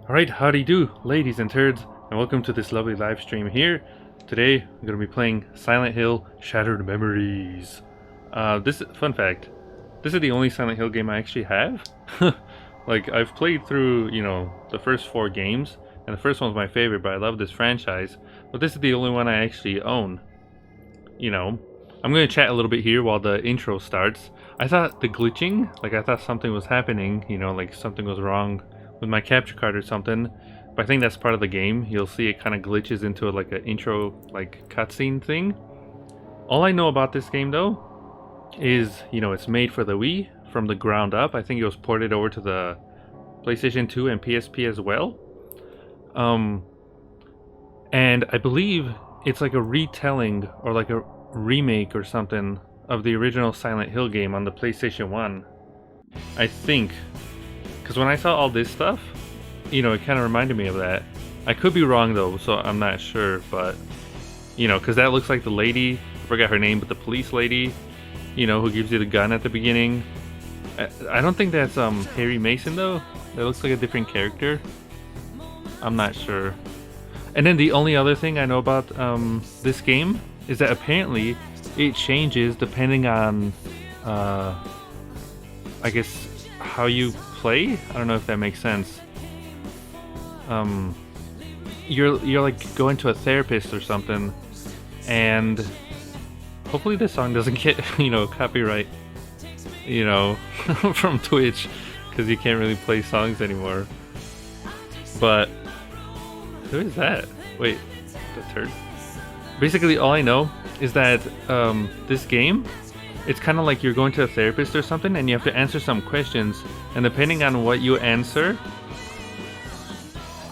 Alright, howdy do, ladies and turds, and welcome to this lovely live stream here. Today, I'm going to be playing Silent Hill Shattered Memories. Fun fact, this is the only Silent Hill game I actually have. Like, I've played through, the first 4 games, and the first one's my favorite, but I love this franchise. But this is the only one I actually own. I'm going to chat a little bit here while the intro starts. I thought the glitching, I thought something was happening, like something was wrong with my capture card or something, but I think that's part of the game. You'll see it kind of glitches into an intro cutscene thing. All I know about this game though is it's made for the Wii from the ground up. I think it was ported over to the PlayStation 2 and PSP as well. And I believe it's like a retelling or like a remake or something of the original Silent Hill game on the PlayStation 1. I think. Because when I saw all this stuff, it kind of reminded me of that. I could be wrong though, so I'm not sure, but, because that looks like the lady, I forgot her name, but the police lady, who gives you the gun at the beginning. I don't think that's Harry Mason though. That looks like a different character. I'm not sure. And then the only other thing I know about this game is that apparently it changes depending on, I guess, how you play. I don't know if that makes sense. You're like going to a therapist or something, and hopefully this song doesn't get copyright from Twitch, because you can't really play songs anymore. But who is that? Wait, the turd. Basically all I know is that this game, it's kind of like you're going to a therapist or something, and you have to answer some questions, and depending on what you answer,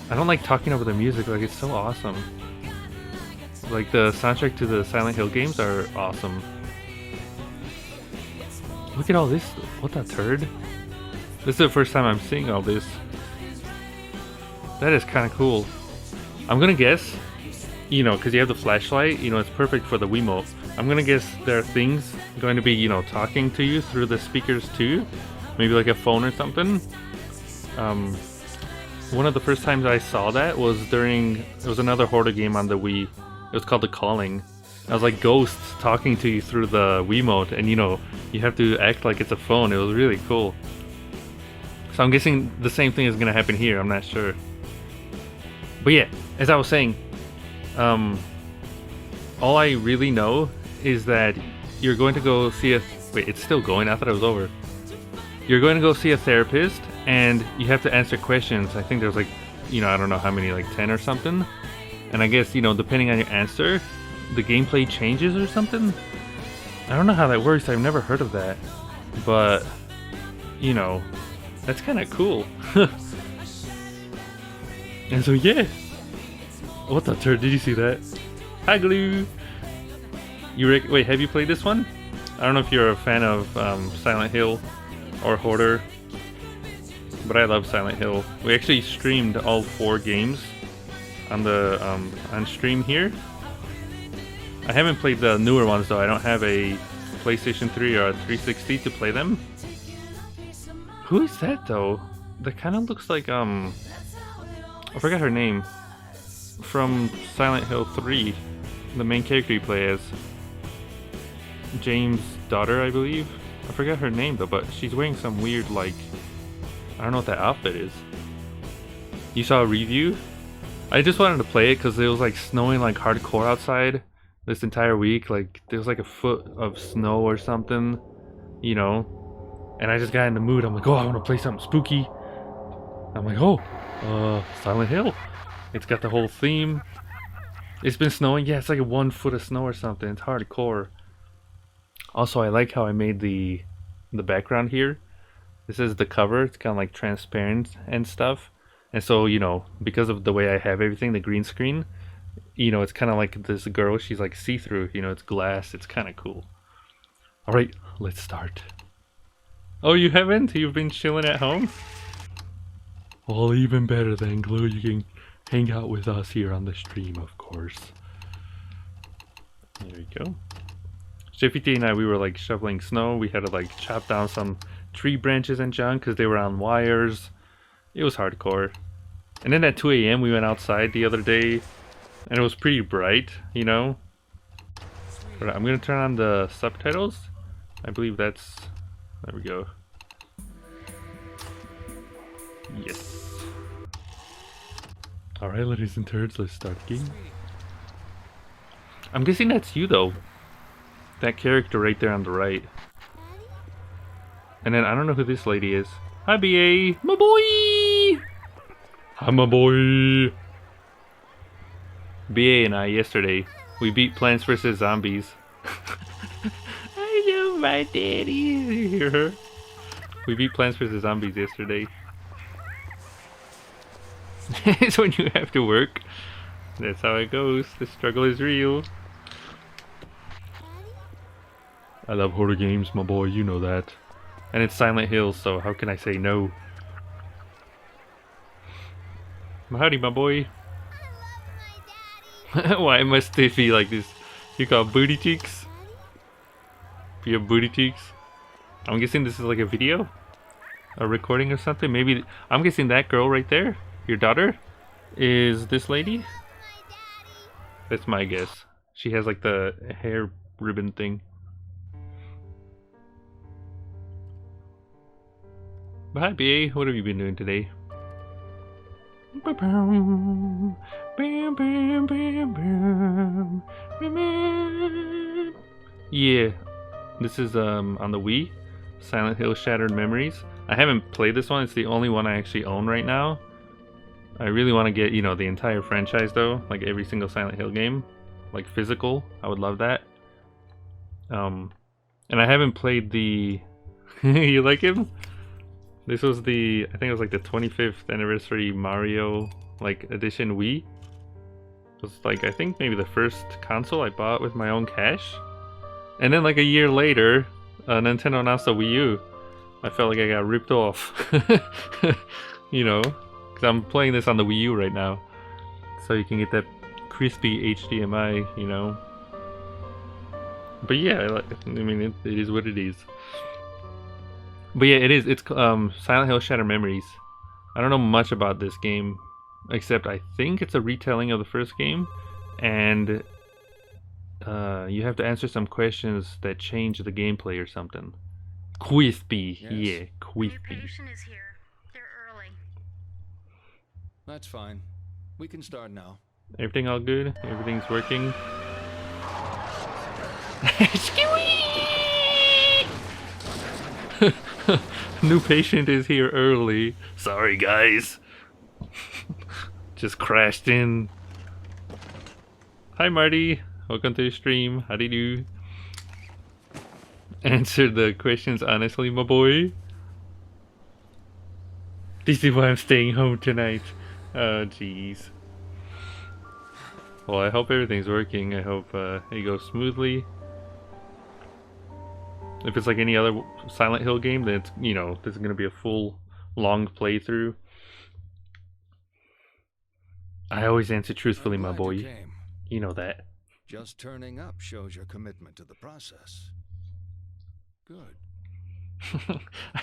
I don't like talking over the music, it's so awesome. Like, the soundtrack to the Silent Hill games are awesome. Look at all this. What the turd? This is the first time I'm seeing all this. That is kind of cool. I'm gonna guess, because you have the flashlight, it's perfect for the Wiimote. I'm gonna guess there are things going to be, talking to you through the speakers too. Maybe like a phone or something. One of the first times I saw that was it was another horror game on the Wii. It was called The Calling. I was like ghosts talking to you through the Wiimote, and you have to act like it's a phone. It was really cool. So I'm guessing the same thing is gonna happen here. I'm not sure. But yeah, as I was saying, all I really know is that you're going to go see wait, it's still going? I thought it was over. You're going to go see a therapist, and you have to answer questions. I think there's I don't know how many, 10 or something. And I guess, depending on your answer, the gameplay changes or something. I don't know how that works. I've never heard of that. But, that's kind of cool. And so, yeah. What the turd? Did you see that? Hi, Glue! Wait, have you played this one? I don't know if you're a fan of Silent Hill or Hoarder, but I love Silent Hill. We actually streamed all 4 games on the on stream here. I haven't played the newer ones though. I don't have a PlayStation 3 or a 360 to play them. Who is that though? That kind of looks like I forgot her name, from Silent Hill 3, the main character you play as. James' daughter, I believe. I forgot her name though, but she's wearing some weird, I don't know what that outfit is. You saw a review? I just wanted to play it because it was snowing hardcore outside this entire week. There was a foot of snow or something, and I just got in the mood. I'm like, oh, I want to play something spooky. I'm like, oh, Silent Hill. It's got the whole theme. It's been snowing. Yeah, it's 1 foot of snow or something. It's hardcore. Also, I like how I made the background here. This is the cover. It's kind of transparent and stuff. And so, because of the way I have everything, the green screen, it's kind of like this girl. She's see-through. It's glass. It's kind of cool. All right, let's start. Oh, you haven't? You've been chilling at home? Well, even better then, Glue. You can hang out with us here on the stream, of course. There we go. JPT and I, we were shoveling snow. We had to chop down some tree branches and junk because they were on wires. It was hardcore. And then at 2 a.m. we went outside the other day, and it was pretty bright, you know. But I'm gonna turn on the subtitles. I believe that's... There we go. Yes. Alright, ladies and turds, let's start the game. I'm guessing that's you, though. That character right there on the right. And then I don't know who this lady is. Hi, BA! My boy! Hi, my boy! BA and I, yesterday, we beat Plants vs. Zombies. I love my daddy. You hear her? We beat Plants vs. Zombies yesterday. It's when you have to work. That's how it goes. The struggle is real. I love horror games, my boy. You know that. And it's Silent Hill, so how can I say no? Howdy, my boy. Why must they be like this? You call booty cheeks? You have booty cheeks? I'm guessing this is like a video? A recording or something? Maybe... I'm guessing that girl right there, your daughter, is this lady? That's my guess. She has like the hair ribbon thing. But hi, BA. What have you been doing today? Yeah, this is on the Wii, Silent Hill Shattered Memories. I haven't played this one. It's the only one I actually own right now. I really want to get, you know, the entire franchise though, like every single Silent Hill game, like physical. I would love that. And I haven't played the... You like him? This was the, I think it was like the 25th anniversary Mario like edition Wii. It was like, I think maybe the first console I bought with my own cash. And then like a year later, Nintendo announced a Wii U. I felt like I got ripped off. You know, because I'm playing this on the Wii U right now. So you can get that crispy HDMI, you know. But yeah, I mean, it is what it is. But yeah, it is. It's Silent Hill Shattered Memories. I don't know much about this game, except I think it's a retelling of the first game, and you have to answer some questions that change the gameplay or something. Crispy, yes. Yeah, crispy. Your patient is here. They're early. That's fine. We can start now. Everything all good? Everything's working? New patient is here early. Sorry, guys. Just crashed in. Hi, Marty. Welcome to the stream. How do you do? Answer the questions honestly, my boy. This is why I'm staying home tonight. Oh, jeez. Well, I hope everything's working. I hope it goes smoothly. If it's like any other Silent Hill game, then it's, you know, this is gonna be a full, long playthrough. I always answer truthfully, my boy. You know that. Just turning up shows your commitment to the process. Good.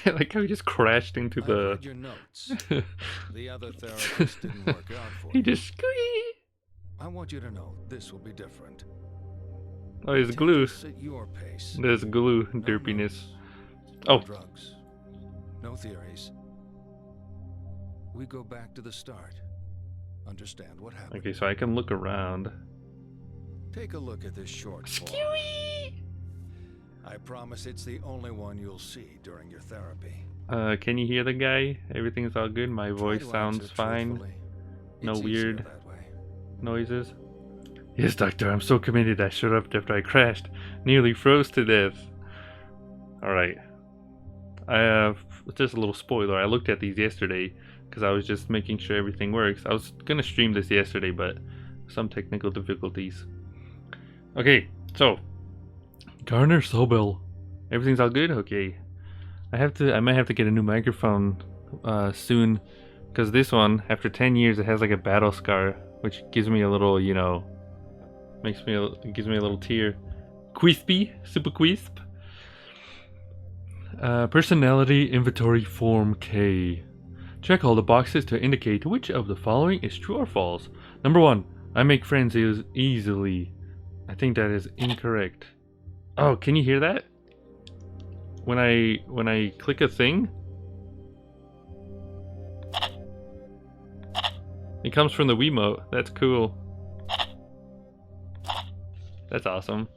I like how he just crashed into the... I read your notes. The other therapist didn't work out for you. He just... I want you to know this will be different. Oh, there's glue. At your pace. There's glue derpiness. Oh. Drugs. No theories. We go back to the start. Understand what happened. Okay, so I can look around. Take a look at this short form. I promise it's the only one you'll see during your therapy. Can you hear the guy? Everything's all good. My voice sounds fine. No weird noises. Yes, doctor, I'm so committed I showed up after I crashed. Nearly froze to death. Alright. Just a little spoiler. I looked at these yesterday because I was just making sure everything works. I was gonna stream this yesterday, but some technical difficulties. Okay, so Garner Sobel. Everything's all good? Okay. I might have to get a new microphone soon, because this one, after 10 years, it has like a battle scar, which gives me a little, you know, gives me a little tear. Quispy, super quisp. Personality inventory form K. Check all the boxes to indicate which of the following is true or false. Number 1. I make friends easily. I think that is incorrect. Oh, can you hear that? When I click a thing, it comes from the Wiimote. That's cool. That's awesome.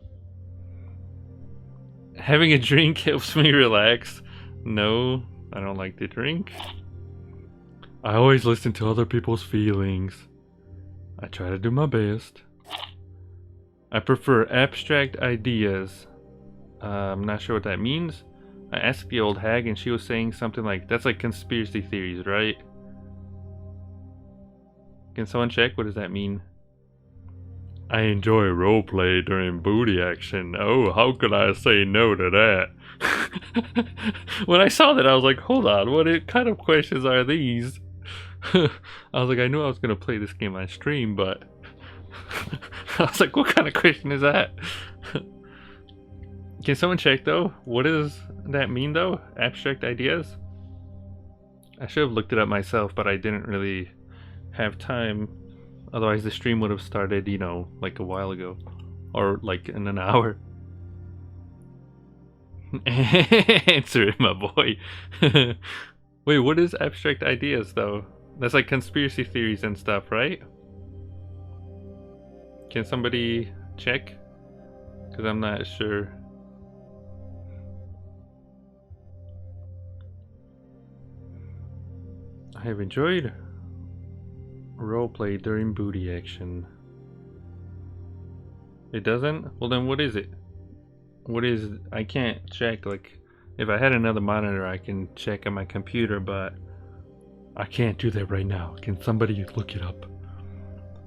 Having a drink helps me relax. No, I don't like to drink. I always listen to other people's feelings. I try to do my best. I prefer abstract ideas. I'm not sure what that means. I asked the old hag and she was saying something like, that's like conspiracy theories, right? Can someone check? What does that mean? I enjoy roleplay during booty action. Oh, how could I say no to that? When I saw that, I was like, hold on, what kind of questions are these? I was like, I knew I was going to play this game on stream, but I was like, what kind of question is that? Can someone check though? What does that mean though? Abstract ideas? I should have looked it up myself, but I didn't really have time. Otherwise the stream would have started, you know, like a while ago. Or like in an hour. Answer it, my boy. Wait, what is abstract ideas though? That's like conspiracy theories and stuff, right? Can somebody check? Because I'm not sure. I have enjoyed roleplay during booty action. It doesn't? Well then what is it? What is... I can't check, like... If I had another monitor I can check on my computer, but... I can't do that right now. Can somebody look it up?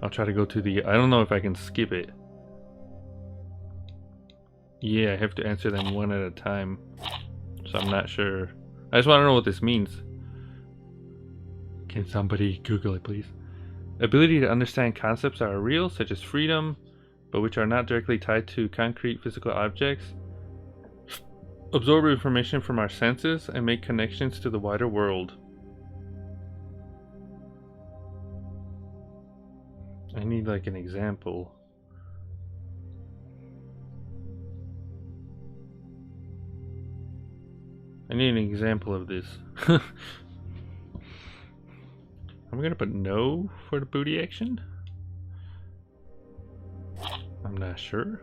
I'll try to go to the... I don't know if I can skip it. Yeah, I have to answer them one at a time. So I'm not sure. I just want to know what this means. Can somebody Google it, please? Ability to understand concepts that are real, such as freedom, but which are not directly tied to concrete physical objects. Absorb information from our senses and make connections to the wider world. I need like an example. I need an example of this. I'm gonna put no for the booty action. I'm not sure.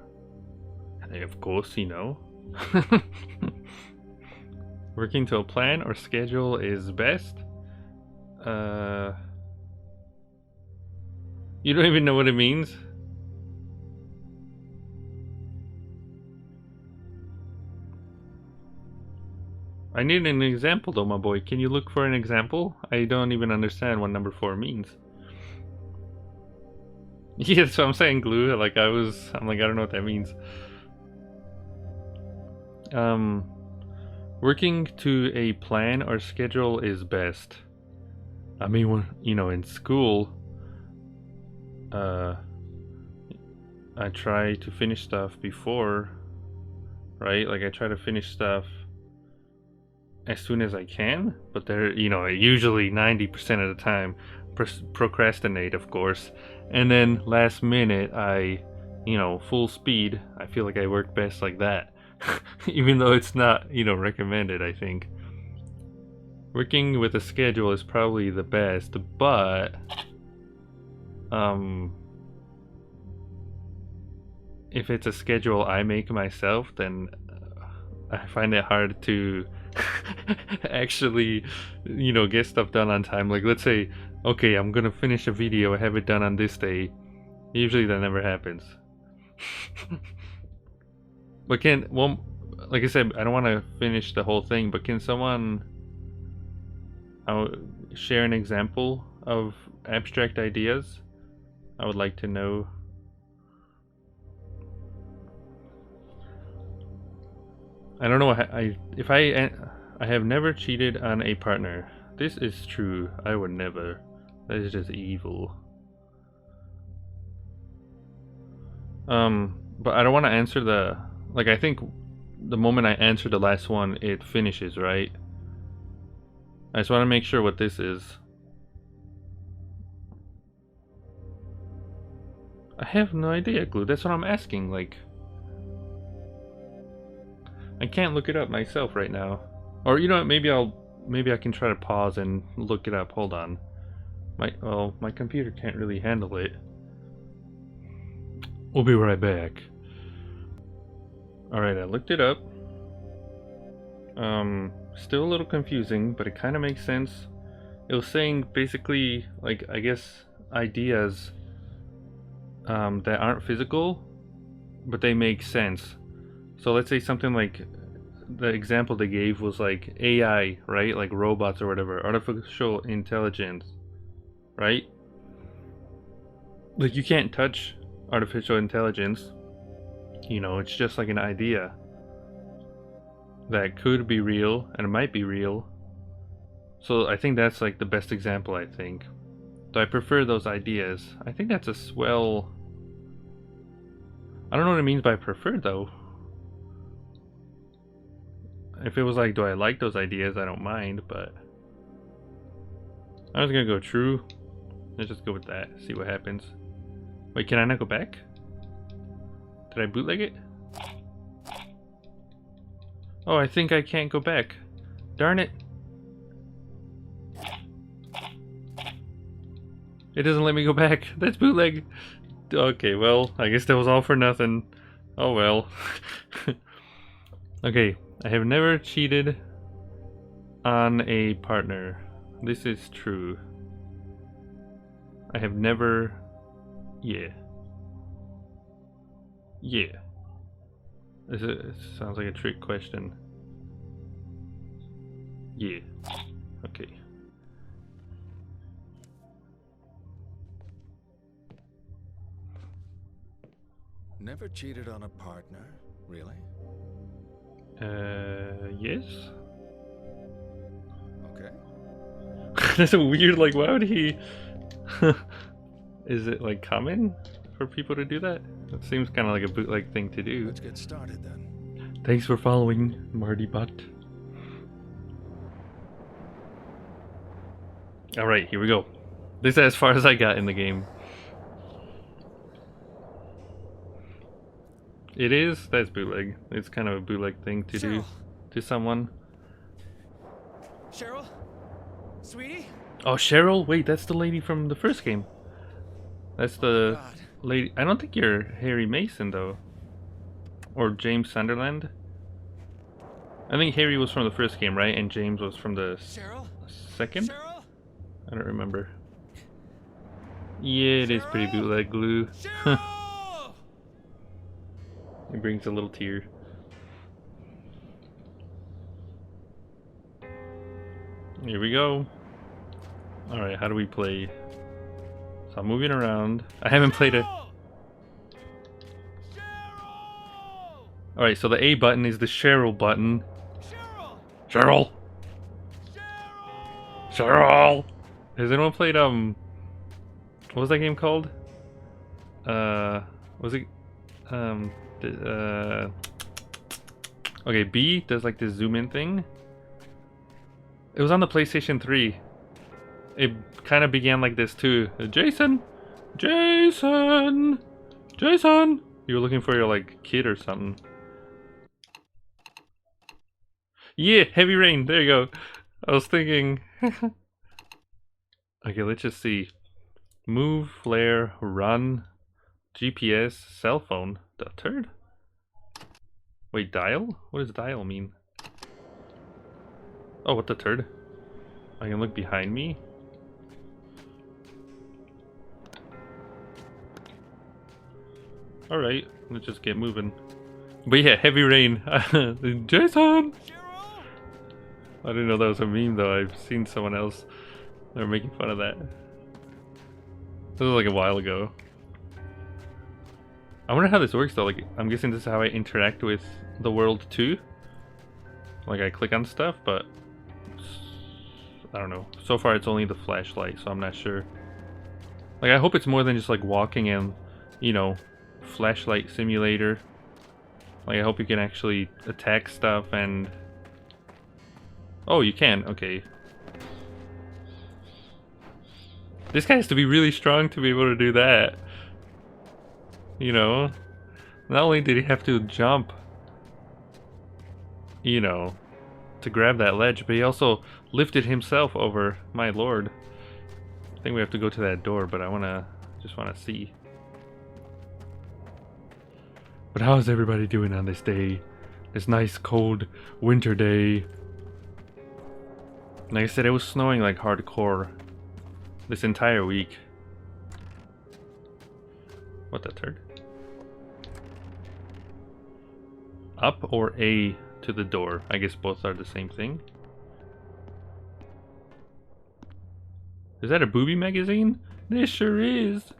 And of course, you know. Working to a plan or schedule is best. You don't even know what it means? I need an example though, my boy. Can you look for an example? I don't even understand what number 4 means. Yeah, that's what I'm saying, Glue. Like I'm like, I don't know what that means. Working to a plan or schedule is best. I mean, when, you know, in school, I try to finish stuff before, right? Like I try to finish stuff as soon as I can, but they're, you know, usually 90% of the time procrastinate, of course, and then last minute I, you know, full speed. I feel like I work best like that. Even though it's not, you know, recommended. I think working with a schedule is probably the best, but if it's a schedule I make myself, then I find it hard to actually, you know, get stuff done on time. Like let's say, okay, I'm gonna finish a video, I have it done on this day. Usually that never happens. But like I said, I don't want to finish the whole thing, but can someone share an example of abstract ideas? I would like to know. I don't know. I have never cheated on a partner. This is true. I would never. That is just evil. But I don't want to answer the, like, I think the moment I answer the last one, it finishes, right? I just want to make sure what this is. I have no idea, Glue. That's what I'm asking. Like, I can't look it up myself right now. Or you know what? Maybe I can try to pause and look it up. Hold on. My computer can't really handle it. We'll be right back. All right, I looked it up. Still a little confusing, but it kind of makes sense. It was saying basically, like, I guess ideas that aren't physical, but they make sense. So let's say something like the example they gave was like AI, right? Like robots or whatever, artificial intelligence, right? Like you can't touch artificial intelligence. You know, it's just like an idea that could be real and it might be real. So I think that's like the best example, I think. So I prefer those ideas. I think that's a swell... I don't know what it means by prefer though. If it was like, do I like those ideas, I don't mind, but... I was gonna go true. Let's just go with that, see what happens. Wait, can I not go back? Did I bootleg it? Oh, I think I can't go back. Darn it. It doesn't let me go back. That's bootleg. Okay, well, I guess that was all for nothing. Oh well. Okay, I have never cheated on a partner. This is true. I have never... Yeah. Yeah. It sounds like a trick question. Yeah. Okay. Never cheated on a partner, really? Yes? Okay. That's a weird, like, why would he... Is it, like, common for people to do that? It seems kind of like a bootleg thing to do. Let's get started then. Thanks for following, Marty Butt. Alright, here we go. This is as far as I got in the game. It is? That's bootleg. It's kind of a bootleg thing to do to someone. Cheryl? Sweetie? Oh, Cheryl? Wait, that's the lady from the first game. That's the God. lady. I don't think you're Harry Mason, though. Or James Sunderland. I think Harry was from the first game, right? And James was from the Cheryl? second? Cheryl? I don't remember. Yeah, it is pretty bootleg, Glue. Cheryl! It brings a little tear. Here we go. Alright, how do we play? So I'm moving around. I haven't played it. Alright, so the A button is the Cheryl button. Cheryl! Cheryl! Has anyone played, what was that game called? Was it, okay, B does like this zoom in thing. It was on the PlayStation 3. It kind of began like this too. Jason! Jason! Jason! You were looking for your like kid or something. Yeah, Heavy Rain, there you go. I was thinking. Okay, let's just see. Move, flare, run, GPS, cell phone. The turd? Wait, dial? What does dial mean? Oh, what the turd? I can look behind me? Alright, let's just get moving. But yeah, Heavy Rain. Jason! I didn't know that was a meme though. I've seen someone else. They were making fun of that. This was like a while ago. I wonder how this works though. Like, I'm guessing this is how I interact with the world too. Like, I click on stuff, but I don't know. So far, it's only the flashlight, so I'm not sure. Like, I hope it's more than just like walking and, you know, flashlight simulator. Like, I hope you can actually attack stuff and... Oh, you can. Okay. This guy has to be really strong to be able to do that. You know? Not only did he have to jump, you know, to grab that ledge, but he also lifted himself over. My lord. I think we have to go to that door, but just wanna see. But how's everybody doing on this day? This nice cold winter day. Like I said, it was snowing like hardcore this entire week. What the turd? Up or A to the door? I guess both are the same thing. Is that a booby magazine? This sure is.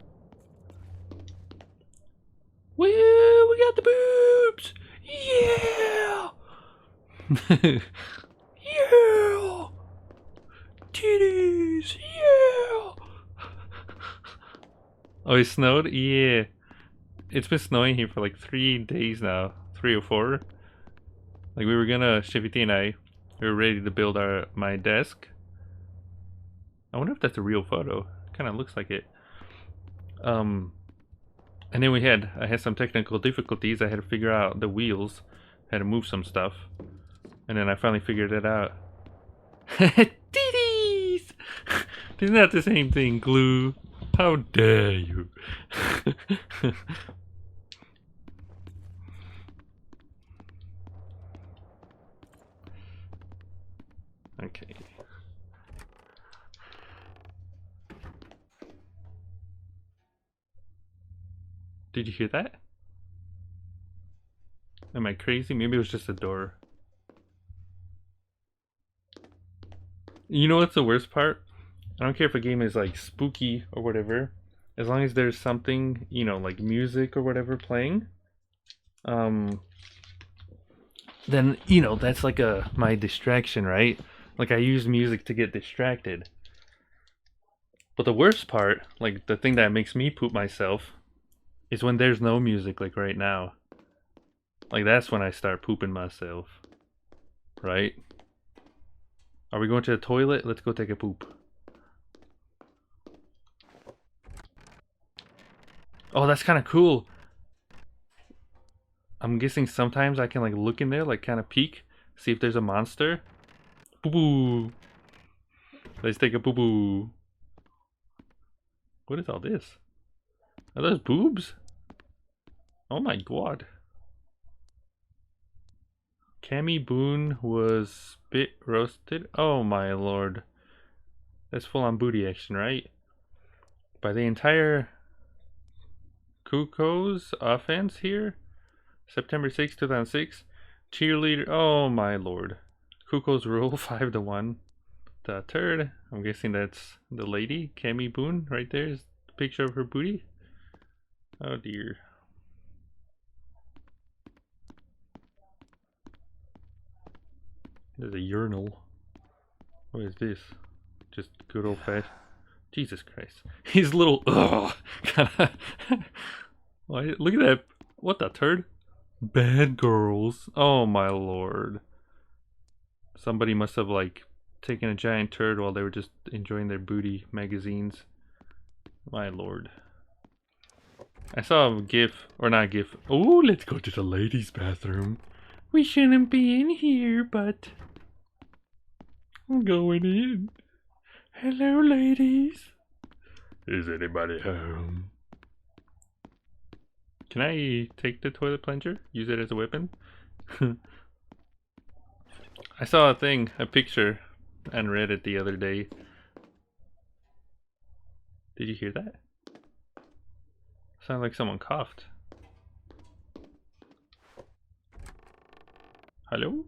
Woo! We got the boobs! Yeah! Yeah! Titties! Yeah! Oh, it snowed? Yeah. It's been snowing here for like 3 days now. 3 or 4. Like we were gonna, Shivity and I, we were ready to build my desk. I wonder if that's a real photo. Kind of looks like it. And then I had some technical difficulties. I had to figure out the wheels, had to move some stuff, and then I finally figured it out. Titties! Isn't that the same thing, Glue? How dare you? Okay. Did you hear that? Am I crazy? Maybe it was just a door. You know what's the worst part? I don't care if a game is like spooky or whatever, as long as there's something, you know, like music or whatever playing, then, you know, that's like my distraction, right? Like I use music to get distracted. But the worst part, like the thing that makes me poop myself, is when there's no music, like right now. Like that's when I start pooping myself. Right? Are we going to the toilet? Let's go take a poop. Oh, that's kind of cool. I'm guessing sometimes I can like look in there, like kind of peek, see if there's a monster. Boo boo. Let's take a boo boo. What is all this? Are those boobs? Oh my god. Cammy Boone was spit roasted? Oh my lord. That's full on booty action, right? By the entire Kuko's offense here? September 6, 2006. Cheerleader. Oh my lord. Kuko's rule 5-1. The turd. I'm guessing that's the lady. Cammy Boone. Right there is the picture of her booty. Oh dear. There's a urinal. What is this? Just good old fashioned. Jesus Christ. He's little. Ugh. Look at that. What the turd? Bad girls. Oh my lord. Somebody must have like taken a giant turd while they were just enjoying their booty magazines. My lord. I saw a gif, or not a gif. Oh, let's go to the ladies' bathroom. We shouldn't be in here, but I'm going in. Hello, ladies. Is anybody home? Can I take the toilet plunger? Use it as a weapon? I saw a picture on Reddit the other day. Did you hear that? Sounded like someone coughed. Hello?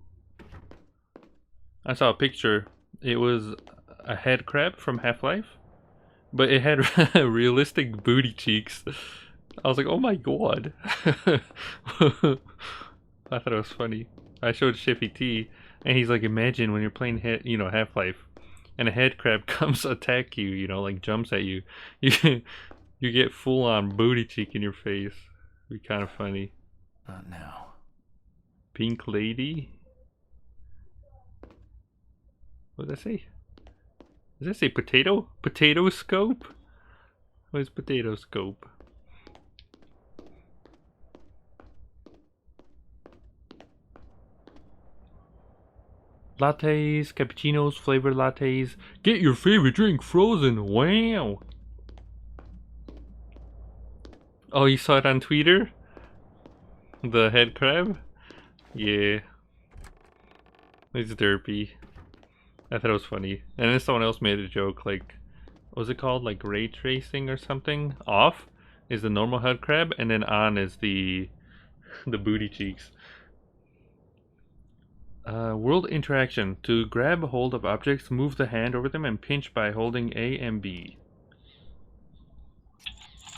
I saw a picture. It was a head crab from Half-Life, but it had realistic booty cheeks. I was like, oh my god. I thought it was funny. I showed Shiffy T, and he's like, imagine when you're playing Half-Life, and a head crab comes attack you, you know, like jumps at you. You get full on booty cheek in your face. It'd be kind of funny. Not now. Pink lady? What did I say? Does it say potato? Potato scope? What is potato scope? Lattes, cappuccinos, flavored lattes. Get your favorite drink frozen. Wow. Oh, you saw it on Twitter? The head crab? Yeah. It's derpy. I thought it was funny. And then someone else made a joke like, what was it called? Like ray tracing or something? Off is the normal head crab, and then on is the booty cheeks. World interaction. To grab hold of objects, move the hand over them and pinch by holding A and B.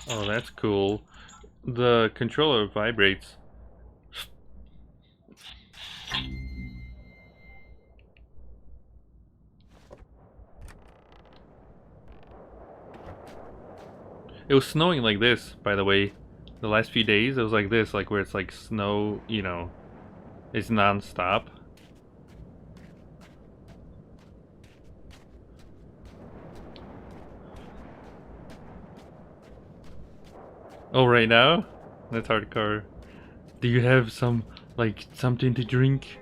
Oh, that's cool. The controller vibrates. It was snowing like this, by the way. The last few days, it was like this, like where it's like snow, you know, it's non-stop. Oh, right now? That's hardcore. Do you have some, like, something to drink?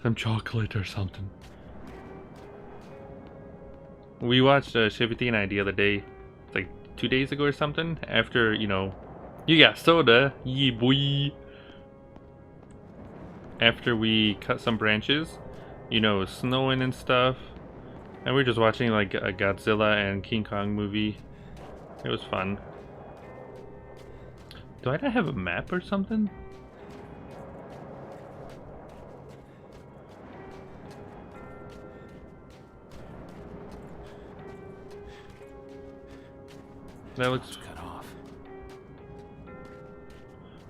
Some chocolate or something? We watched Shivity and I the other day. It's like 2 days ago or something. After, you know, you got soda, yeah boy. After we cut some branches, you know, it was snowing and stuff. And we were just watching like a Godzilla and King Kong movie. It was fun. Do I not have a map or something? That looks cut off.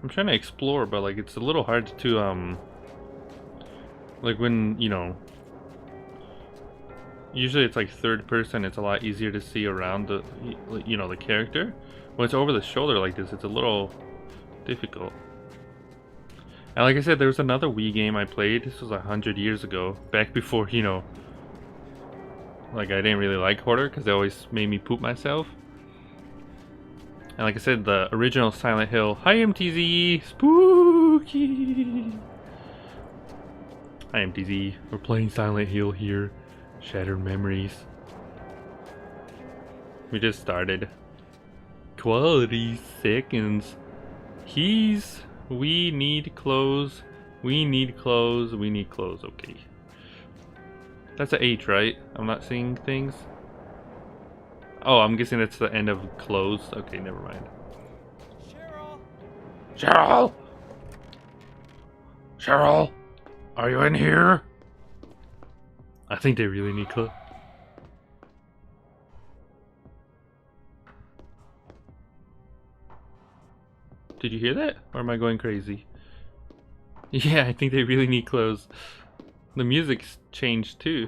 I'm trying to explore, but like it's a little hard to like when, you know, usually it's like third person, it's a lot easier to see around the, you know, the character. When it's over the shoulder like this, it's a little difficult. And like I said, there was another Wii game I played. This was 100 years ago, back before, you know, like I didn't really like horror because they always made me poop myself. And like I said, the original Silent Hill. Hi MTZ! Spooky! Hi MTZ. We're playing Silent Hill here. Shattered memories. We just started. Quality seconds. Keys. We need clothes. We need clothes. We need clothes. Okay. That's an H, right? I'm not seeing things. Oh, I'm guessing that's the end of clothes. Okay, never mind. Cheryl! Cheryl! Cheryl! Are you in here? I think they really need clothes. Did you hear that? Or am I going crazy? Yeah, I think they really need clothes. The music's changed too.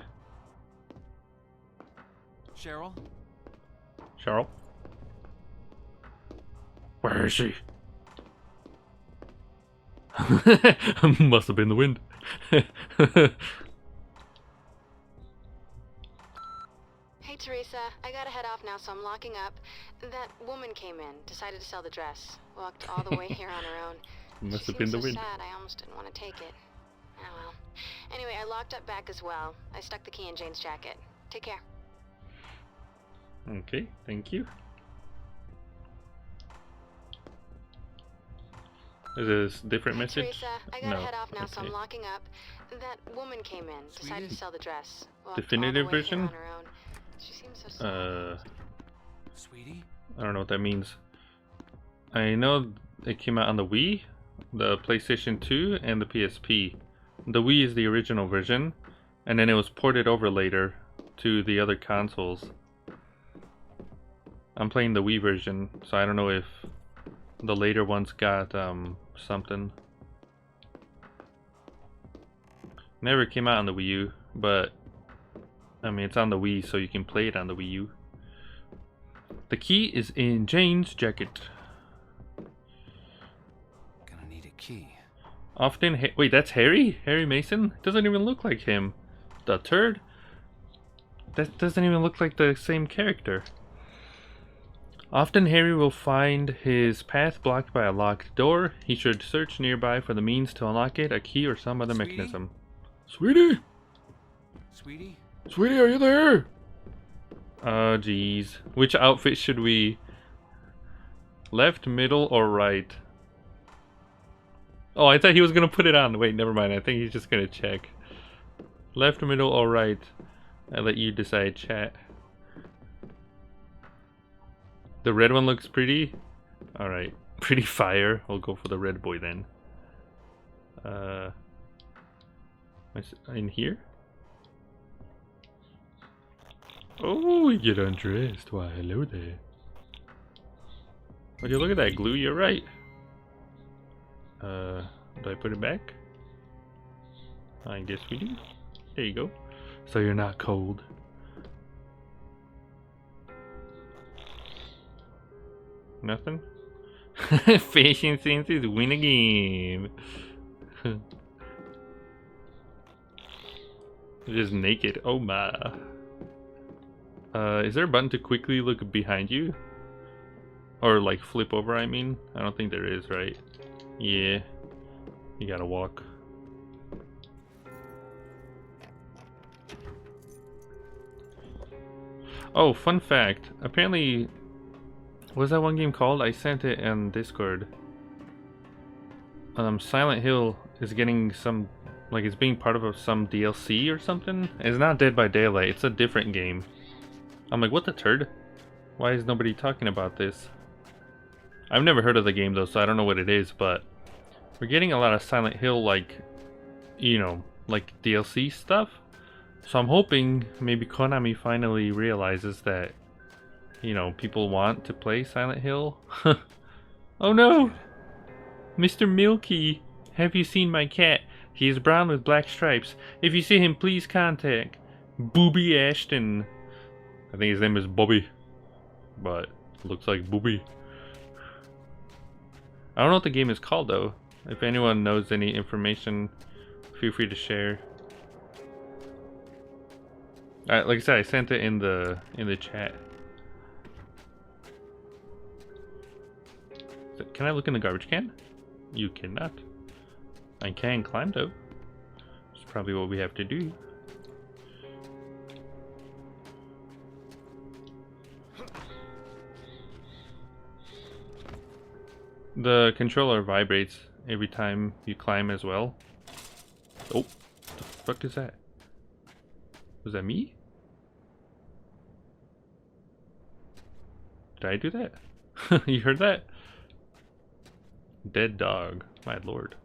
Cheryl? Cheryl? Where is she? Must have been the wind. Hey Teresa, I gotta head off now, so I'm locking up. That woman came in, decided to sell the dress. Walked all the way here on her own. Must She have been seemed the so wind. sad, I almost didn't want to take it. Oh well. Anyway, I locked up back as well. I stuck the key in Jane's jacket. Take care. Okay, thank you. Is this a different Hey message? Teresa, I gotta No. head off now, so I'm Okay. locking up. That woman came in, decided to sell the dress. Walked Definitive all the way version? here on her own. She seems so sad. Sweetie? I don't know what that means. I know it came out on the Wii, the PlayStation 2, and the PSP. The Wii is the original version, and then it was ported over later to the other consoles. I'm playing the Wii version, so I don't know if the later ones got something. Never came out on the Wii U, but I mean it's on the Wii, so you can play it on the Wii U. The key is in Jane's jacket. Gonna need a key. Often, wait, that's Harry? Harry Mason? Doesn't even look like him. The turd? That doesn't even look like the same character. Often Harry will find his path blocked by a locked door. He should search nearby for the means to unlock it, a key or some other Sweetie? mechanism. Sweetie! Sweetie? Sweetie, are you there? Oh, jeez. Which outfit should we... Left, middle, or right? Oh, I thought he was gonna put it on. Wait, never mind. I think he's just gonna check. Left, middle, or right? I let you decide, chat. The red one looks pretty. Alright. Pretty fire. We'll go for the red boy then. In here? Oh, we get undressed. Why, hello there. Would you look at that glue? You're right. Do I put it back? I guess we do. There you go. So you're not cold. Nothing? Fashion senses win a game. Just naked. Oh my. Is there a button to quickly look behind you? Or like flip over, I mean? I don't think there is, right? Yeah. You gotta walk. Oh, fun fact. Apparently, what was that one game called? I sent it on Discord. Silent Hill is getting some, like it's being part of some DLC or something. It's not Dead by Daylight, it's a different game. I'm like, what the turd? Why is nobody talking about this? I've never heard of the game though, so I don't know what it is, but we're getting a lot of Silent Hill, like, you know, like DLC stuff. So I'm hoping maybe Konami finally realizes that, you know, people want to play Silent Hill. Oh no! Mr. Milky, have you seen my cat? He is brown with black stripes. If you see him, please contact Booby Ashton. I think his name is Bobby, but looks like Booby. I don't know what the game is called though. If anyone knows any information, feel free to share. Like I said, I sent it in the chat. Can I look in the garbage can? You cannot. I can climb though. That's probably what we have to do. The controller vibrates every time you climb as well. Oh, what the fuck is that? Was that me? Did I do that? You heard that? Dead dog, my lord.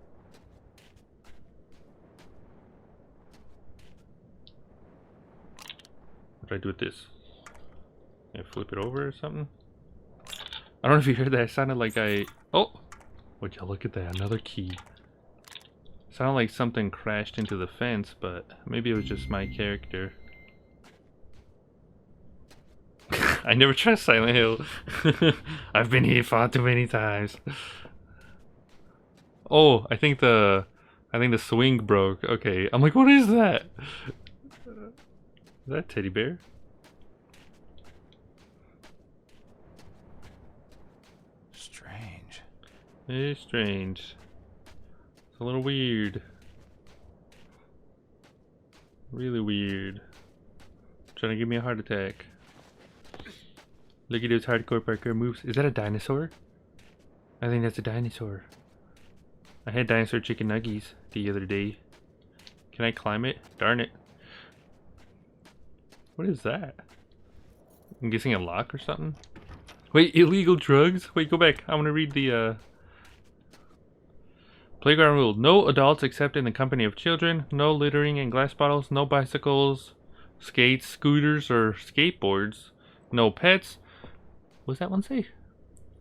What do I do with this? Can I flip it over or something? I don't know if you heard that. It sounded like I... Oh! Would you look at that? Another key. Sounded like something crashed into the fence, but maybe it was just my character. I never tried Silent Hill. I've been here far too many times. Oh, I think the swing broke. Okay, I'm like, what is that? Is that a teddy bear? Strange. It's strange. It's a little weird. Really weird. Trying to give me a heart attack. Look at those hardcore parkour moves. Is that a dinosaur? I think that's a dinosaur. I had dinosaur chicken nuggies the other day. Can I climb it? Darn it. What is that? I'm guessing a lock or something? Wait, illegal drugs? Wait, go back. I want to read the playground rule. No adults except in the company of children. No littering and glass bottles. No bicycles, skates, scooters, or skateboards. No pets. What does that one say?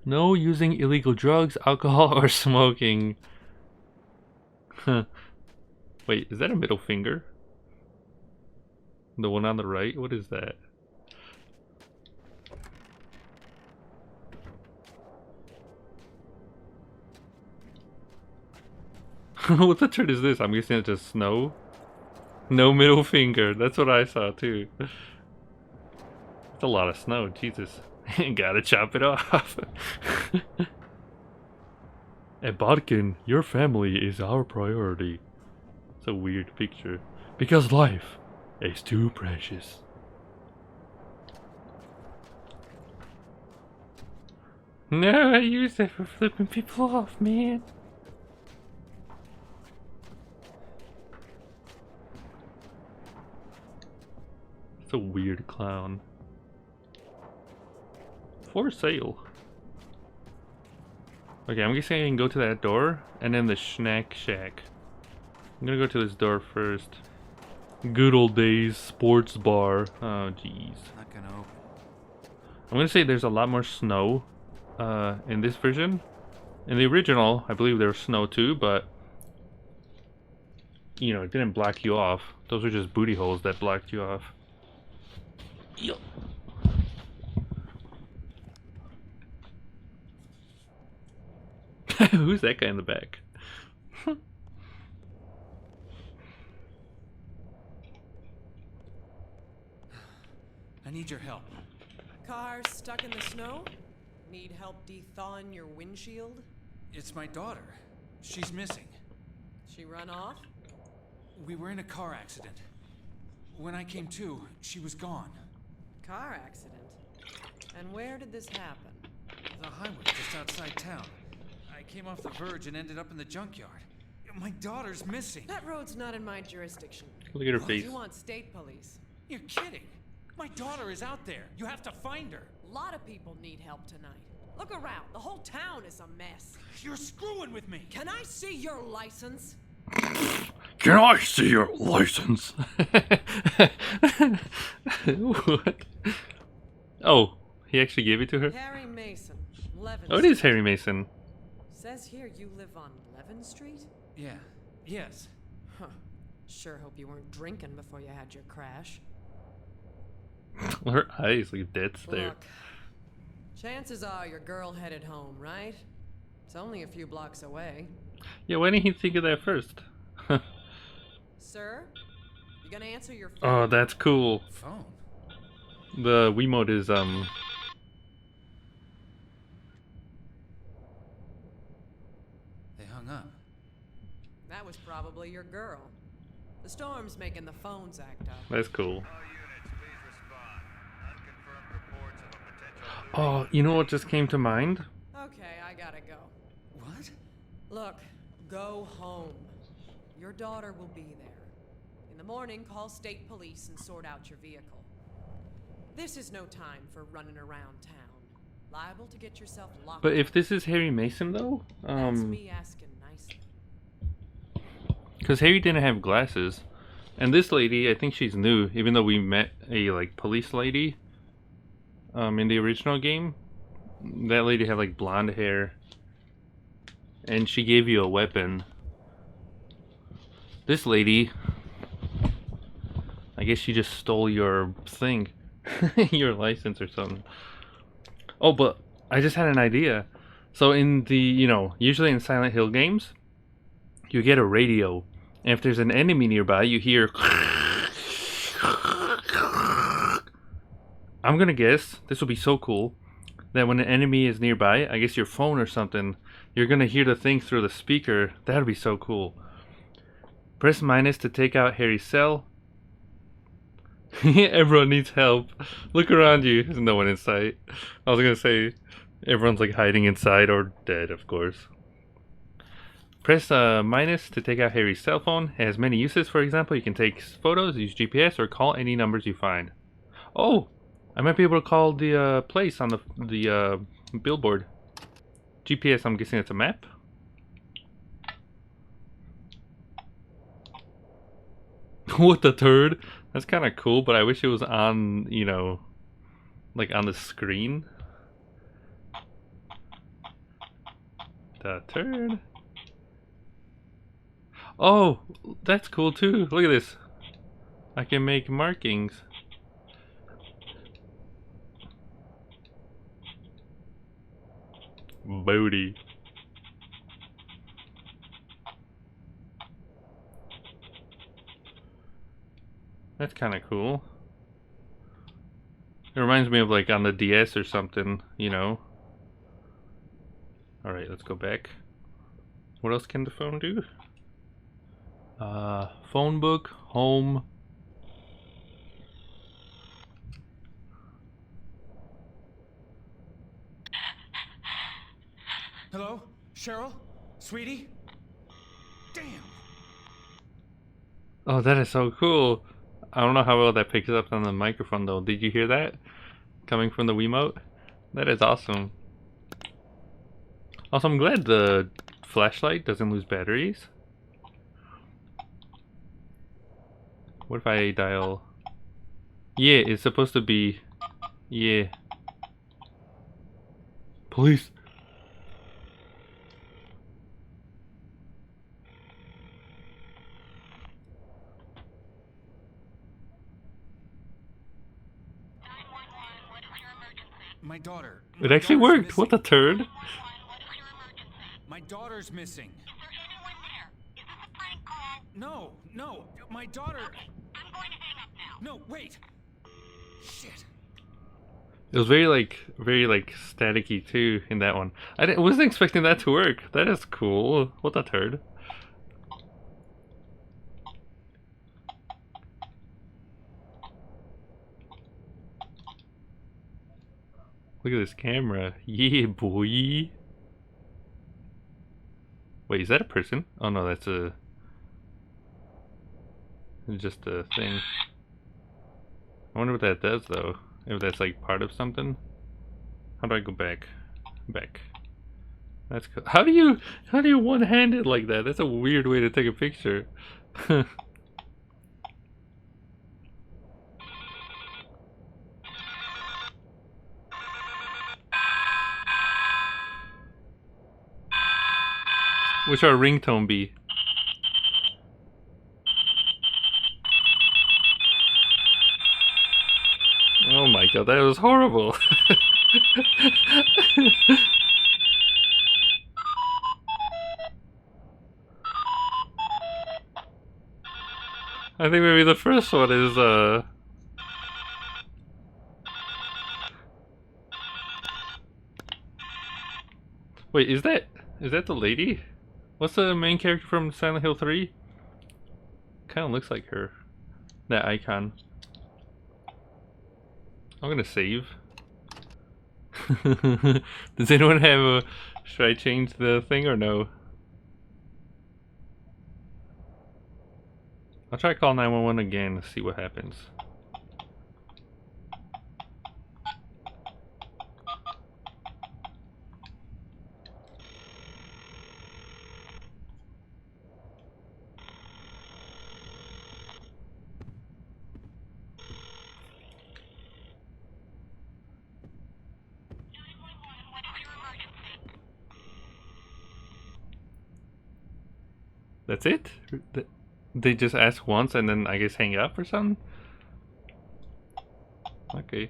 No using illegal drugs, alcohol, or smoking. Huh. Wait, is that a middle finger? The one on the right? What is that? What the turd is this? I'm guessing it's just snow. No middle finger. That's what I saw too. It's a lot of snow, Jesus. Gotta chop it off. At Bodkin, your family is our priority. It's a weird picture. Because life is too precious. No, I use that for flipping people off, man. It's a weird clown. For sale. Okay, I'm guessing I can go to that door and then the snack shack. I'm gonna go to this door first. Good old days, sports bar. Oh, jeez. Not gonna open. I'm gonna say there's a lot more snow in this version. In the original, I believe there was snow too, but you know, it didn't block you off. Those were just booty holes that blocked you off. Yup. Who's that guy in the back? I need your help. Car stuck in the snow? Need help de-thawing your windshield? It's my daughter. She's missing. She run off? We were in a car accident. When I came to, she was gone. Car accident? And where did this happen? The highway just outside town. I came off the verge and ended up in the junkyard. My daughter's missing. That road's not in my jurisdiction. Look at her face. You want state police? You're kidding. My daughter is out there. You have to find her. A lot of people need help tonight. Look around. The whole town is a mess. You're screwing with me. Can I see your license? Can I see your license? What? Oh, he actually gave it to her? Harry Mason, Levin. Oh, it is Harry Mason. Says here you live on Levin Street? Yeah. Yes. Huh. Sure hope you weren't drinking before you had your crash. Her eyes like dead stare. Look, chances are your girl headed home, right? It's only a few blocks away. Yeah, why didn't he think of that first? Sir, you gonna answer your phone? Oh, that's cool. Phone. The Wiimote is They hung up. That was probably your girl. The storm's making the phones act up. that's cool. All units, please respond. Unconfirmed reports of a potential Oh, you know what just came to mind? Okay, I gotta go. What? Look, go home. Your daughter will be there. In the morning, call state police and sort out your vehicle. This is no time for running around town. Liable to get yourself locked But up. if this is Harry Mason though, That's me asking nicely. because Harry didn't have glasses, and this lady, I think she's new, even though we met a like police lady, in the original game. That lady had like blonde hair, and she gave you a weapon. This lady, I guess she just stole your thing, your license or something. Oh, but I just had an idea. So in the, you know, usually in Silent Hill games, you get a radio, and if there's an enemy nearby, you hear. I'm gonna guess this will be so cool that when an enemy is nearby, I guess your phone or something, you're gonna hear the thing through the speaker. That'd be so cool. Press minus to take out Harry's cell. Everyone needs help. Look around you. There's no one in sight. I was gonna say everyone's like hiding inside or dead, of course. Press minus to take out Harry's cell phone. It has many uses. For example, you can take photos, use GPS, or call any numbers you find. Oh, I might be able to call the place on the billboard. GPS, I'm guessing it's a map. What the turd? That's kind of cool, but I wish it was on, you know, like on the screen. The turd. Oh, that's cool too. Look at this. I can make markings. Booty. That's kind of cool. It reminds me of like on the DS or something, you know. Alright, let's go back. What else can the phone do? Phone book, home. Hello? Cheryl? Sweetie? Damn! Oh, that is so cool. I don't know how well that picks up on the microphone though. Did you hear that? Coming from the Wiimote? That is awesome. Also, I'm glad the flashlight doesn't lose batteries. What if I dial... Yeah, it's supposed to be... Yeah. Police! My daughter. It actually worked! What the turd? My daughter's missing. No, no, my daughter. I'm going to hang up now. No, wait. Shit. It was very like staticky too in that one. I wasn't expecting that to work. That is cool. What the turd? Look at this camera. Yeah, boy. Wait, is that a person? Oh no, that's just a thing. I wonder what that does though. If that's like part of something. How do I go back? Back. That's cool. How do you one-hand it like that? That's a weird way to take a picture. What should our ringtone be? Oh my god, that was horrible. I think maybe the first one is wait, is that the lady? What's the main character from Silent Hill 3? Kinda looks like her. That icon. I'm gonna save. Does anyone have a... Should I change the thing or no? I'll try to call 911 again to see what happens. That's it? They just ask once and then I guess hang up or something? Okay.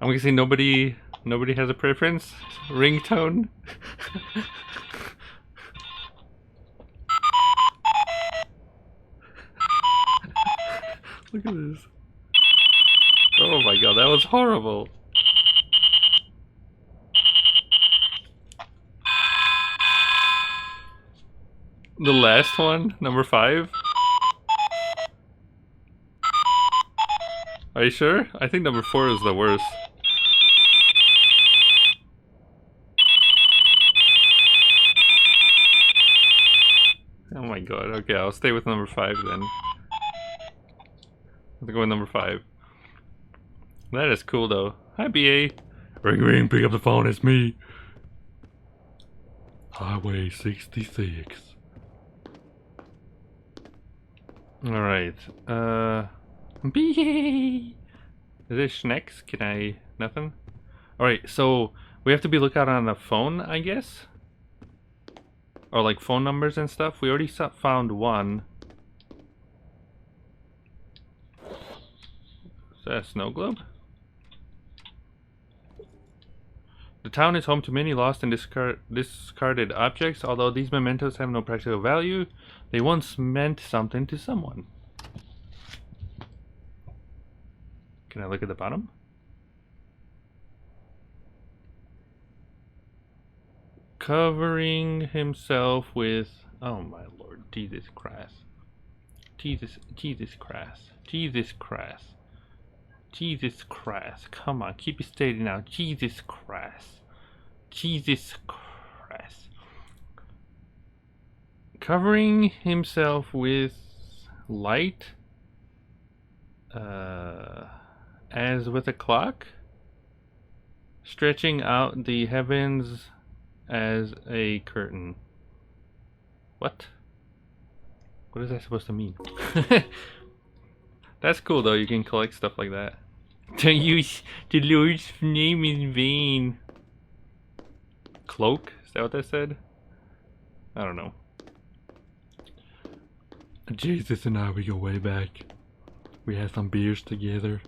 I'm guessing nobody has a preference? Ringtone? Look at this. Oh my god, that was horrible. The last one, number 5. Are you sure? I think number 4 is the worst. Oh my god, okay, I'll stay with number 5 then. I'll go with number 5. That is cool though. Hi BA. Ring ring, pick up the phone, it's me. Highway 66. Alright, BA! Is this snacks? Can I... nothing? Alright, so we have to be lookout on the phone, I guess? Or like phone numbers and stuff. We already found one. Is that a snow globe? The town is home to many lost and discarded objects. Although these mementos have no practical value, they once meant something to someone. Can I look at the bottom? Covering himself with... Oh my lord, Jesus Christ. Jesus Christ. Jesus Christ. Jesus Christ. Come on, keep it steady now. Jesus Christ. Jesus Christ. Covering himself with light. As with a clock. Stretching out the heavens as a curtain. What? What is that supposed to mean? That's cool though, you can collect stuff like that. Don't use the Lord's name in vain. Cloak? Is that what that said? I don't know. Jesus and I, we go way back. We had some beers together.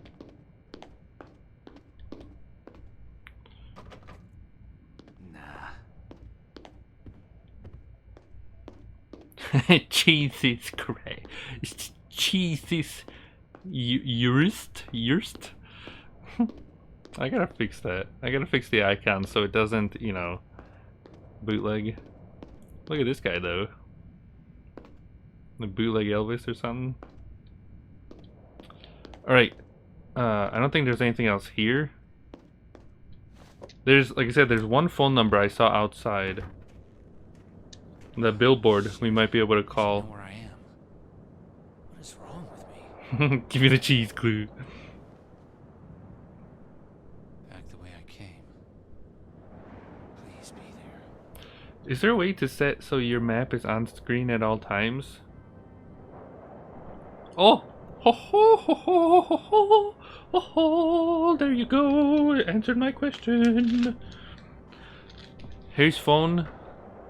Jesus Christ. Jesus. Yurst? I gotta fix that. I gotta fix the icon so it doesn't, you know, bootleg. Look at this guy though. The bootleg Elvis or something. Alright. I don't think there's anything else here. There's, like I said, there's one phone number I saw outside. The billboard we might be able to call. I know where I am. What is wrong with me? Give me the cheese clue. Back the way I came. Please be there. Is there a way to set so your map is on screen at all times? Oh! Ho ho ho ho ho ho ho ho! There you go! Answered my question. Here's phone.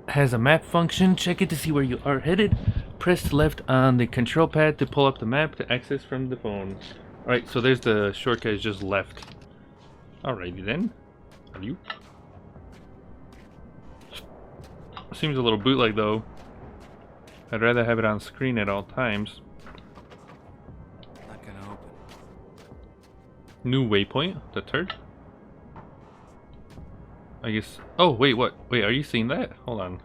Has a map function. Check it to see where you are headed. Press left on the control pad to pull up the map to access from the phone. Alright, so there's the shortcut, is just left. Alrighty then. Are you? Seems a little bootleg though. I'd rather have it on screen at all times. Not gonna open. New waypoint, the third. I guess. Oh wait, what? Wait, are you seeing that? Hold on.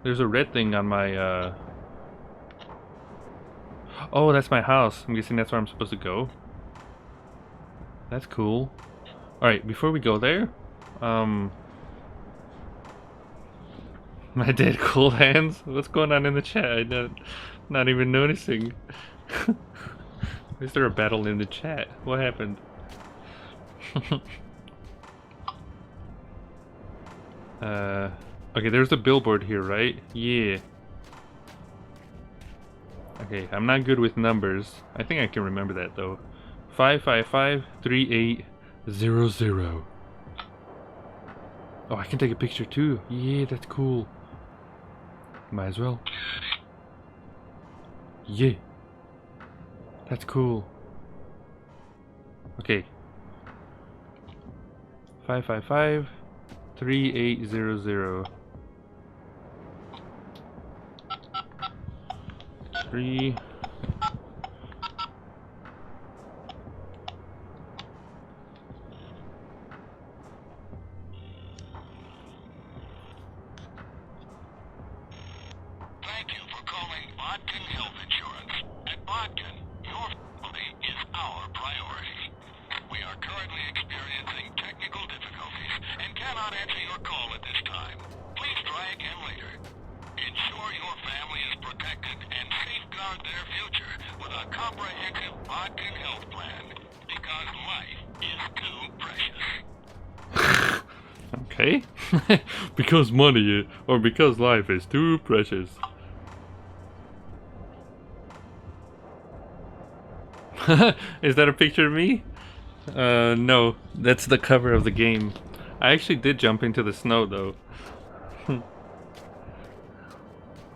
There's a red thing on my. Oh, that's my house. I'm guessing that's where I'm supposed to go. That's cool. All right, before we go there, my dead cold hands. What's going on in the chat? I'm not even noticing. Is there a battle in the chat? What happened? Okay, there's a billboard here, right? Yeah. Okay, I'm not good with numbers. I think I can remember that though. 555-3800. Oh, I can take a picture too. Yeah, that's cool. Might as well. Yeah. That's cool. Okay. 555-3800. 3. Thank you for calling Bodkin Health Insurance. At Bodkin, your family is our priority. We are currently experiencing technical difficulties and cannot answer your call at this time. Please try again later. Ensure your family is protected and safeguard their future with a comprehensive Bodkin health plan. Because life is too precious. Okay. Because money or because life is too precious. Is that a picture of me? No, that's the cover of the game. I actually did jump into the snow though.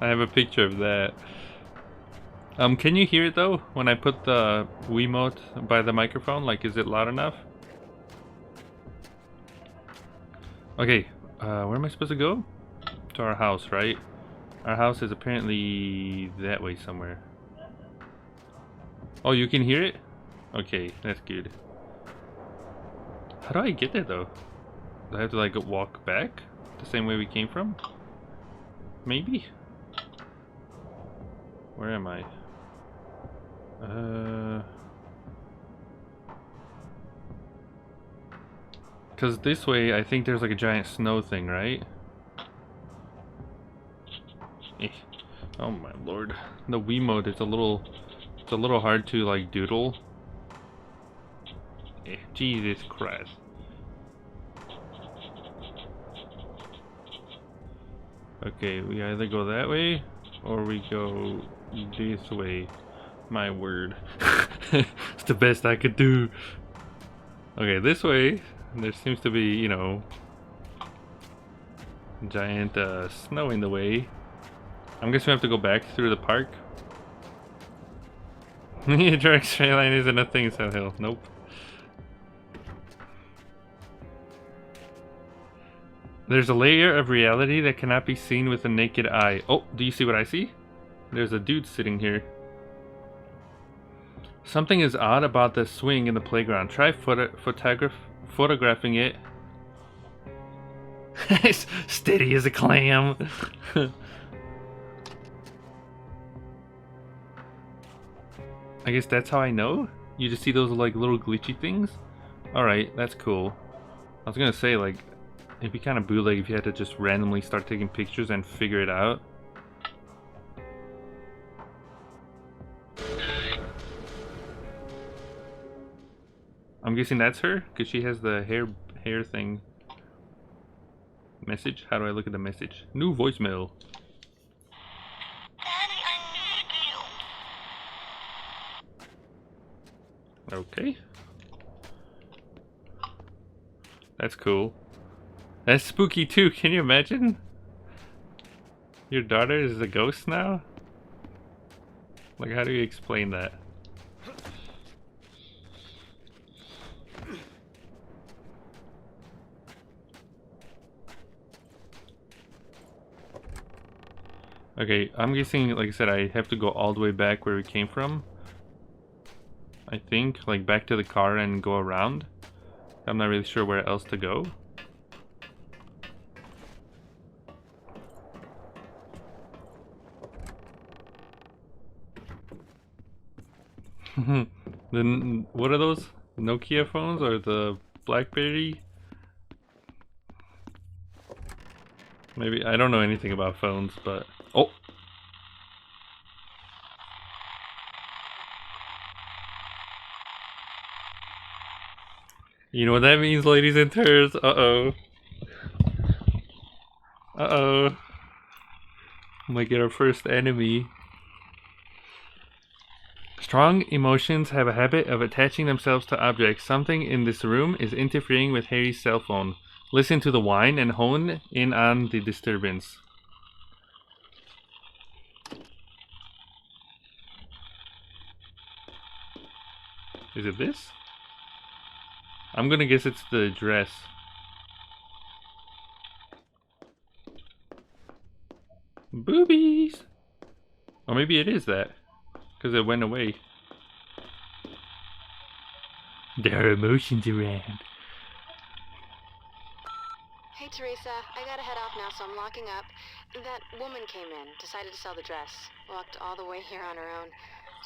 I have a picture of that. Can you hear it though when I put the Wiimote by the microphone? Like, is it loud enough? Okay, where am I supposed to go? To our house, right? Our house is apparently that way somewhere. Oh, you can hear it? Okay, that's good. How do I get there though? Do I have to like walk back the same way we came from? Maybe? Where am I? Cause this way I think there's like a giant snow thing, right? Eh. Oh my lord. The Wii mode is a little hard to like doodle. Eh, Jesus Christ. Okay, we either go that way or we go this way. My word. It's the best I could do. Okay, this way. There seems to be, you know, giant snow in the way. I'm guessing we have to go back through the park. Direct straight line isn't a thing, South Hill. Nope. There's a layer of reality that cannot be seen with the naked eye. Oh, do you see what I see? There's a dude sitting here. Something is odd about the swing in the playground. Try photographing it. It's steady as a clam. I guess that's how I know? You just see those like little glitchy things? Alright, that's cool. I was gonna say, like, it'd be kind of bootleg if you had to just randomly start taking pictures and figure it out. I'm guessing that's her, because she has the hair thing. Message? How do I look at the message? New voicemail. Daddy, I need you. Okay. That's cool. That's spooky too, can you imagine? Your daughter is a ghost now? Like, how do you explain that? Okay, I'm guessing, like I said, I have to go all the way back where we came from. I think, like back to the car and go around. I'm not really sure where else to go. Then what are those? Nokia phones or the BlackBerry? Maybe, I don't know anything about phones, but oh. You know what that means, ladies and turds? Uh-oh. Uh-oh. Might get our first enemy. Strong emotions have a habit of attaching themselves to objects. Something in this room is interfering with Harry's cell phone. Listen to the whine and hone in on the disturbance. Is it this? I'm gonna guess it's the dress. Boobies! Or maybe it is that. Because it went away. There are emotions around. Hey, Teresa, I gotta head off now, so I'm locking up. That woman came in, decided to sell the dress. Walked all the way here on her own.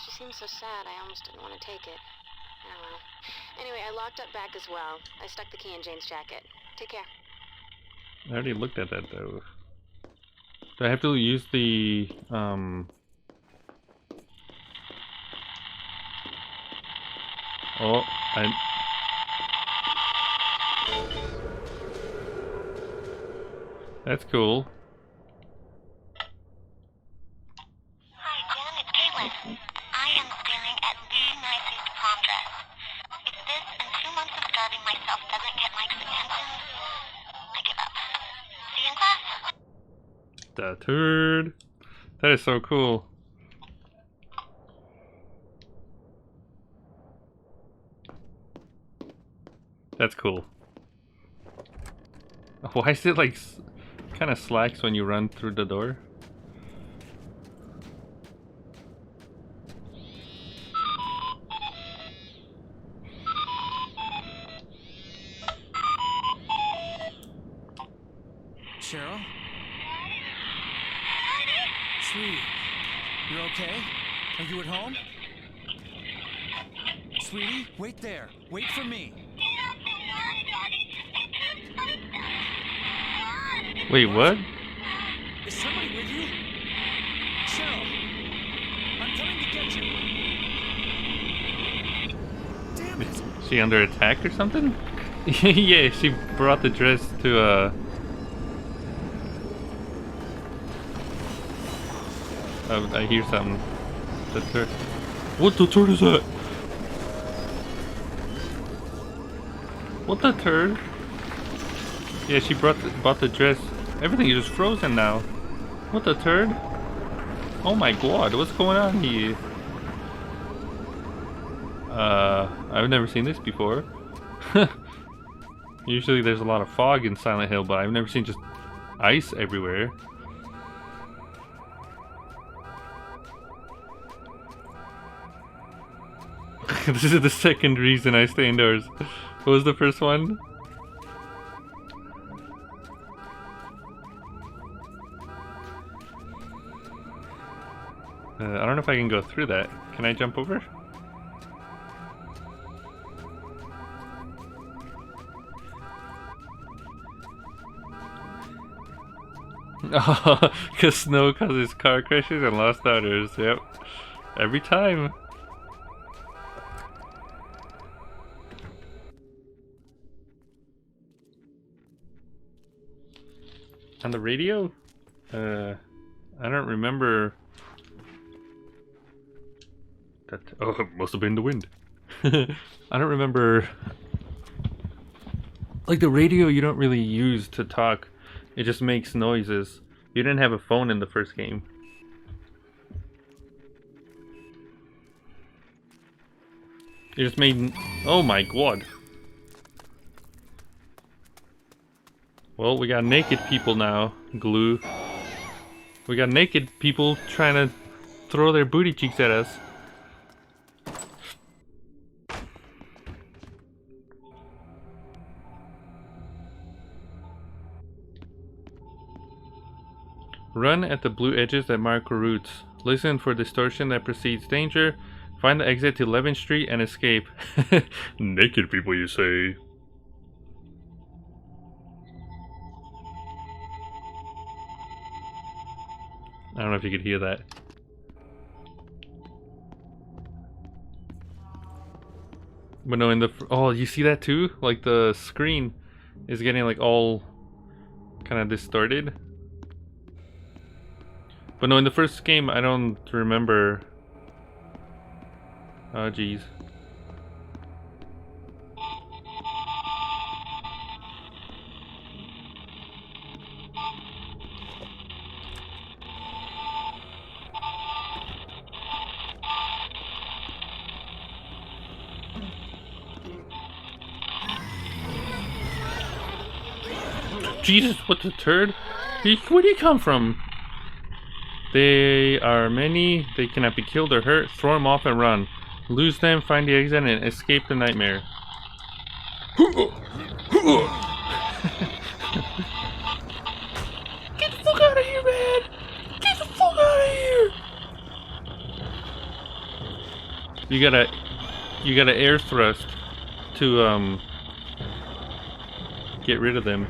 She seemed so sad, I almost didn't want to take it. Oh well. Anyway, I locked up back as well. I stuck the key in Jane's jacket. Take care. I already looked at that though. Do I have to use the Oh, that's cool. Hi, Jen, it's Caitlin. I am staring at the nicest prom dress. If this and 2 months of starving myself doesn't get Mike's attention, I give up. See you in class. The turd. That is so cool. That's cool. Why is it like kind of slacks when you run through the door? Cheryl? Sweetie, you're okay? Are you at home? Sweetie, wait there. Wait for me. Wait, what? Is somebody with you? Cheryl, I'm coming to get you. Damn it. She under attack or something? Yeah, she brought the dress to I hear something. The turd. What the turd is that? What the turd? Yeah, she bought the dress. Everything is just frozen now. What the turd? Oh my god, what's going on here? I've never seen this before. Usually there's a lot of fog in Silent Hill, but I've never seen just ice everywhere. This is the second reason I stay indoors. What was the first one? I don't know if I can go through that. Can I jump over? Oh, because snow causes car crashes and lost daughters. Yep. Every time. On the radio? I don't remember. That. Oh, it must have been the wind. I don't remember. Like the radio, you don't really use to talk. It just makes noises. You didn't have a phone in the first game. It just made. Oh my god. Well, we got naked people now. Glue. We got naked people trying to throw their booty cheeks at us. Run at the blue edges that mark routes. Listen for distortion that precedes danger. Find the exit to 11th Street and escape. Naked people, you say? I don't know if you could hear that. But no, in the... Oh, you see that too? Like the screen is getting like all kind of distorted. But no, in the first game, I don't remember. Oh, jeez. Jesus, what the turd? Where do you come from? They are many. They cannot be killed or hurt. Throw them off and run. Lose them, find the exit, and escape the nightmare. Get the fuck out of here, man! Get the fuck out of here! You gotta air thrust to get rid of them.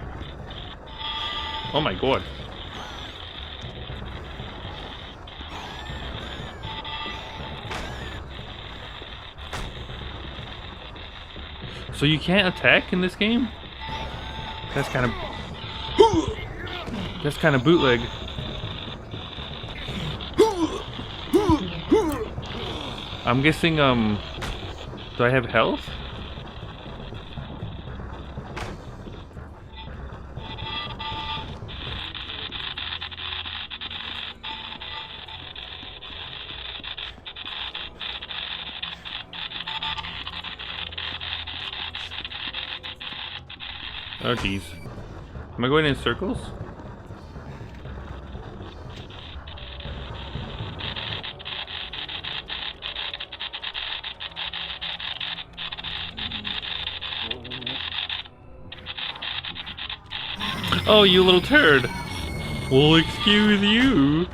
Oh my god. So you can't attack in this game? That's kind of bootleg. I'm guessing do I have health? Oh jeez. Am I going in circles? Oh, you little turd. Well, excuse you.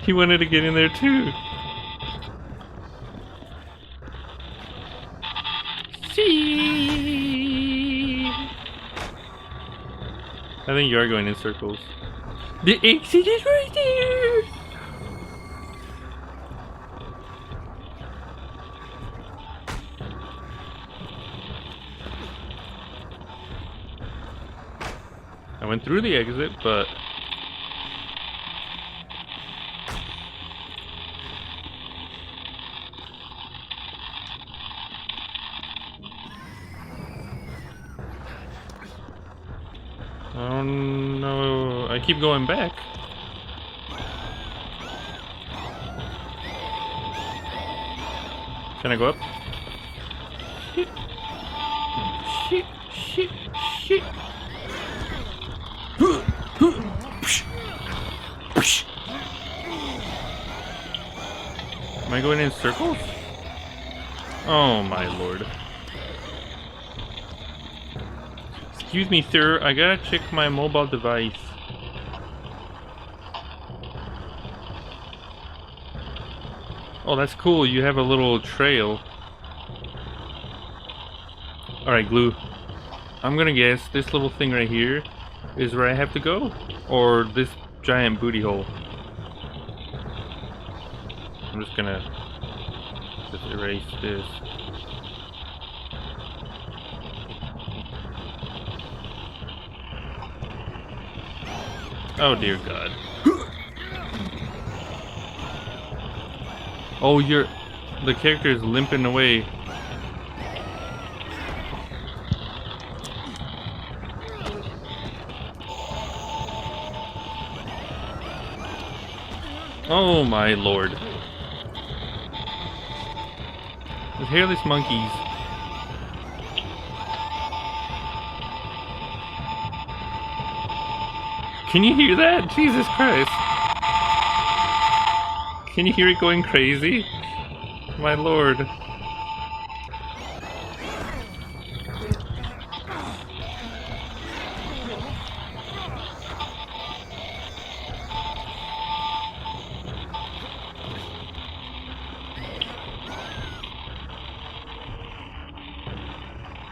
He wanted to get in there too. See. I think you are going in circles. The exit is right there. I went through the exit, but oh no, I keep going back. Can I go up? Shit. Shit, shit, shit. Am I going in circles? Oh my lord. Excuse me, sir. I gotta check my mobile device. Oh, that's cool. You have a little trail. Alright, Glue. I'm gonna guess this little thing right here is where I have to go? Or this giant booty hole? I'm just gonna erase this. Oh dear God. Oh, the character is limping away. Oh my lord. The hairless monkeys. Can you hear that? Jesus Christ. Can you hear it going crazy? My lord.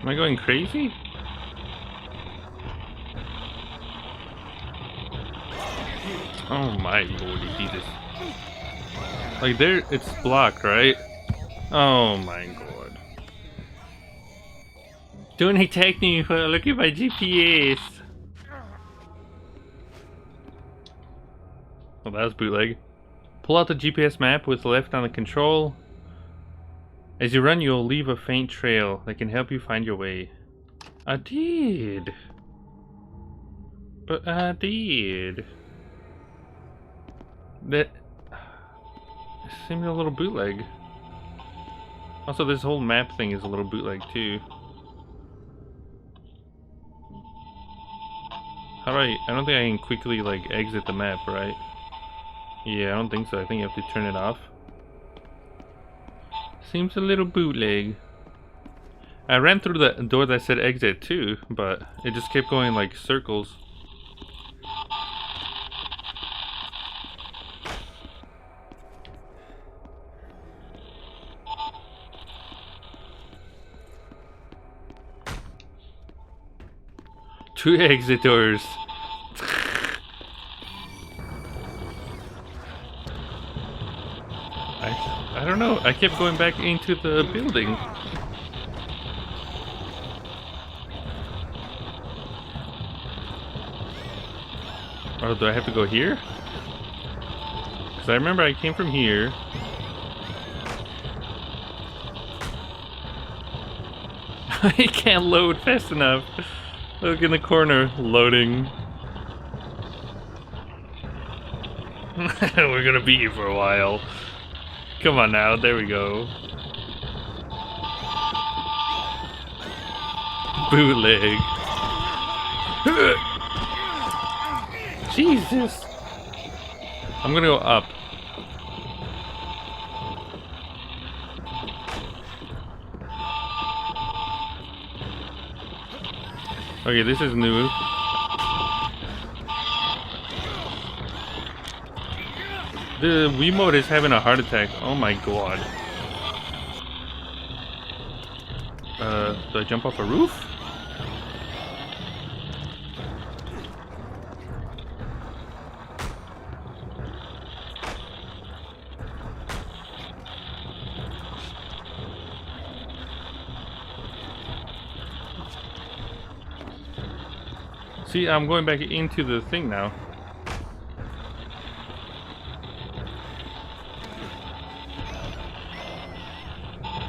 Am I going crazy? Oh my lordy Jesus. Like there, it's blocked, right? Oh my god. Don't attack me, look at my GPS. Well, that was bootleg. Pull out the GPS map with left on the control. As you run, you'll leave a faint trail that can help you find your way. I did. But I did. That seemed a little bootleg. Also, this whole map thing is a little bootleg too. How do I don't think I can quickly like exit the map, right? Yeah, I don't think so. I think you have to turn it off. Seems a little bootleg. I ran through the door that said exit too, but it just kept going like circles. Two exit doors. I don't know. I kept going back into the building. Oh, do I have to go here? Because I remember I came from here. I can't load fast enough. Look in the corner, loading. We're gonna be here for a while. Come on now, there we go. Bootleg. Jesus. I'm gonna go up. Okay, this is new. The Wiimote is having a heart attack. Oh my god. Do I jump off a roof? See, I'm going back into the thing now.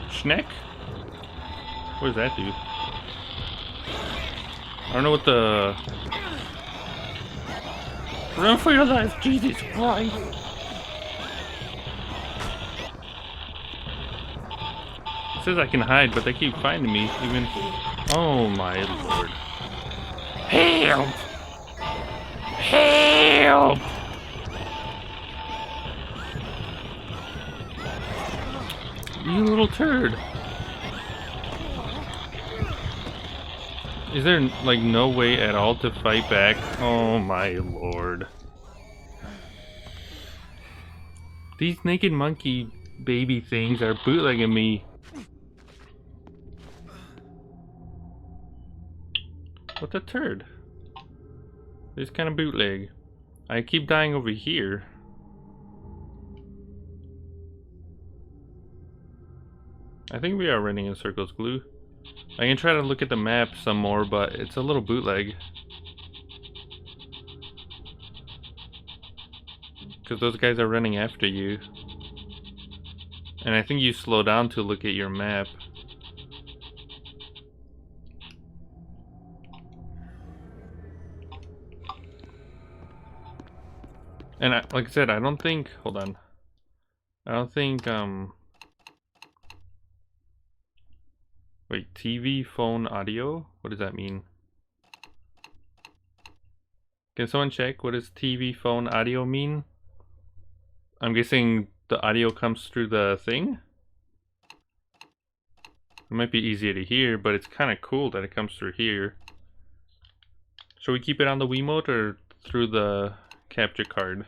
Schneck? What does that do? I don't know what the... Run for your life, Jesus Christ! It says I can hide, but they keep finding me, even... Oh my lord. Help! Help! You little turd. Is there like no way at all to fight back? Oh my lord. These naked monkey baby things are bootlegging me. What's a turd? This kind of bootleg. I keep dying over here. I think we are running in circles, Glue. I can try to look at the map some more, but it's a little bootleg. Because those guys are running after you. And I think you slow down to look at your map. And like I said, I don't think... Hold on. I don't think, Wait, TV, phone, audio? What does that mean? Can someone check what does TV, phone, audio mean? I'm guessing the audio comes through the thing? It might be easier to hear, but it's kind of cool that it comes through here. Should we keep it on the Wiimote or through the capture card?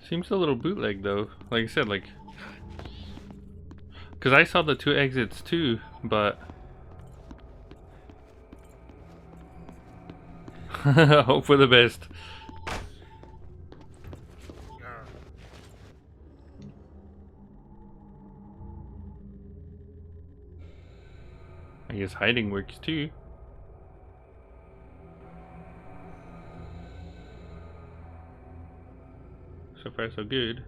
Seems a little bootleg though. Like I said, like... Because I saw the 2 exits too, but... Hope for the best. I guess hiding works too. So far so good.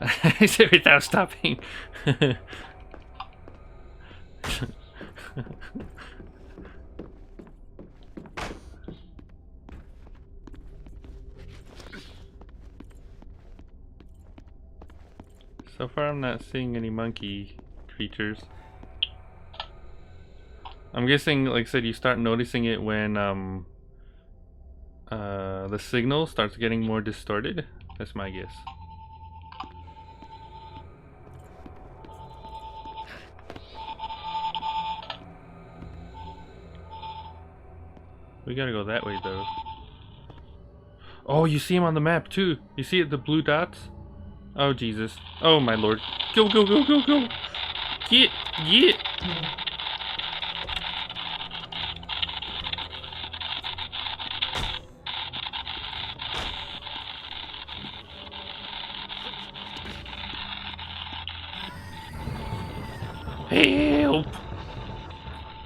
I said without stopping. So far I'm not seeing any monkey creatures. I'm guessing, like I said, you start noticing it when the signal starts getting more distorted. That's my guess. We gotta go that way though. Oh, you see him on the map too. You see it, the blue dots? Oh Jesus. Oh my lord. Go, go, go, go, go. Get. Help!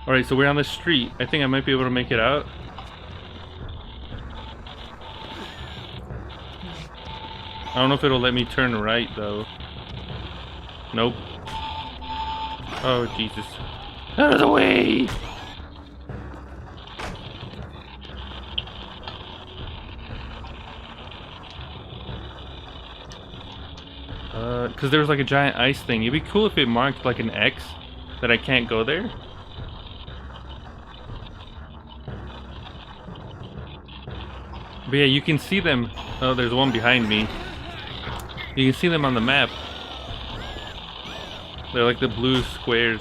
Alright, so we're on the street. I think I might be able to make it out. I don't know if it'll let me turn right though. Nope. Oh Jesus. Out of the way! because there was like a giant ice thing. It'd be cool if it marked like an X that I can't go there. But yeah, you can see them. Oh, there's one behind me. You can see them on the map. They're like the blue squares.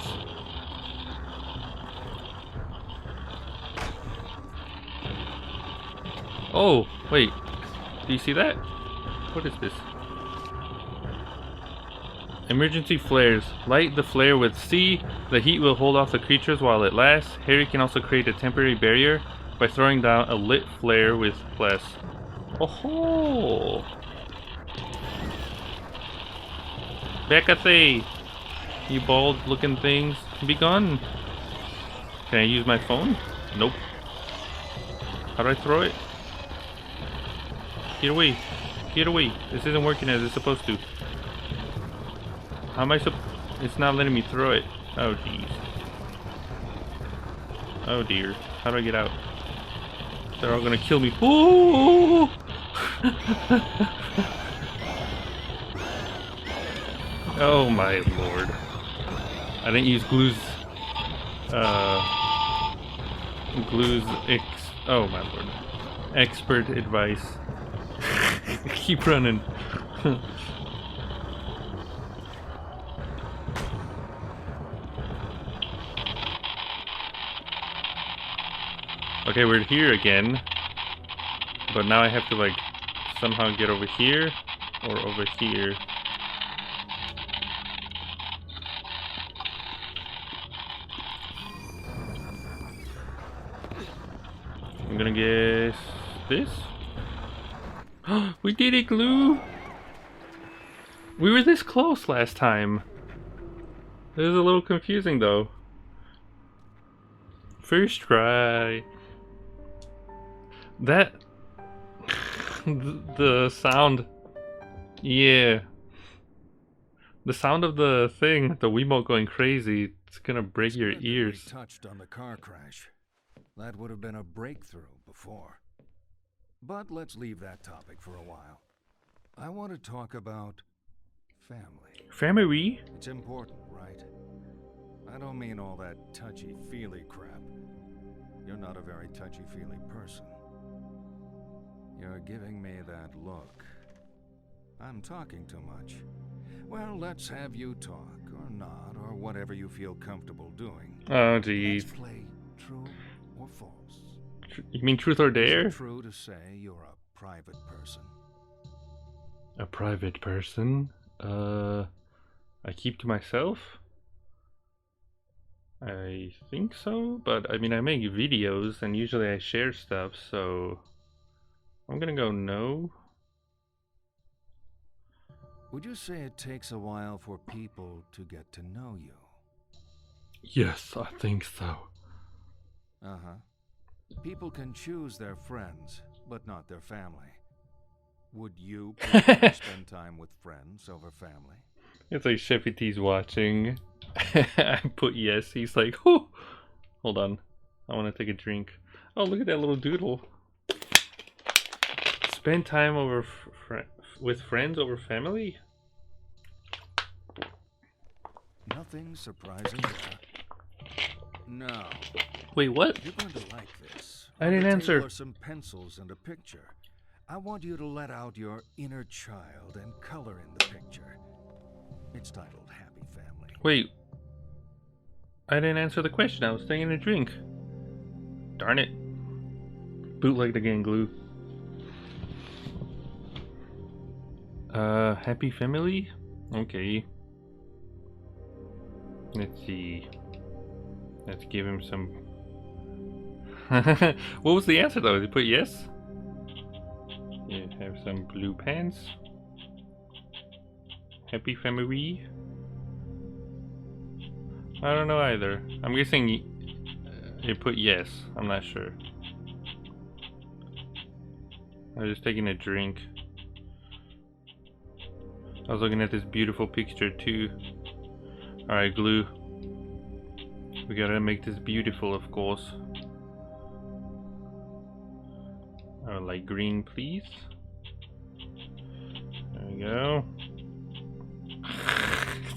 Oh, wait. Do you see that? What is this? Emergency flares. Light the flare with C. The heat will hold off the creatures while it lasts. Harry can also create a temporary barrier by throwing down a lit flare with plus. Oh ho! Becathy! You bald looking things. Be gone. Can I use my phone? Nope. How do I throw it? Get away. Get away. This isn't working as it's supposed to. How am I it's not letting me throw it. Oh jeez. Oh dear. How do I get out? They're all gonna kill me. Ooh! Oh my lord. I didn't use Glue's oh my lord. Expert advice. Keep running. Okay, we're here again. But now I have to like somehow get over here or over here. I'm gonna guess this. We did it, Glue! We were this close last time. It was a little confusing though. First try. That the sound, yeah, the sound of the thing, the Wiimote going crazy, it's gonna break your ears. Touched on the car crash. That would have been a breakthrough before. But let's leave that topic for a while. I want to talk about family. Family? It's important, right? I don't mean all that touchy-feely crap. You're not a very touchy-feely person. You're giving me that look. I'm talking too much. Well, let's have you talk, or not, or whatever you feel comfortable doing. Oh, jeez. Let's play true or false. You mean truth or dare? Is it true to say you're a private person? A private person? I keep to myself? I think so, but I mean, I make videos and usually I share stuff, so I'm gonna go no. Would you say it takes a while for people to get to know you? Yes, I think so. Uh-huh. People can choose their friends, but not their family. Would you prefer to spend time with friends over family? It's like Chevy T's watching. I put yes, he's like, oh, hold on. I want to take a drink. Oh, look at that little doodle. Spend time over with friends over family? Nothing surprising there. No. Wait, what? You're going to like this. I didn't answer. There are some pencils and a picture. I want you to let out your inner child and color in the picture. It's titled Happy Family. Wait. I didn't answer the question. I was taking a drink. Darn it. Bootlegged again, Glue. Happy family? Okay. Let's see. Let's give him some... What was the answer though? Did he put yes? Yeah, have some blue pants. Happy family? I don't know either. I'm guessing he put yes. I'm not sure. I was just taking a drink. I was looking at this beautiful picture too. Alright, Glue. We gotta make this beautiful, of course. I would like green, please. There we go.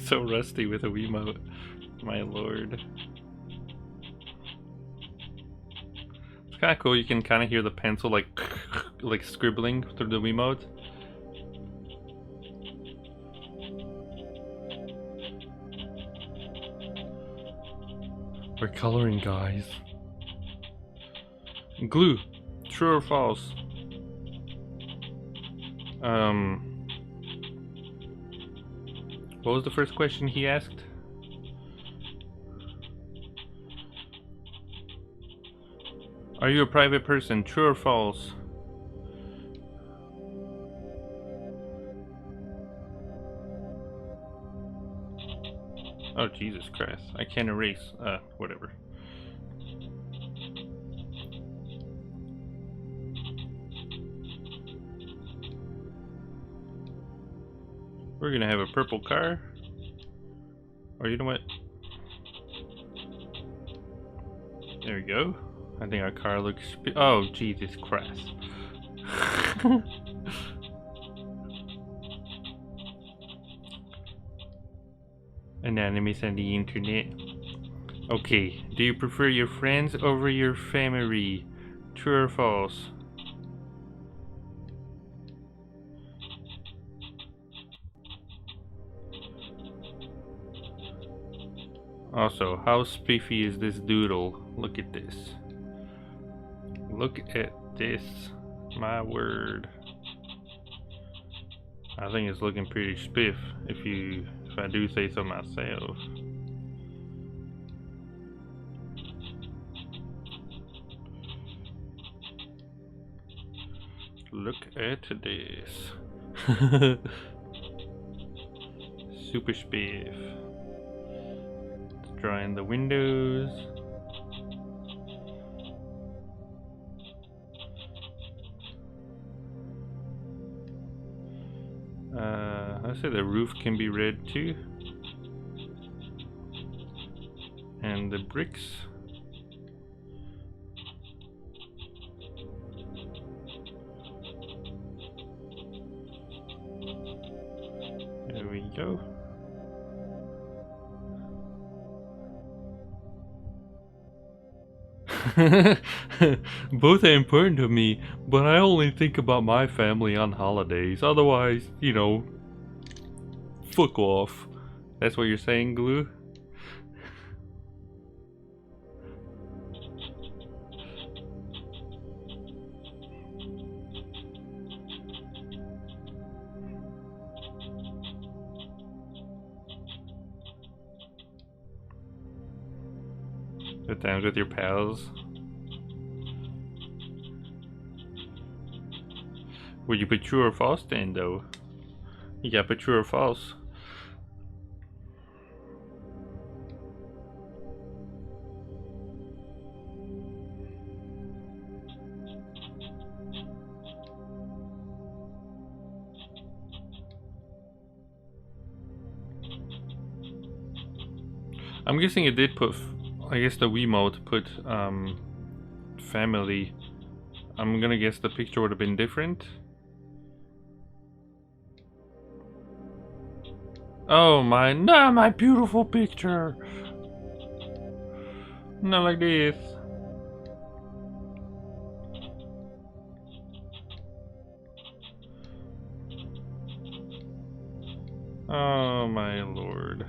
so rusty with a Wiimote. My lord. It's kind of cool. You can kind of hear the pencil like like scribbling through the Wiimote. We're coloring, guys. Glue. True or false? What was the first question he asked? Are you a private person? True or false? Oh, Jesus Christ. I can't erase. Whatever. We're gonna have a purple car. Or you know what? There we go. I think our car looks... Oh, Jesus Christ. Anonymous on the internet. Okay, do you prefer your friends over your family? True or false? Also, how spiffy is this doodle? Look at this. Look at this. My word. I think it's looking pretty spiff if I do say so myself. Look at this. Super spiff. Drawing the windows. I say the roof can be red too. And the bricks. There we go. Both are important to me, but I only think about my family on holidays. Otherwise, you know, fuck off. That's what you're saying, Glue? Good times with your pals. Would you put true or false then, though? You gotta put true or false. I'm guessing it did put... I guess the Wiimote put family. I'm gonna guess the picture would have been different. Oh my, nah, my beautiful picture. Not like this. Oh my lord.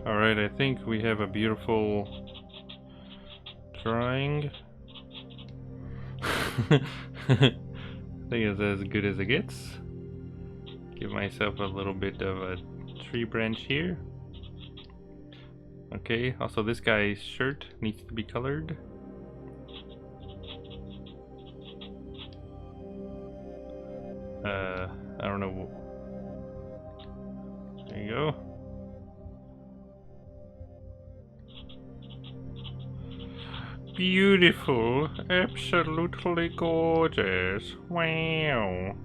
Alright, I think we have a beautiful drawing. I think it's as good as it gets. Give myself a little bit of a tree branch here. Okay, also this guy's shirt needs to be colored. I don't know. There you go. Beautiful, absolutely gorgeous. Wow.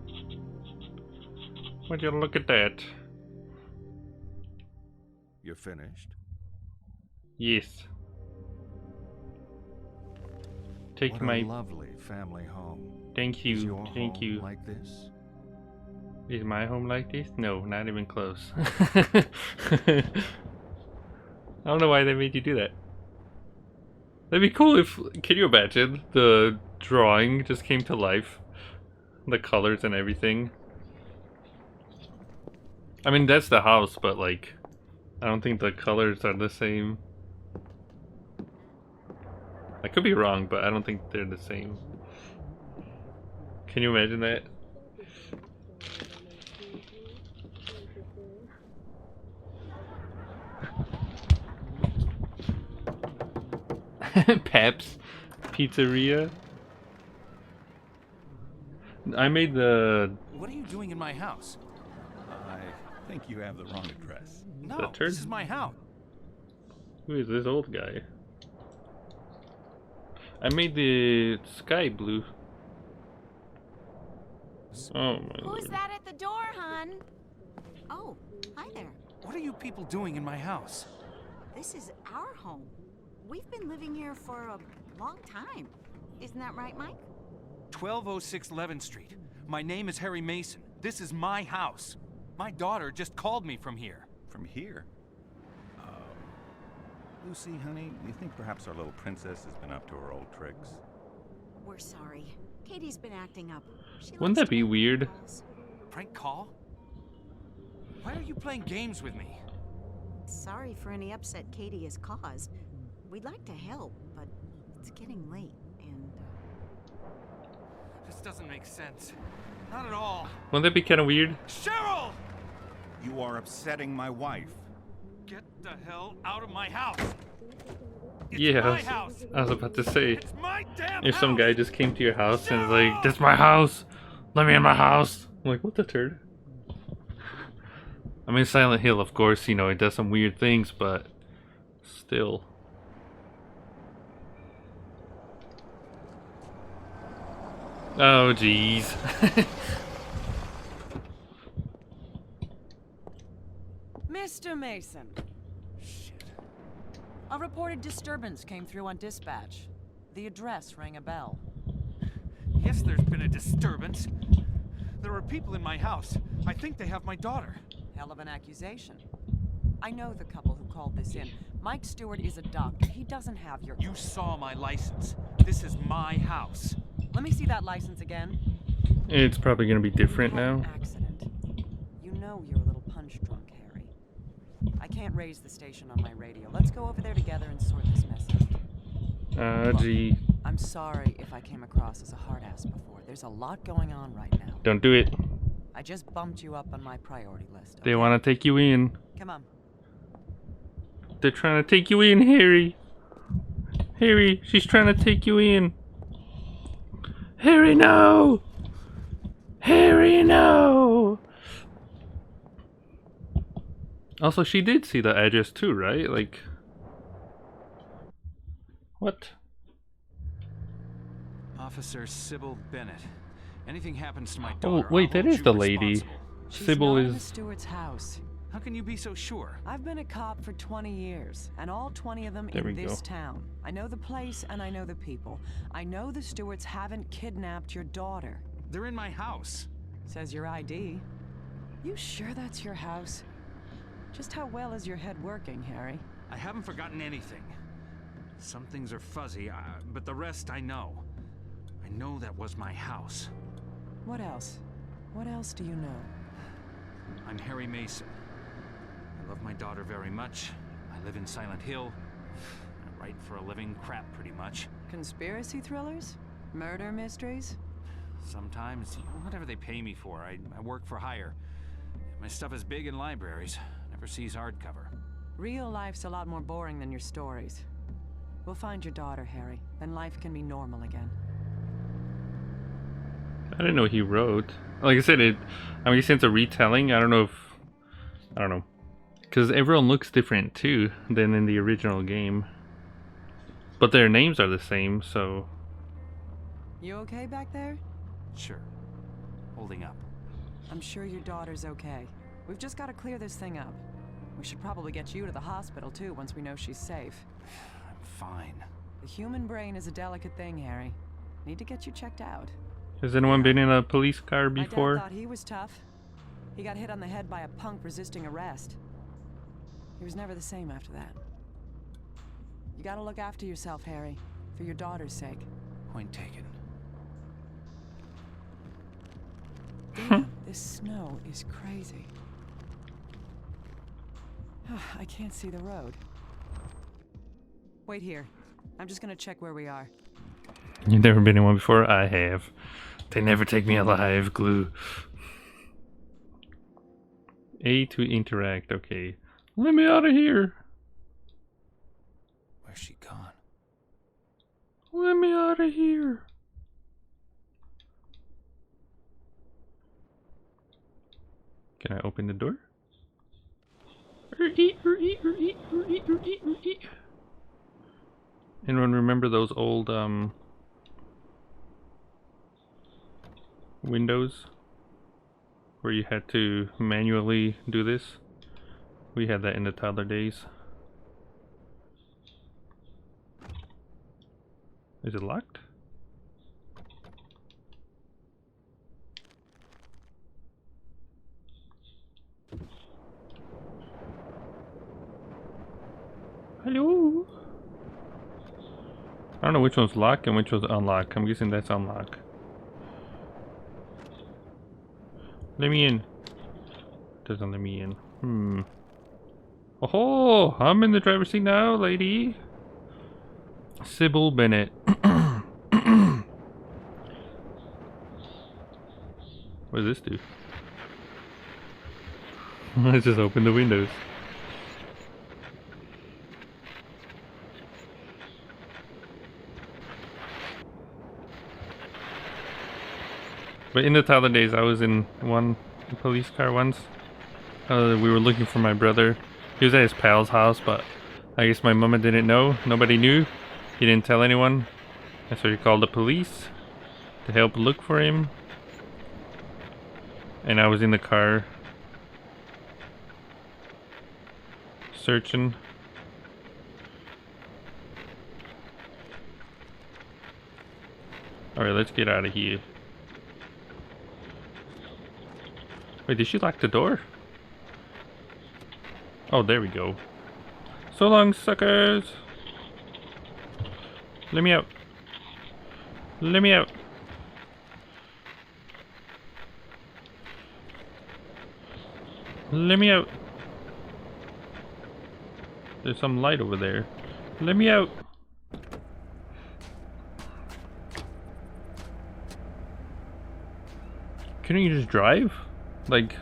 Would you look at that? finished? Yes. Take What my. a lovely family home. Thank Is you. your Thank home you. like this? Is my home like this? No, not even close. I don't know why they made you do that. That'd be cool if. Can you imagine the drawing just came to life? The colors and everything. I mean, that's the house, but like, I don't think the colors are the same. I could be wrong, but I don't think they're the same. Can you imagine that? Pep's Pizzeria. I made the What are you doing in my house? I think you have the wrong address. No, turd? this is my house. Who is this old guy? I made the sky blue. Oh my Who's lord. that at the door, hon? Oh, hi there. What are you people doing in my house? This is our home. We've been living here for a long time. Isn't that right, Mike? 1206 11th Street. My name is Harry Mason. This is my house. My daughter just called me from here. From here? Lucy, honey, do you think perhaps our little princess has been up to her old tricks? We're sorry. Katie's been acting up. She Wouldn't likes that be to make weird? calls. Prank call? Why are you playing games with me? Sorry for any upset Katie has caused. We'd like to help, but it's getting late, and This doesn't make sense. Not at all. Wouldn't that be kind of weird? Cheryl! You are upsetting my wife. Get the hell out of my house! It's Yeah, my house! I was about to say, It's my damn if house! some guy just came to your house and was like, "That's my house. Let me in my house." I'm like, what the turd? I mean, Silent Hill, of course, you know, it does some weird things, but still. Oh, jeez. Mr. Mason. Shit. A reported disturbance came through on dispatch. The address rang a bell. Yes, there's been a disturbance. There are people in my house. I think they have my daughter. Hell of an accusation. I know the couple who called this in. Mike Stewart is a doctor. He doesn't have your... You saw my license. This is my house. Let me see that license again. It's probably gonna be different You had now. an accident. You know you're a little punch drunk, Harry. I can't raise the station on my radio. Let's go over there together and sort this mess out. Look, Gee. I'm sorry if I came across as a hard ass before. There's a lot going on right now. Don't do it. I just bumped you up on my priority list. They okay? want to take you in. Come on. They're trying to take you in, Harry. Harry, she's trying to take you in. Harry, no! Harry, no! Also, she did see the address too, right? Like... What? Officer Sybil Bennett. Anything happens to my daughter, Oh, wait, I'll that hold is you the lady. responsible. She's Sybil not in the is... Stewart's house. How can you be so sure? I've been a cop for 20 years, and all 20 of them There we in this go. town. I know the place and I know the people. I know the Stewarts haven't kidnapped your daughter. They're in my house. Says your ID. You sure that's your house? Just how well is your head working, Harry? I haven't forgotten anything. Some things are fuzzy, but the rest I know. I know that was my house. What else? What else do you know? I'm Harry Mason. I love my daughter very much. I live in Silent Hill. I write for a living, crap pretty much. Conspiracy thrillers? Murder mysteries? Sometimes, whatever they pay me for, I work for hire. My stuff is big in libraries. Never sees hardcover. Real life's a lot more boring than your stories. We'll find your daughter, Harry. Then life can be normal again. I didn't know he wrote. Like I said, I mean, since it's a retelling, I don't know. Because everyone looks different too than in the original game. But their names are the same, so... You okay back there? Sure. Holding up. I'm sure your daughter's okay. We've just got to clear this thing up. We should probably get you to the hospital, too, once we know she's safe. I'm fine. The human brain is a delicate thing, Harry. Need to get you checked out. Has anyone been in a police car My before? dad thought he was tough. He got hit on the head by a punk resisting arrest. He was never the same after that. You gotta look after yourself, Harry. For your daughter's sake. Point taken. Damn, this snow is crazy. I can't see the road. Wait here. I'm just gonna check where we are. You've never been in one before? I have. They never take me alive, glue. A to interact, okay. Let me out of here. Where's she gone? Let me out of here. Can I open the door? Anyone remember those old windows where you had to manually do this? We had that in the toddler days. Is it locked? Hello? I don't know which one's locked and which one's unlocked. I'm guessing that's unlocked. Let me in. Doesn't let me in. Oh, I'm in the driver's seat now, lady. Sybil Bennett. What does this do? Let's just open the windows. But in the toddler days, I was in one police car once. We were looking for my brother. He was at his pal's house, but I guess my mama didn't know. Nobody knew. He didn't tell anyone. And so he called the police to help look for him. And I was in the car searching. Alright, let's get out of here. Wait, did she lock the door? Oh, there we go. So long, suckers! Let me out. Let me out. Let me out. There's some light over there. Let me out. Couldn't you just drive? Like,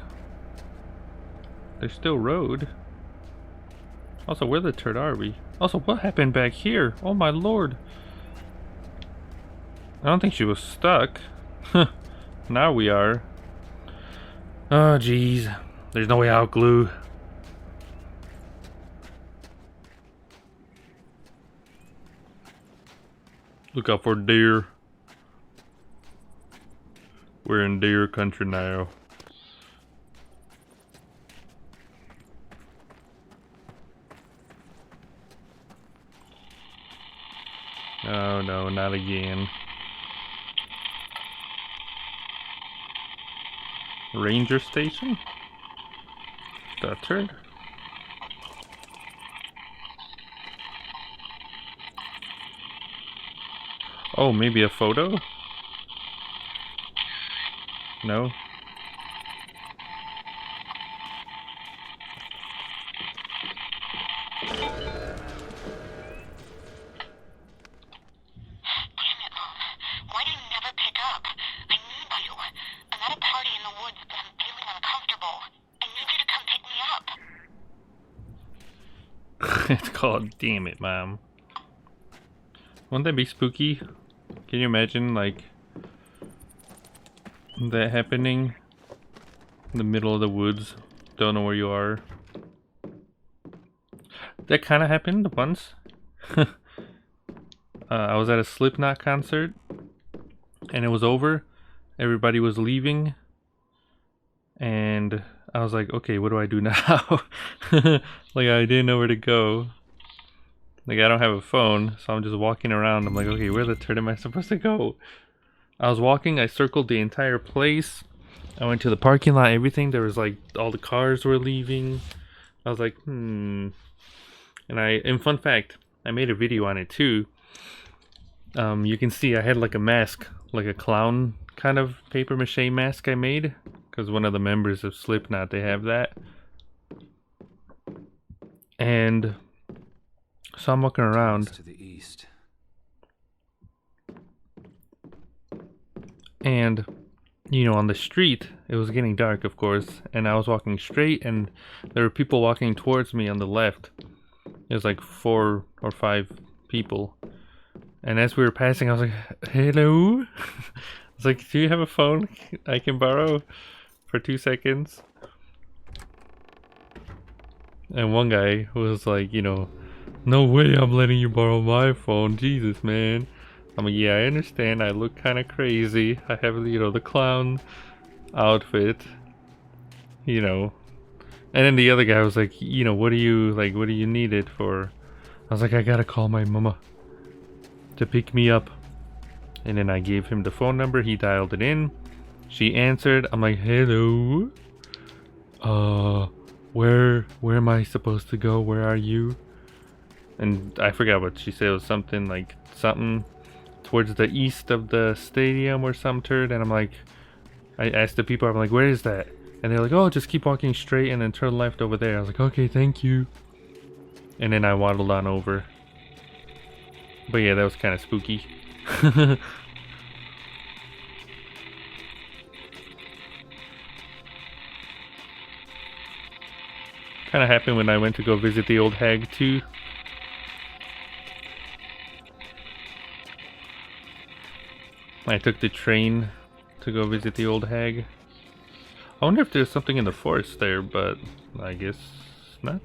there's still road. Also, where the turd are we? Also, what happened back here? Oh my lord. I don't think she was stuck. Now we are. Oh jeez. There's no way out, glue. Look out for deer. We're in deer country now. Oh no, not again. Ranger station? That turd? Oh, maybe a photo? No? It's called Damn It, Mom. Wouldn't that be spooky? Can you imagine, like, that happening in the middle of the woods? Don't know where you are. That kind of happened once. I was at a Slipknot concert, and it was over. Everybody was leaving, and I was like, okay, what do I do now? Like, I didn't know where to go. Like, I don't have a phone, so I'm just walking around. I'm like, okay, where the turn am I supposed to go? I was walking, I circled the entire place. I went to the parking lot, everything. There was like, all the cars were leaving. I was like, And fun fact, I made a video on it too. You can see I had like a mask, like a clown kind of paper mache mask I made. Because one of the members of Slipknot, they have that. And so I'm walking around. To the east. And, you know, on the street, it was getting dark, of course. And I was walking straight, and there were people walking towards me on the left. It was like 4 or 5 people. And as we were passing, I was like, hello? I was like, do you have a phone I can borrow for 2 seconds? And one guy was like, you know, no way I'm letting you borrow my phone. Jesus, man. I'm like, yeah, I understand. I look kind of crazy. I have, you know, the clown outfit. You know. And then the other guy was like, you know, what do you need it for? I was like, I gotta call my mama to pick me up. And then I gave him the phone number. He dialed it in. She answered. I'm like, hello. Where am I supposed to go? Where are you? And I forgot what she said. It was something like something towards the east of the stadium or some turd. And I'm like, I asked the people, I'm like, where is that? And they're like, oh, just keep walking straight and then turn left over there. I was like, okay, thank you. And then I waddled on over. But yeah, that was kind of spooky. Kind of happened when I went to go visit the old hag too. I took the train to go visit the old hag. I wonder if there's something in the forest there, but I guess not.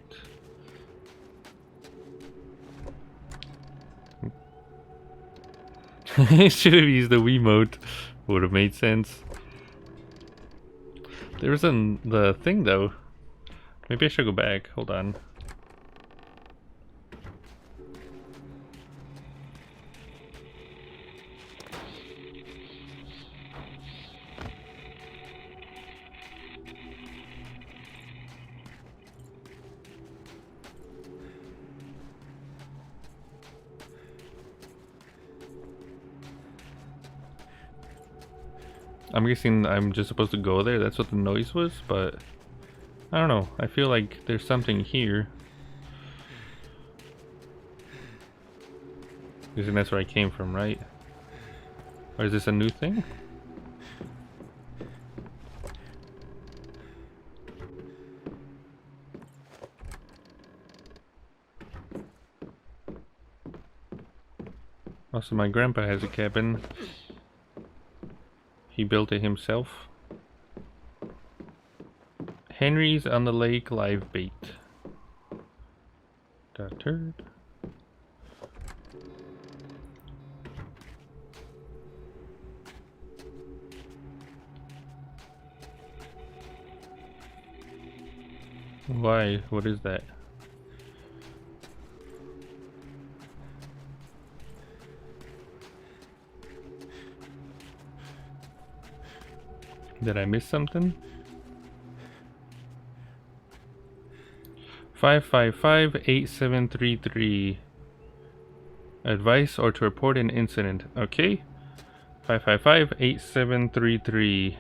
Should have used the Wiimote. Would have made sense. There was the thing though. Maybe I should go back. Hold on. I'm guessing I'm just supposed to go there. That's what the noise was, but I don't know. I feel like there's something here. Because that's where I came from, right? Or is this a new thing? Also, my grandpa has a cabin. He built it himself. Henry's on the lake live bait. That turd. Why? What is that? Did I miss something? 555-8733. Advice or to report an incident. Okay. 555-8733.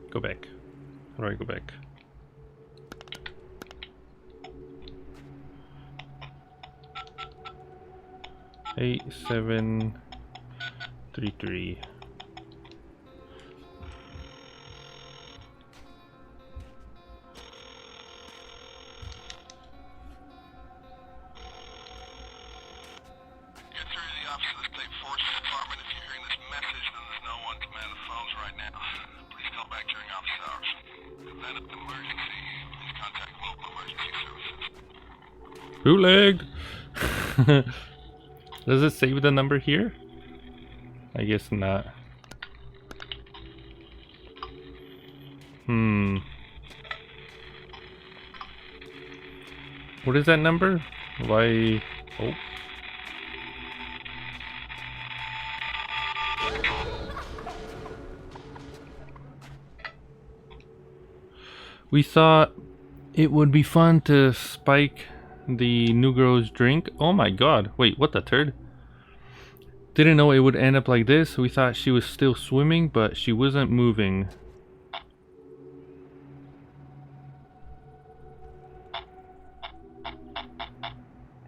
Go back. How do I go back? Eight, 733. Bootlegged! Does it save the number here? I guess not. What is that number? Why? Oh. We thought it would be fun to spike the new girl's drink. Oh my god. Wait, what the turd? Didn't know it would end up like this. We thought she was still swimming, but she wasn't moving.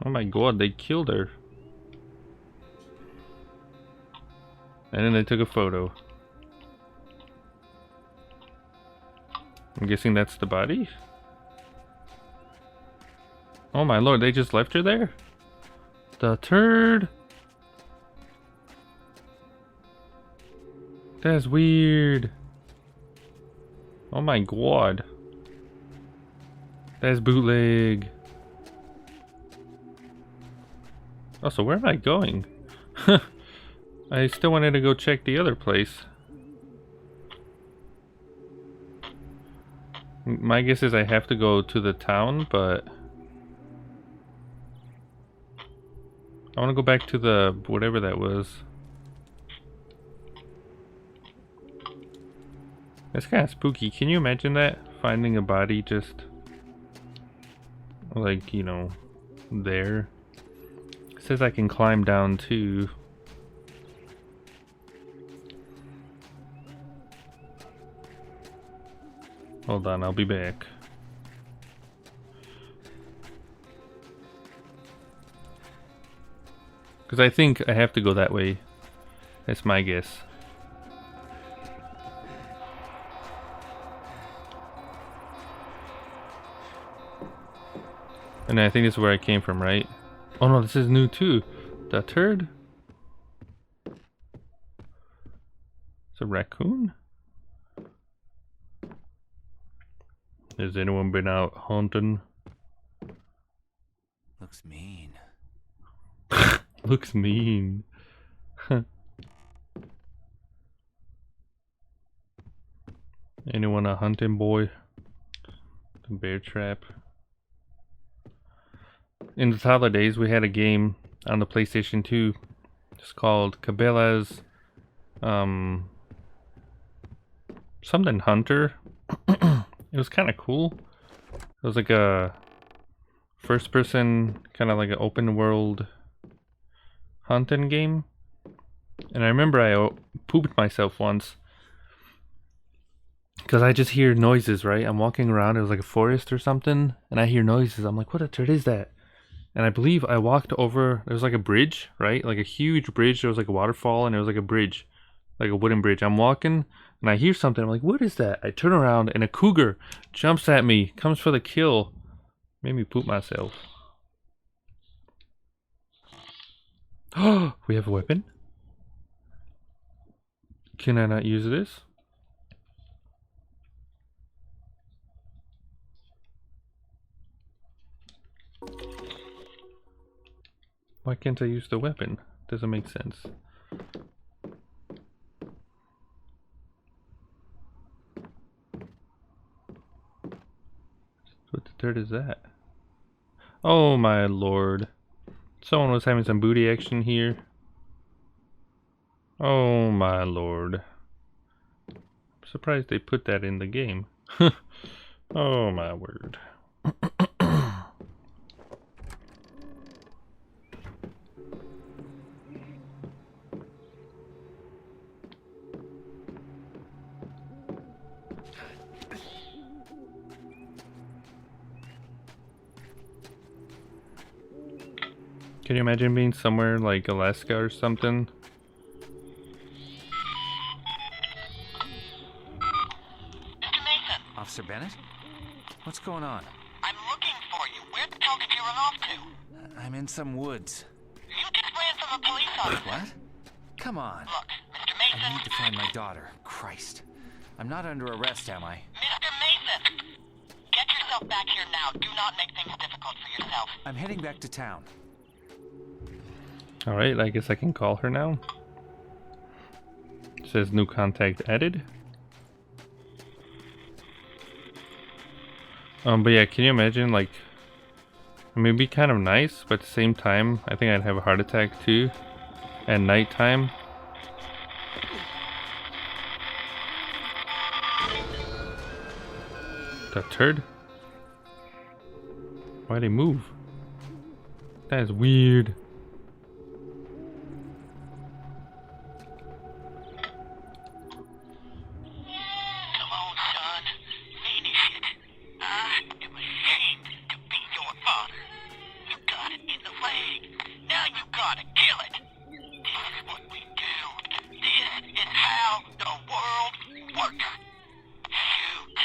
Oh my god, they killed her. And then they took a photo. I'm guessing that's the body? Oh my lord, they just left her there? The turd! That's weird. Oh my god. That's bootleg. Oh, so where am I going? I still wanted to go check the other place. My guess is I have to go to the town, but I want to go back to the whatever that was. That's kind of spooky. Can you imagine that? Finding a body just like, you know, there. It says I can climb down too. Hold on, I'll be back. Because I think I have to go that way. That's my guess. And I think this is where I came from, right? Oh no, this is new too. The turd? It's a raccoon? Has anyone been out hunting? Looks mean. Looks mean. Anyone a hunting boy? The bear trap. In the Tyler days, we had a game on the PlayStation 2. It's called Cabela's something Hunter. It was kind of cool. It was like a first person, kind of like an open world hunting game. And I remember I pooped myself once. Because I just hear noises, right? I'm walking around, it was like a forest or something. And I hear noises. I'm like, what a turd is that? And I believe I walked over, there was like a bridge, right? Like a huge bridge. There was like a waterfall and there was like a bridge. Like a wooden bridge. I'm walking and I hear something. I'm like, what is that? I turn around and a cougar jumps at me, comes for the kill. Made me poop myself. Oh, we have a weapon? Can I not use this? Why can't I use the weapon? Doesn't make sense. What the dirt is that? Oh my lord. Someone was having some booty action here. Oh my lord. I'm surprised they put that in the game. Oh my word. Can you imagine being somewhere like Alaska or something? Mr. Mason, Officer Bennett? What's going on? I'm looking for you. Where the hell did you run off to? I'm in some woods. You just ran from a police officer. What? Come on. Look, Mr. I Mason. need to find my daughter. Christ. I'm not under arrest, am I? Mr. Mason! Get yourself back here now. Do not make things difficult for yourself. I'm heading back to town. Alright, I guess I can call her now. It says new contact added. But yeah, can you imagine, like, I mean, it'd be kind of nice, but at the same time, I think I'd have a heart attack too. At nighttime. The turd? Why'd he move? That is weird. Come on, son. Finish it. I am ashamed to be your father. You got it in the leg. Now you gotta kill it. This is what we do. This is how the world works. Shoot.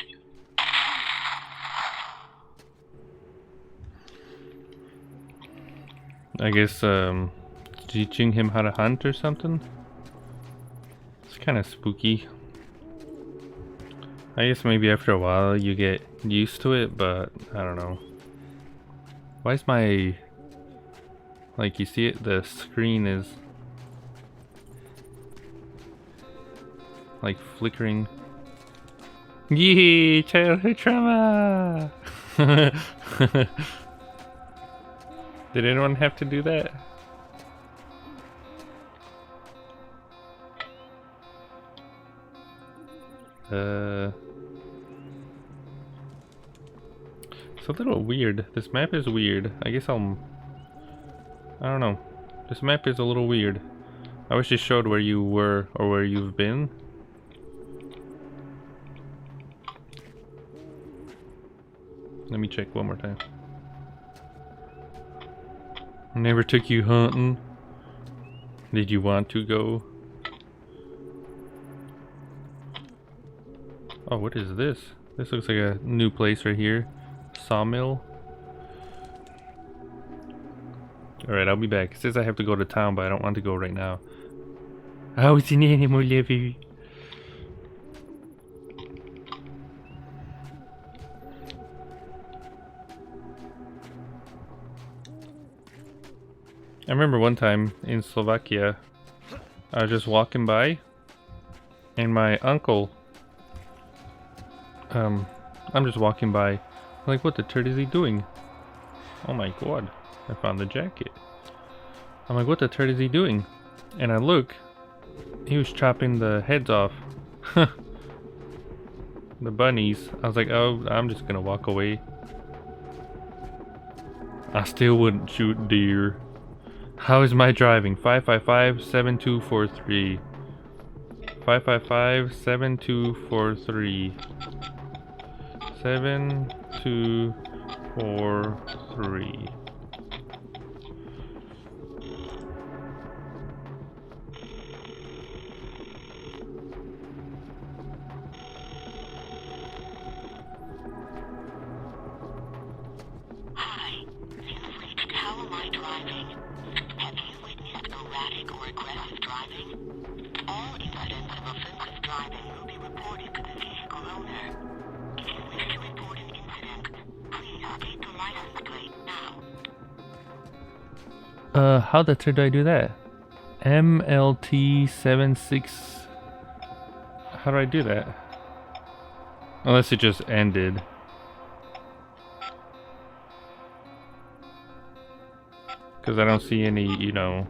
I guess teaching him how to hunt or something. It's kind of spooky. I guess maybe after a while you get used to it, but I don't know. Why is my, like, you see it, the screen is like flickering. Yee, childhood trauma. Did anyone have to do that? It's a little weird. This map is weird. I guess I don't know. This map is a little weird. I wish it showed where you were or where you've been. Let me check one more time. Never took you hunting. Did you want to go? Oh, what is this? This looks like a new place right here. Sawmill. Alright, I'll be back. It says I have to go to town, but I don't want to go right now. Oh, it's an animal levy. I remember one time in Slovakia, I was just walking by, and my uncle, I'm just walking by, I'm like, what the turd is he doing? Oh my god, I found the jacket. I'm like, what the turd is he doing? And I look, he was chopping the heads off. The bunnies. I was like, oh, I'm just gonna walk away. I still wouldn't shoot deer. How is my driving? 555-7243. 555-7243. 7243. Hi, you've reached How Am I Driving? Have you witnessed erratic or aggressive driving? All incidents of offensive driving will be reported to the vehicle owner. If you wish to report an incident, please state the license plate now. How the turd do I do that? MLT76. How do I do that? Unless it just ended. Because I don't see any, you know.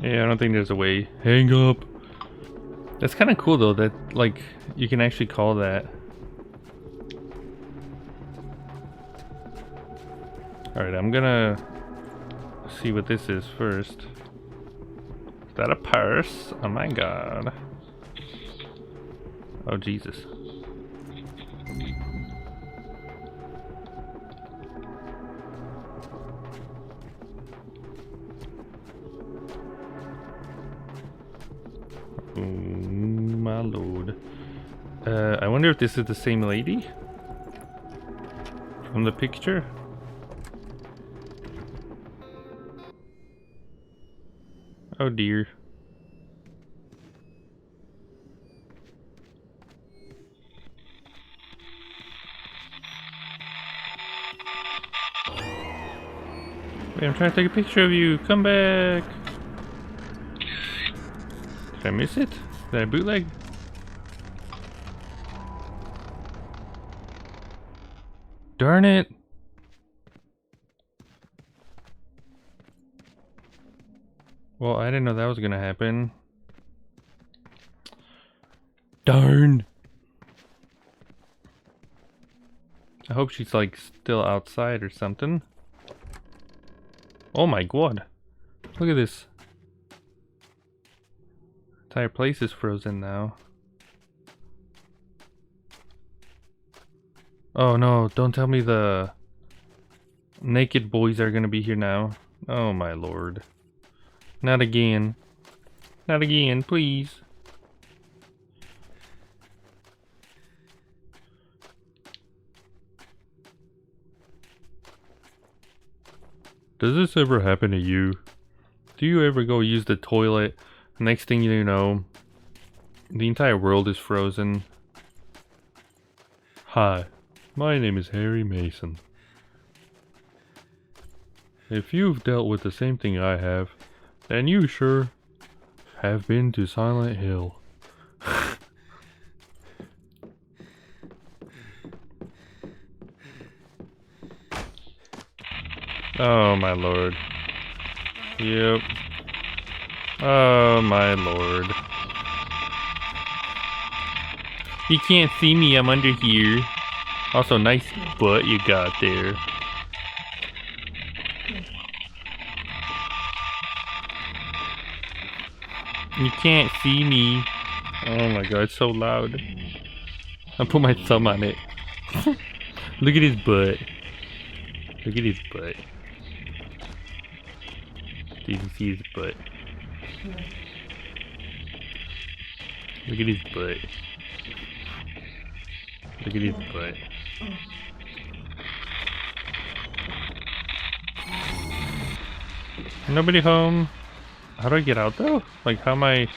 Yeah, I don't think there's a way. Hang up. That's kind of cool though, that like you can actually call that. Alright, I'm gonna see what this is first. Is that a purse? Oh my god. Oh Jesus. My lord. I wonder if this is the same lady from the picture. Oh dear. Wait, I'm trying to take a picture of you. Come back. Did I miss it? Did I bootleg? Darn it! Well, I didn't know that was gonna happen. Darn! I hope she's like still outside or something. Oh my god! Look at this. Entire place is frozen now. Oh no, don't tell me the naked boys are gonna be here now. Oh my lord. Not again. Not again, please. Does this ever happen to you? Do you ever go use the toilet? Next thing you know, the entire world is frozen. Hi, my name is Harry Mason. If you've dealt with the same thing I have, then you sure have been to Silent Hill. Oh my lord. Yep. Oh my lord. You can't see me, I'm under here. Also, nice butt you got there. You can't see me. Oh my god, it's so loud. I put my thumb on it. Look at his butt. Look at his butt. You can see his butt. Look at his butt. Look at his butt. Nobody home. How do I get out though? Like how am I...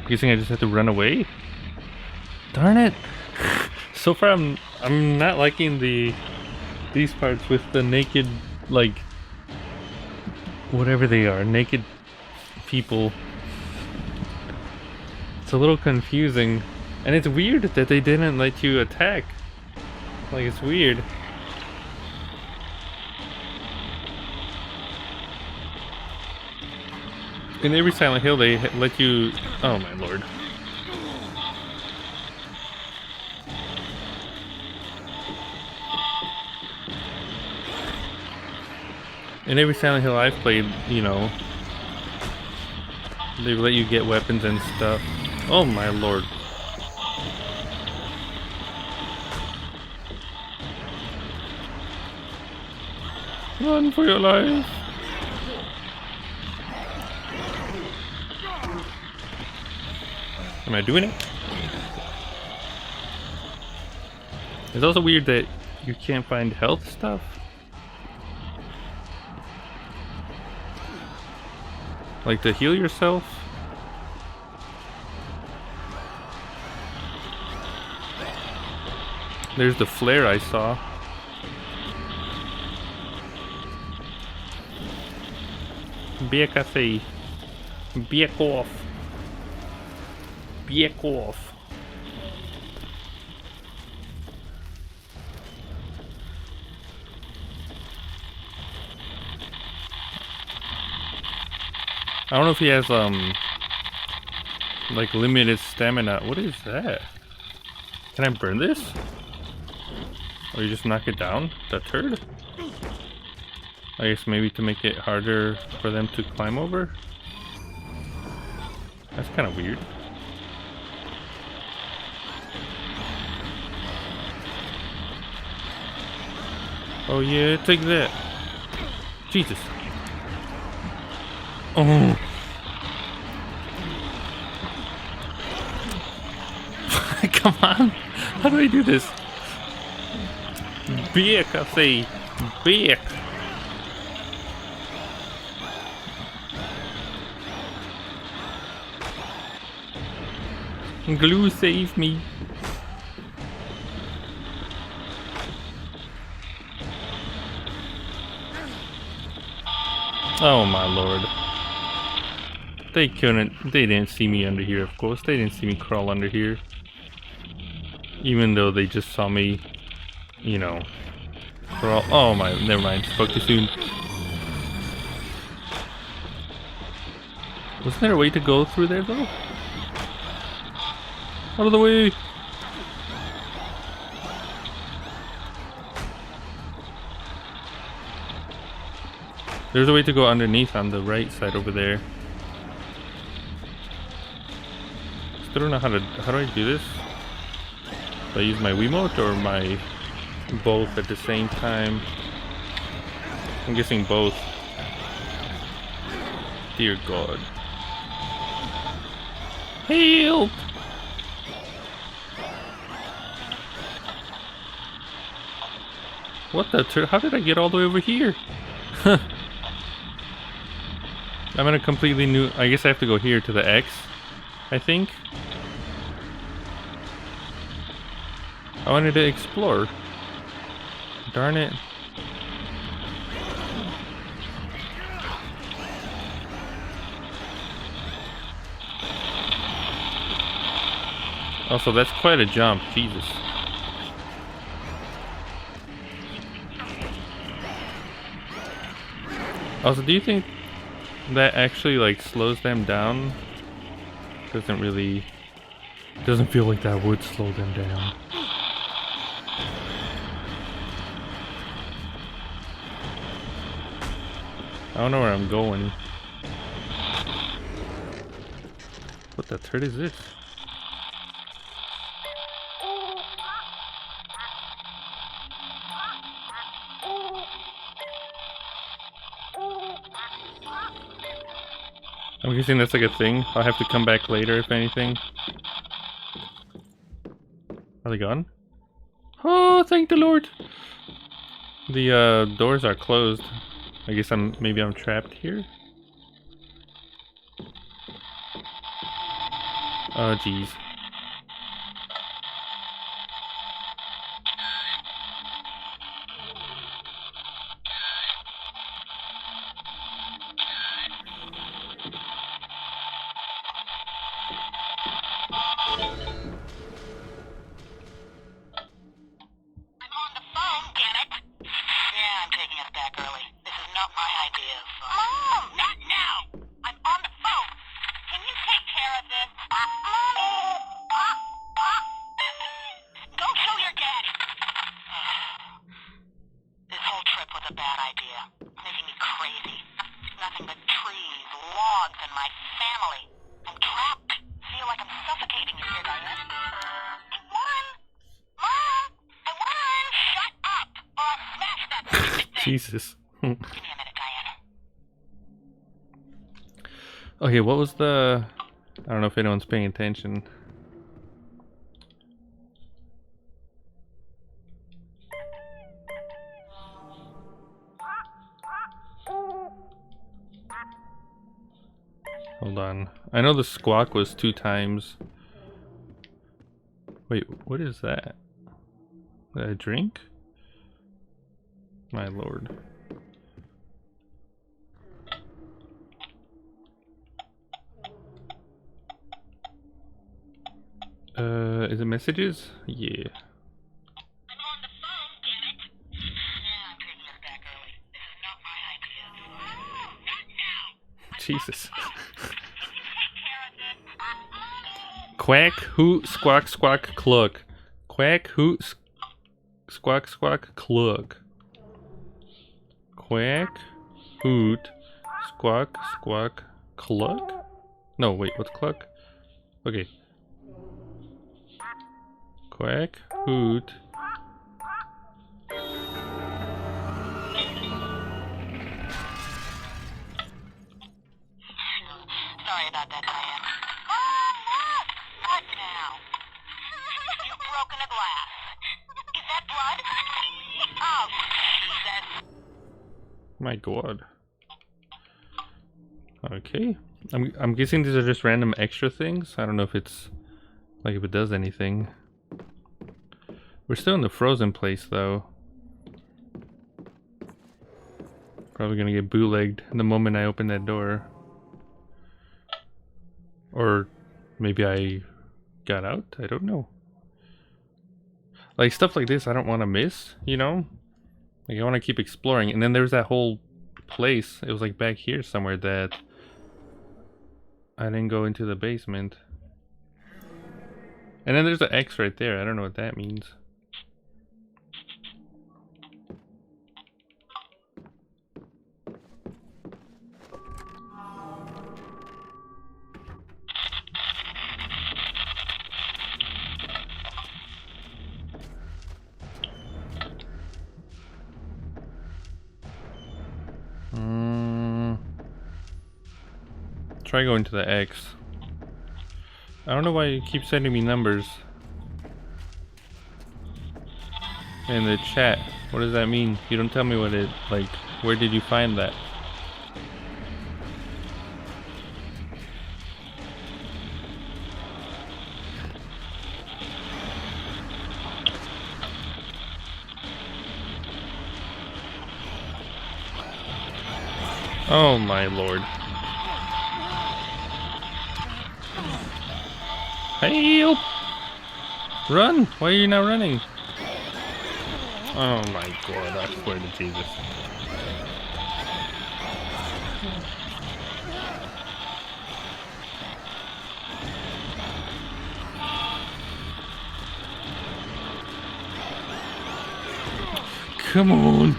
Guessing I just have to run away? Darn it! So far I'm not liking these parts with the naked, like, whatever they are, naked people. It's a little confusing. And it's weird that they didn't let you attack. Like, it's weird. In every Silent Hill they let you... Oh my lord. In every Silent Hill I've played, you know, they let you get weapons and stuff. Oh my lord. Run for your life. Am I doing it? It's also weird that you can't find health stuff. Like to heal yourself? There's the flare I saw. Back off. Back off. Back off. I don't know if he has like limited stamina. What is that? Can I burn this? Or you just knock it down? That turd? I guess maybe to make it harder for them to climb over? That's kind of weird. Oh yeah, take that. Jesus. Oh. Come on. How do I do this? Back, I say. Back. Glue, save me. Oh my lord. They didn't see me under here, of course. They didn't see me crawl under here. Even though they just saw me, you know, crawl. Oh my, never mind. Spoke too soon. Wasn't there a way to go through there though? Out of the way! There's a way to go underneath on the right side over there. Still don't know how do I do this? Do I use my Wiimote or my both at the same time? I'm guessing both. Dear God. Help! What the how did I get all the way over here? I'm in a completely new... I guess I have to go here to the X, I think. I wanted to explore. Darn it. Also, that's quite a jump. Jesus. Also, do you think that actually like slows them down? Doesn't really... Doesn't feel like that would slow them down. I don't know where I'm going. What the turd is this? I'm guessing that's like a thing. I'll have to come back later if anything. Are they gone? Oh, thank the Lord! The doors are closed. I guess maybe I'm trapped here. Oh jeez. Jesus. Okay, what was the... I don't know if anyone's paying attention. Hold on. I know the squawk was 2 times. Wait, what is that? A drink? My lord. Is it messages? Yeah. I'm on the phone, damn it! Yeah, I'm taking us back early. This is not my idea. Oh, not now! Jesus. Can you take care of this? Quack, hoot, squawk, squawk, cluck. Quack, hoot, squawk, squawk, cluck. Quack, hoot, squawk, squawk, cluck? No, wait, what's cluck? Okay. Quack, hoot. Sorry about that, Diane. Oh, look! What now? You've broken a glass. Is that blood? Oh, Jesus. My god. Okay. I'm guessing these are just random extra things. I don't know if it's like if it does anything. We're still in the frozen place though. Probably gonna get bootlegged the moment I open that door. Or maybe I got out? I don't know. Like, stuff like this I don't want to miss, you know? Like, I want to keep exploring. And then there's that whole place. It was like back here somewhere that I didn't go into the basement. And then there's an X right there. I don't know what that means. Try going to the X. I don't know why you keep sending me numbers. In the chat. What does that mean? You don't tell me what it, like, where did you find that? Oh my lord. Help! Run! Why are you not running? Oh my god, I swear to Jesus. Come on!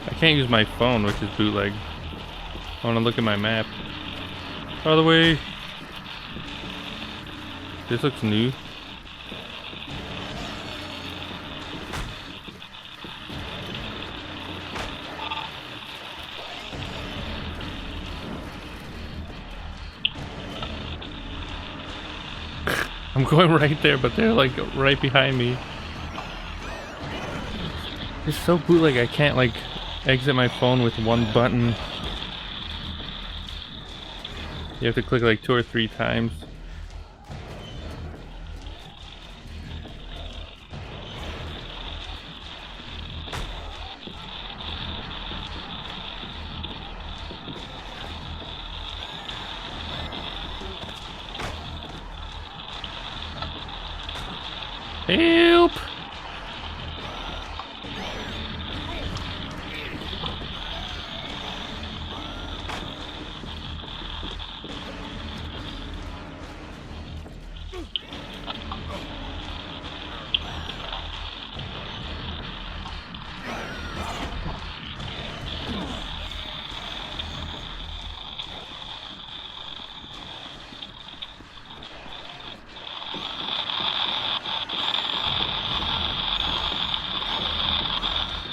I can't use my phone, which is bootleg. I want to look at my map. By the way, this looks new. I'm going right there, but they're like right behind me. It's so bootleg, I can't like exit my phone with one button. You have to click like 2 or 3 times. Help!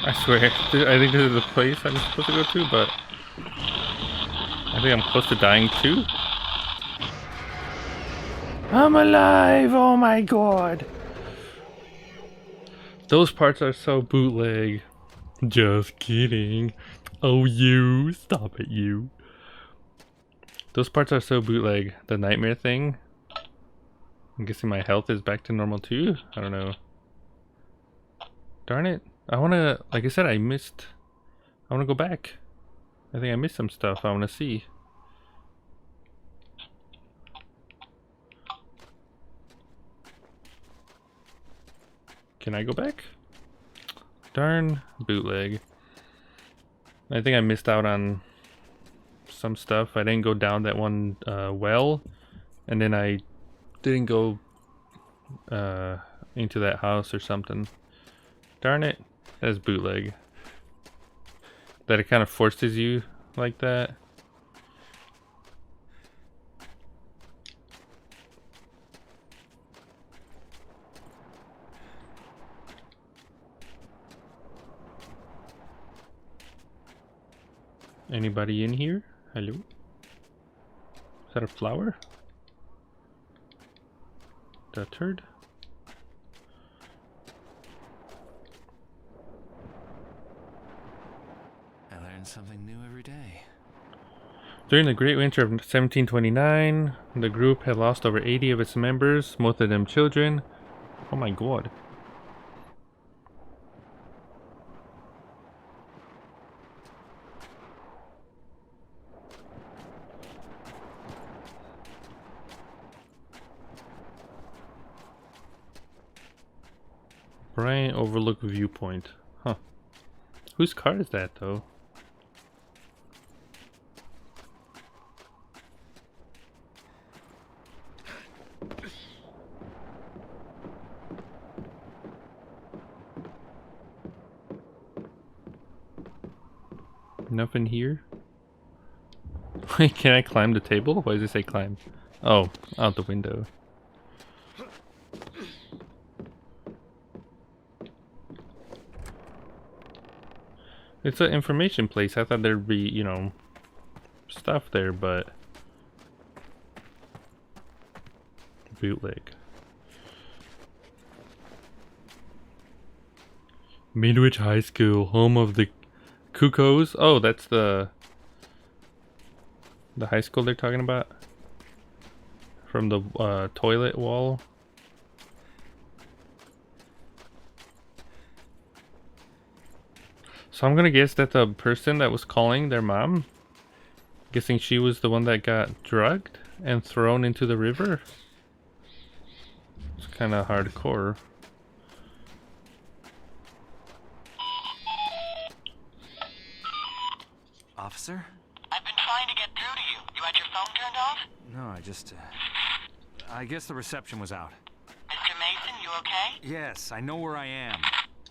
I swear, I think this is the place I'm supposed to go to, but I think I'm close to dying too. I'm alive! Oh my god! Those parts are so bootleg. Just kidding. Oh, you. Stop it, you. Those parts are so bootleg. The nightmare thing. I'm guessing my health is back to normal too? I don't know. Darn it. I wanna, like I said, I wanna go back. I think I missed some stuff I wanna see. Can I go back? Darn bootleg. I think I missed out on some stuff. I didn't go down that one well, and then I didn't go into that house or something. Darn it. That's bootleg. That it kind of forces you like that. Anybody in here? Hello? Is that a flower? That turd? I learn something new every day. During the Great Winter of 1729, the group had lost over 80 of its members, most of them children. Oh my god. Bryant Overlook Viewpoint. Huh. Whose car is that though? Nothing here? Can I climb the table? Why does it say climb? Oh, out the window. It's an information place. I thought there'd be, you know, stuff there, but... Bootleg. Midwich High School, home of the Cuckoos. Oh, that's the high school they're talking about? From the toilet wall. So I'm gonna guess that the person that was calling their mom, guessing she was the one that got drugged and thrown into the river. It's kind of hardcore. Officer? I've been trying to get through to you. You had your phone turned off? No, I guess the reception was out. Mr. Mason, you okay? Yes, I know where I am.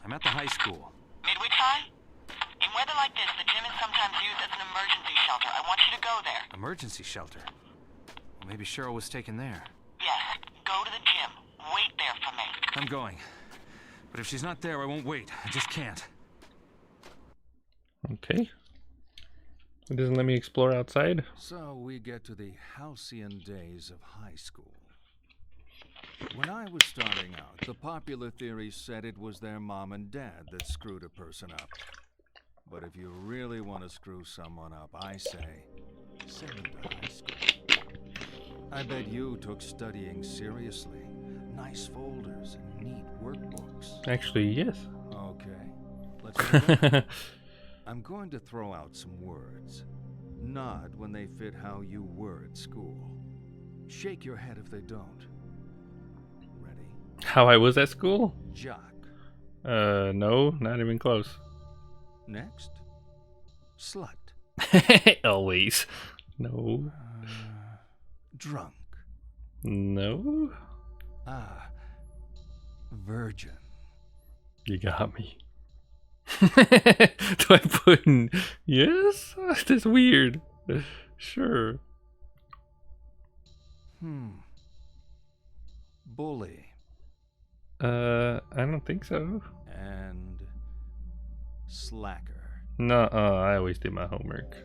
I'm at the high school. Midwich High? In weather like this, the gym is sometimes used as an emergency shelter. I want you to go there. Emergency shelter? Well, maybe Cheryl was taken there. Yes, go to the gym. Wait there for me. I'm going. But if she's not there, I won't wait. I just can't. Okay. It doesn't let me explore outside. So we get to the halcyon days of high school. When I was starting out, the popular theory said it was their mom and dad that screwed a person up. But if you really want to screw someone up, I say, send them to high school. I bet you took studying seriously. Nice folders and neat workbooks. Actually, yes. Okay, let's do that. I'm going to throw out some words. Nod when they fit how you were at school. Shake your head if they don't. Ready? How I was at school? Jock. No, not even close. Next. Slut. Always. No. Drunk. No. Ah. Virgin. You got me. Do I put in yes? That's weird. Sure. Bully. I don't think so. And slacker. No, I always do my homework.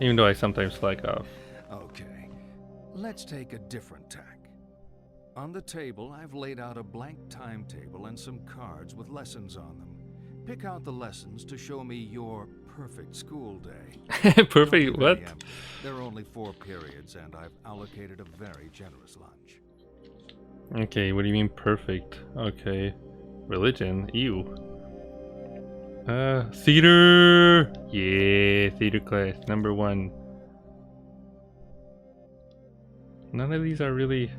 Even though I sometimes slack off. Okay. Let's take a different tack. On the table, I've laid out a blank timetable and some cards with lessons on them. Pick out the lessons to show me your perfect school day. Perfect what? There are only 4 periods, and I've allocated a very generous lunch. Okay, what do you mean perfect? Okay. Religion? Ew. Theater! Yeah, theater class, number 1. None of these are really...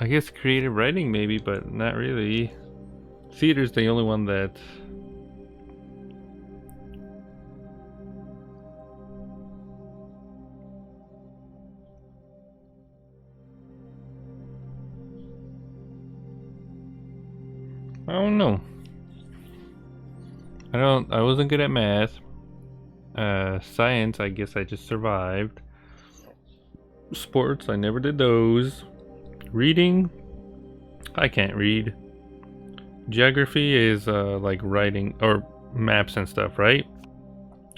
I guess creative writing maybe, but not really. Theater's the only one that... I don't know. I wasn't good at math. Science, I guess I just survived. Sports, I never did those. Reading, I can't read. Geography is like writing or maps and stuff, right?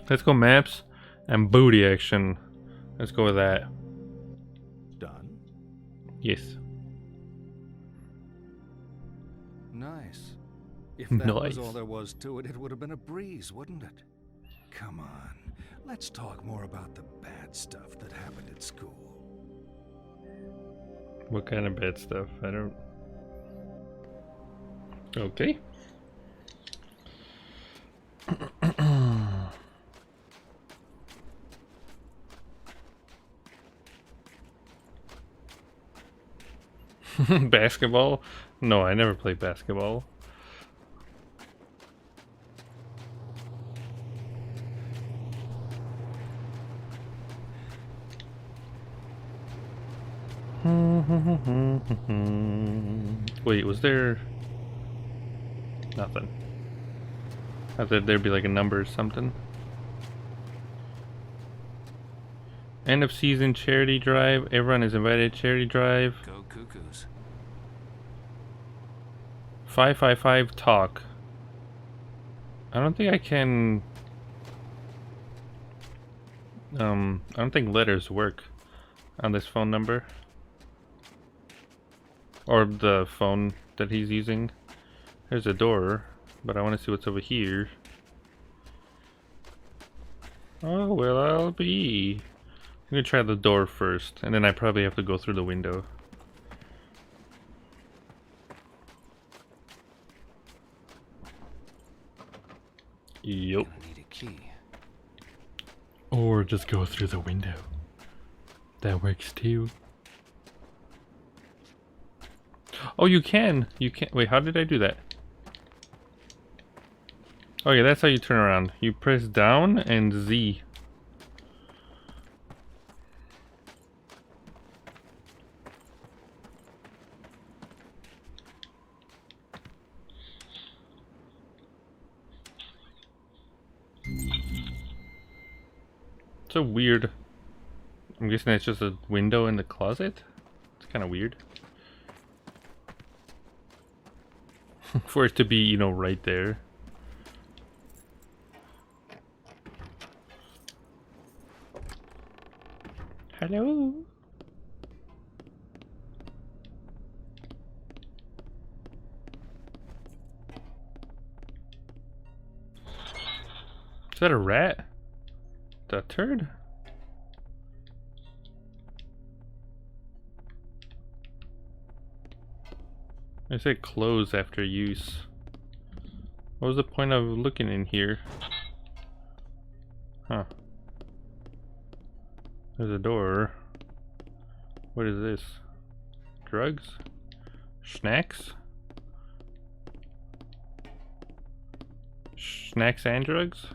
Let's go maps and booty action. Let's go with that. Done? Yes. If that Nice. was all there was to it, it would have been a breeze, wouldn't it? Come on, let's talk more about the bad stuff that happened at school. What kind of bad stuff? I don't... Okay. Basketball? No, I never played basketball. Wait, was there... Nothing. I thought there'd be like a number or something. End of season charity drive. Everyone is invited. Charity drive. Go cuckoos. 555 talk. I don't think I can... I don't think letters work on this phone number. Or the phone that he's using. There's a door, but I want to see what's over here. Oh, well, I'll be... I'm gonna try the door first, and then I probably have to go through the window. Yup. Gonna need a key. Or just go through the window. That works too. Oh, you can! You can. Wait, how did I do that? Oh yeah, that's how you turn around. You press down and Z. So weird. I'm guessing that's just a window in the closet? It's kind of weird. For it to be, you know, right there. Hello? Is that a rat? That turd? I said close after use. What was the point of looking in here? Huh. There's a door. What is this? Drugs? Snacks? Snacks and drugs?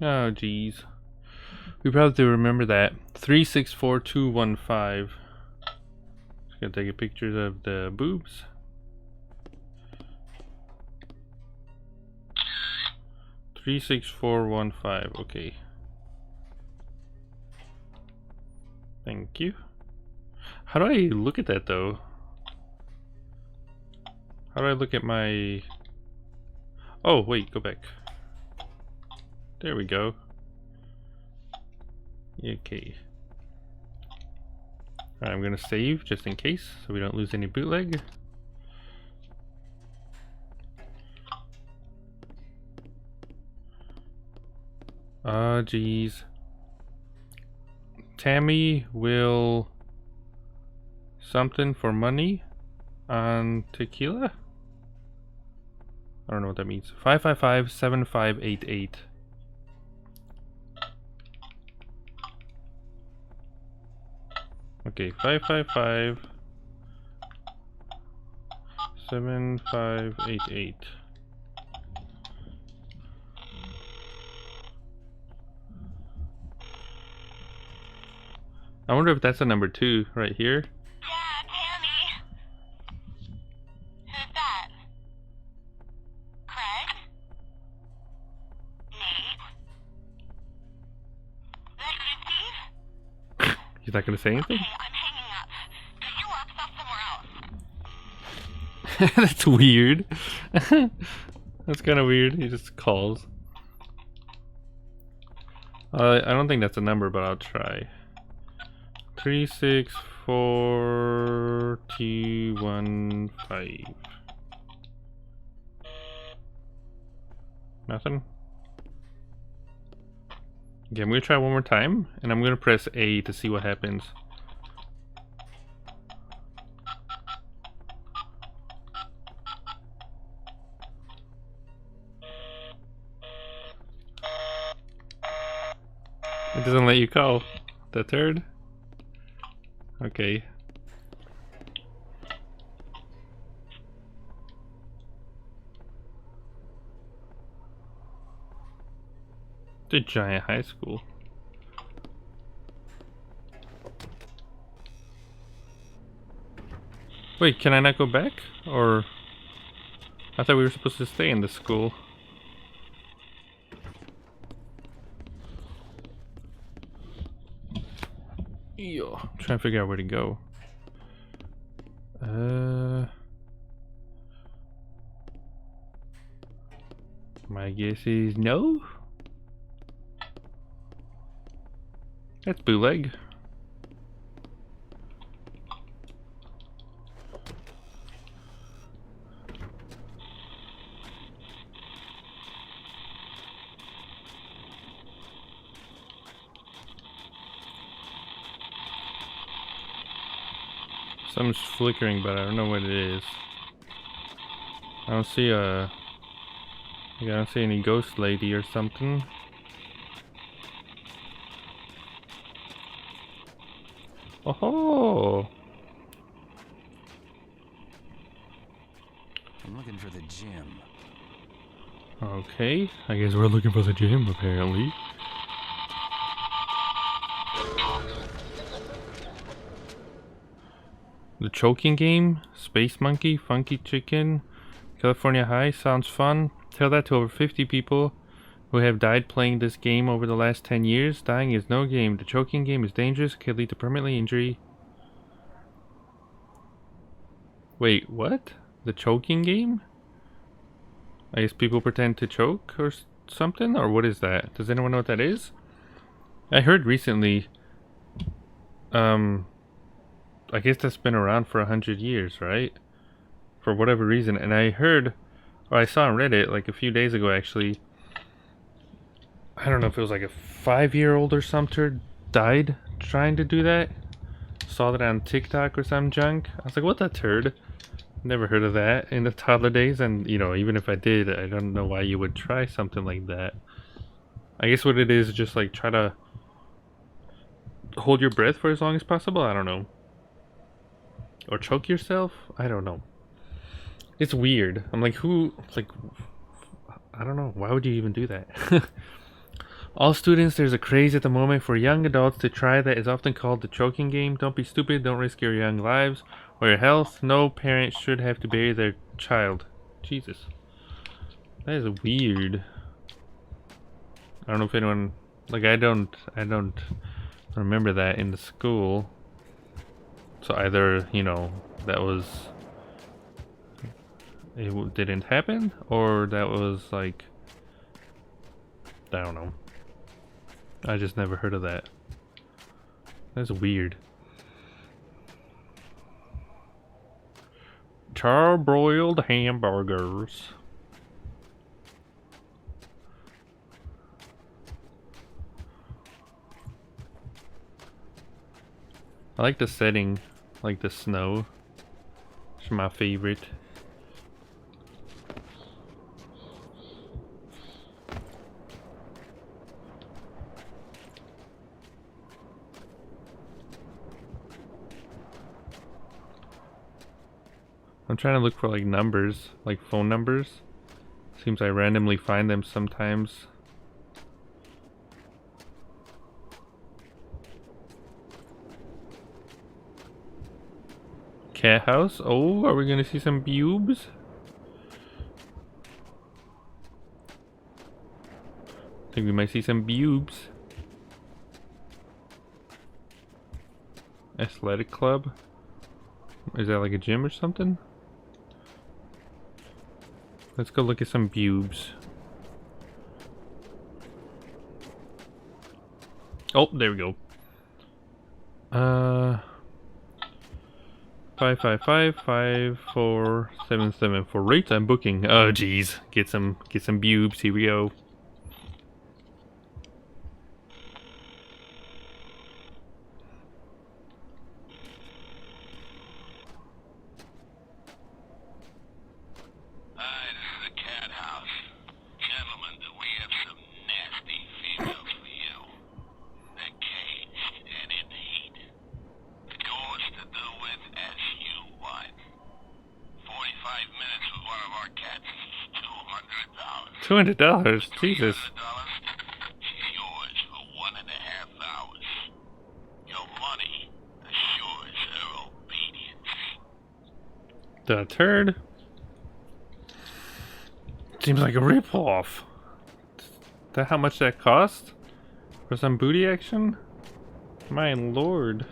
Oh, geez. We probably have to remember that. 364215. Just gonna take a picture of the boobs. Three 6 4 1 5. Okay. Thank you. How do I look at that though? How do I look at my... Oh, wait, go back. There we go. Okay. Alright, I'm gonna save just in case so we don't lose any bootleg. Ah, geez. Tammy will something for money on tequila? I don't know what that means. 555-7588. Okay, 555-7588. I wonder if that's a number 2 right here. Yeah, Tammy. Who's that? Craig? Nate? That you, Steve? He's not gonna say anything? Okay, I'm hanging up. Get your work stuff somewhere else. That's weird. That's kind of weird. He just calls. I don't think that's a number, but I'll try. 364215. Nothing? Okay, I'm gonna try one more time, and I'm gonna press A to see what happens. It doesn't let you call. The third? Okay. It's a giant high school. Wait, can I not go back? Or... I thought we were supposed to stay in the school. Yo, I'm trying to figure out where to go. My guess is no. That's bootleg. Something's flickering, but I don't know what it is. I don't see a... I don't see any ghost lady or something. Oh! I'm looking for the gym. Okay, I guess we're looking for the gym apparently. The choking game, Space Monkey, Funky Chicken, California High sounds fun. Tell that to over 50 people who have died playing this game over the last 10 years. Dying is no game. The choking game is dangerous, can lead to permanent injury. Wait, what? The choking game? I guess people pretend to choke or something? Or what is that? Does anyone know what that is? I heard recently, I guess that's been around for 100 years, right? For whatever reason. And I heard, or I saw on Reddit like a few days ago actually, I don't know if it was like a 5-year-old or something died trying to do that. Saw that on TikTok or some junk. I was like, what the turd? Never heard of that in the toddler days, and you know, even if I did, I don't know why you would try something like that. I guess what it is just like try to hold your breath for as long as possible. I don't know. Or choke yourself? I don't know. It's weird. I'm like, who? It's like, I don't know. Why would you even do that? All students, there's a craze at the moment for young adults to try that is often called the choking game. Don't be stupid. Don't risk your young lives or your health. No parent should have to bury their child. Jesus. That is weird. I don't know if anyone... Like, I don't remember that in the school. So either, you know, that was... It didn't happen, or that was like... I don't know. I just never heard of that. That's weird. Charbroiled hamburgers. I like the setting, like the snow. It's my favorite. I'm trying to look for like numbers, like phone numbers. Seems I randomly find them sometimes. Cat house? Oh, are we gonna see some pubes? I think we might see some pubes. Athletic club? Is that like a gym or something? Let's go look at some pubes. Oh, there we go. 555-5477 for rates and booking. Oh geez, get some bubes. Here we go. Hi, this is the cat house. Gentlemen, we have some nasty females for you. They're caged and in heat. Yours to do with as you want. 45 minutes with one of our cats is $200. $200? Jesus. She's yours for 1.5 hours. Your money assures her obedience. The turd? Seems like a ripoff. That how much that cost? For some booty action? My lord.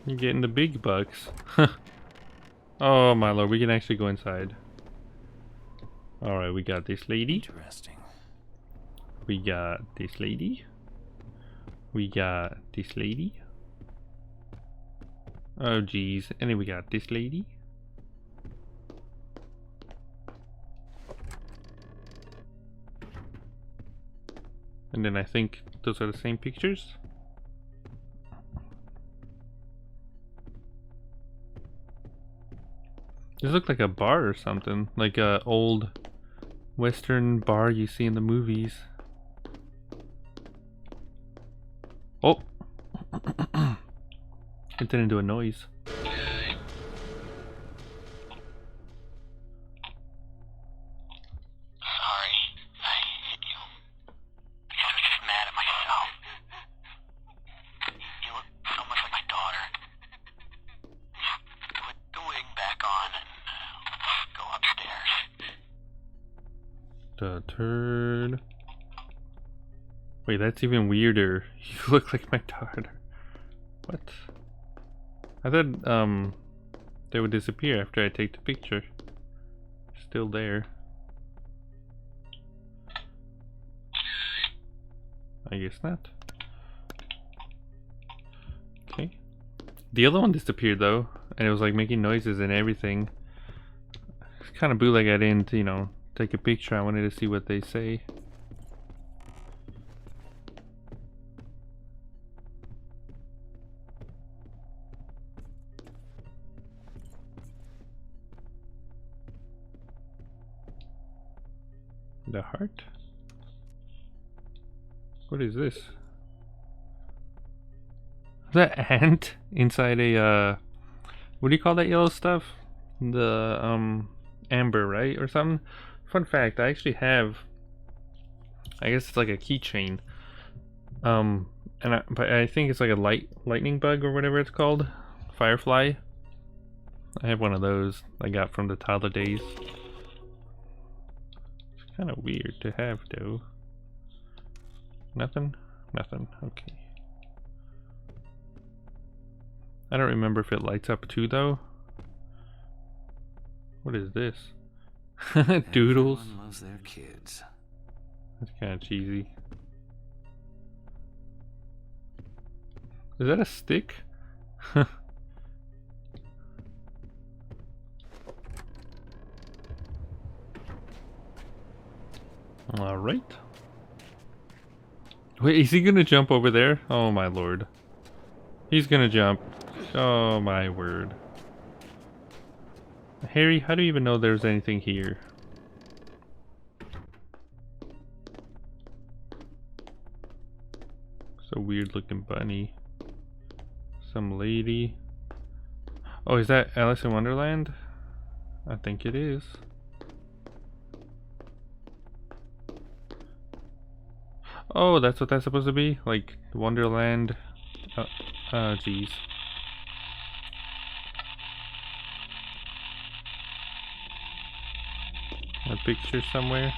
You're getting the big bucks. Oh my lord, we can actually go inside. Alright, we got this lady. Interesting. We got this lady. We got this lady. Oh geez. And then we got this lady. And then I think those are the same pictures. This looks like a bar or something. Like a old Western bar you see in the movies. Oh! It didn't do a noise. Sorry, I hit you. I was just mad at myself. You look so much like my daughter. Put the wig back on and go upstairs. The turd. Wait, that's even weirder. You look like my daughter. What? I thought they would disappear after I take the picture. Still there. I guess not. Okay. The other one disappeared though, and it was like making noises and everything. It's kind of bootleg. I didn't, you know, take a picture. I wanted to see what they say. The heart? What is this? Is that ant inside a what do you call that yellow stuff? The amber, right? Or something? Fun fact, I actually have, I guess it's like a keychain. But I think it's like a lightning bug or whatever it's called. Firefly. I have one of those I got from the toddler days. Kind of weird to have though. Nothing? Nothing. Okay. I don't remember if it lights up too though. What is this? Doodles. Everyone loves their kids. That's kind of cheesy. Is that a stick? Alright. Wait, is he gonna jump over there? Oh my lord. He's gonna jump. Oh my word. Harry, how do you even know there's anything here? It's a weird looking bunny. Some lady. Oh, is that Alice in Wonderland? I think it is. Oh, that's what that's supposed to be? Like Wonderland. Jeez. A picture somewhere.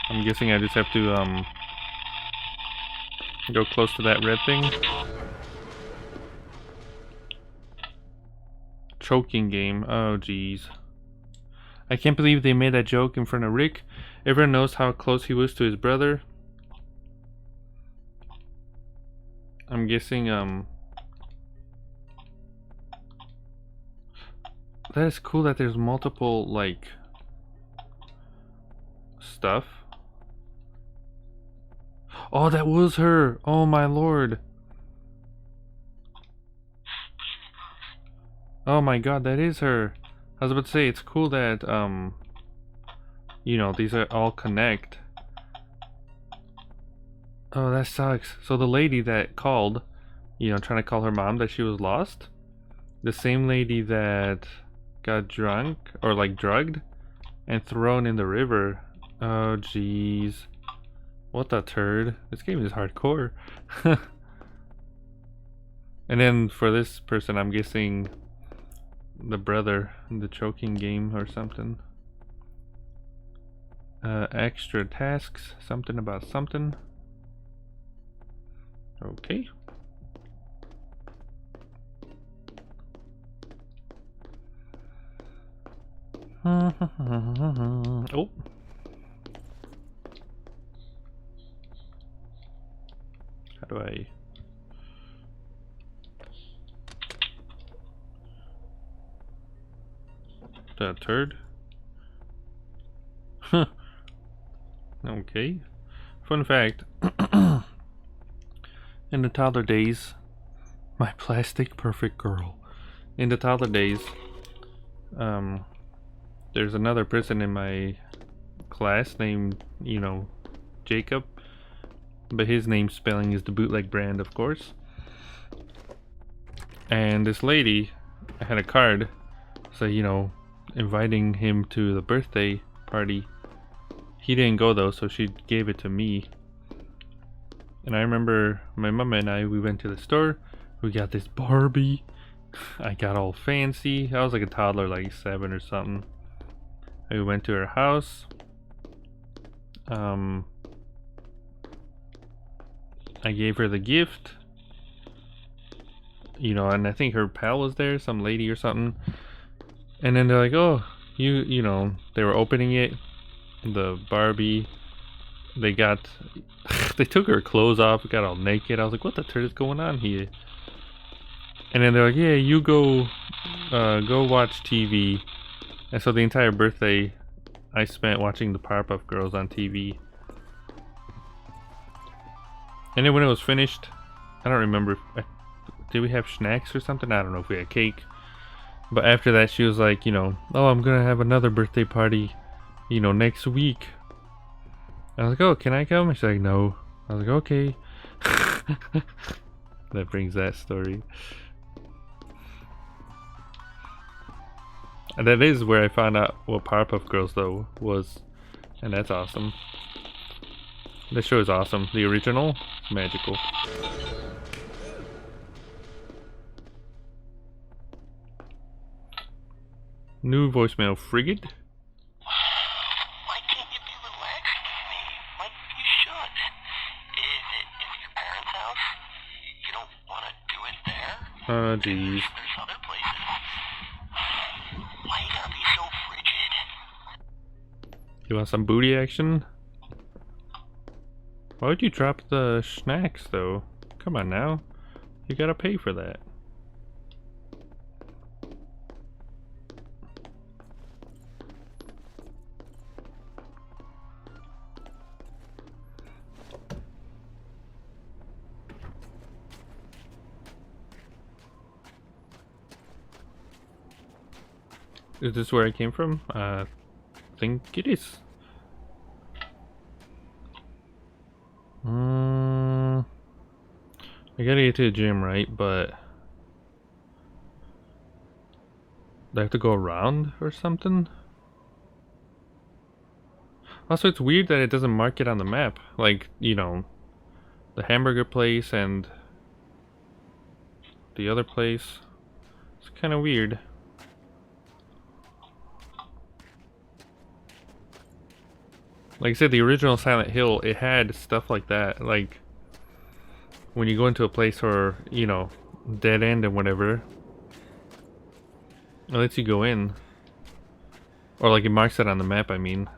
I'm guessing I just have to go close to that red thing. Choking game. Oh jeez. I can't believe they made that joke in front of Rick. Everyone knows how close he was to his brother. I'm guessing, that is cool that there's multiple, like, stuff. Oh, that was her! Oh my lord! Oh my god, that is her! I was about to say, it's cool that, you know, these are all connect. Oh, that sucks. So the lady that called, you know, trying to call her mom that she was lost, the same lady that got drunk, or like drugged, and thrown in the river. Oh, jeez. What the turd. This game is hardcore. And then for this person, I'm guessing the brother in the choking game or something. Extra tasks, something about something. Okay. Oh. How do I... That turd? Huh. Okay. Fun fact. In the toddler days, my plastic perfect girl. In the toddler days, there's another person in my class named, you know, Jacob, but his name spelling is the bootleg brand, of course. And this lady, I had a card, so, you know, inviting him to the birthday party. He didn't go though, so she gave it to me. And I remember my mom and I, we went to the store, we got this Barbie. I got all fancy. I was like a toddler, like 7 or something. We went to her house. I gave her the gift. You know, and I think her pal was there, some lady or something. And then they're like, oh, you know, they were opening it, the Barbie. They got, they took her clothes off, got all naked. I was like, what the turd is going on here? And then they're like, yeah, you go watch TV. And so the entire birthday I spent watching the Powerpuff Girls on TV. And then when it was finished, I don't remember, did we have snacks or something? I don't know if we had cake. But after that she was like, you know, oh, I'm gonna have another birthday party, you know, next week. I was like, oh, can I come? She's like, no. I was like, okay. That brings that story. And that is where I found out what Powerpuff Girls though was, and that's awesome. This show is awesome. The original, magical. New voicemail, Frigid. Why can't you be relaxed with me? Like you should. Is your parents' house? You don't want to do it there? Oh, jeez. There's other places. Why you gotta be so frigid? You want some booty action? Why would you drop the snacks though? Come on now. You gotta pay for that. Is this where I came from? I think it is. I gotta get to the gym, right? But do I have to go around or something? Also, it's weird that it doesn't mark it on the map. Like, you know, the hamburger place and the other place. It's kind of weird. Like I said, the original Silent Hill, it had stuff like that. Like, when you go into a place or, you know, dead end and whatever, it lets you go in. Or like it marks it on the map, I mean.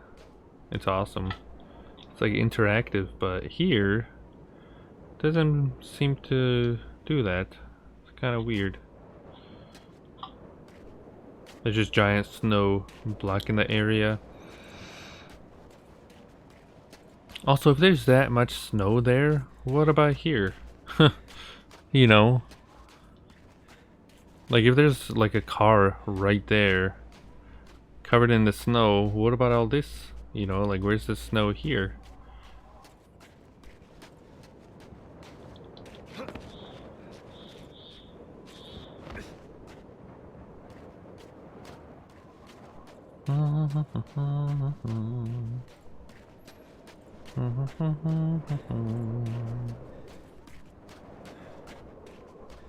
It's awesome. It's like interactive, but here doesn't seem to do that. It's kind of weird. There's just giant snow blocking the area. Also, if there's that much snow there, what about here? You know? Like if there's like a car right there covered in the snow, what about all this? You know, like where's the snow here?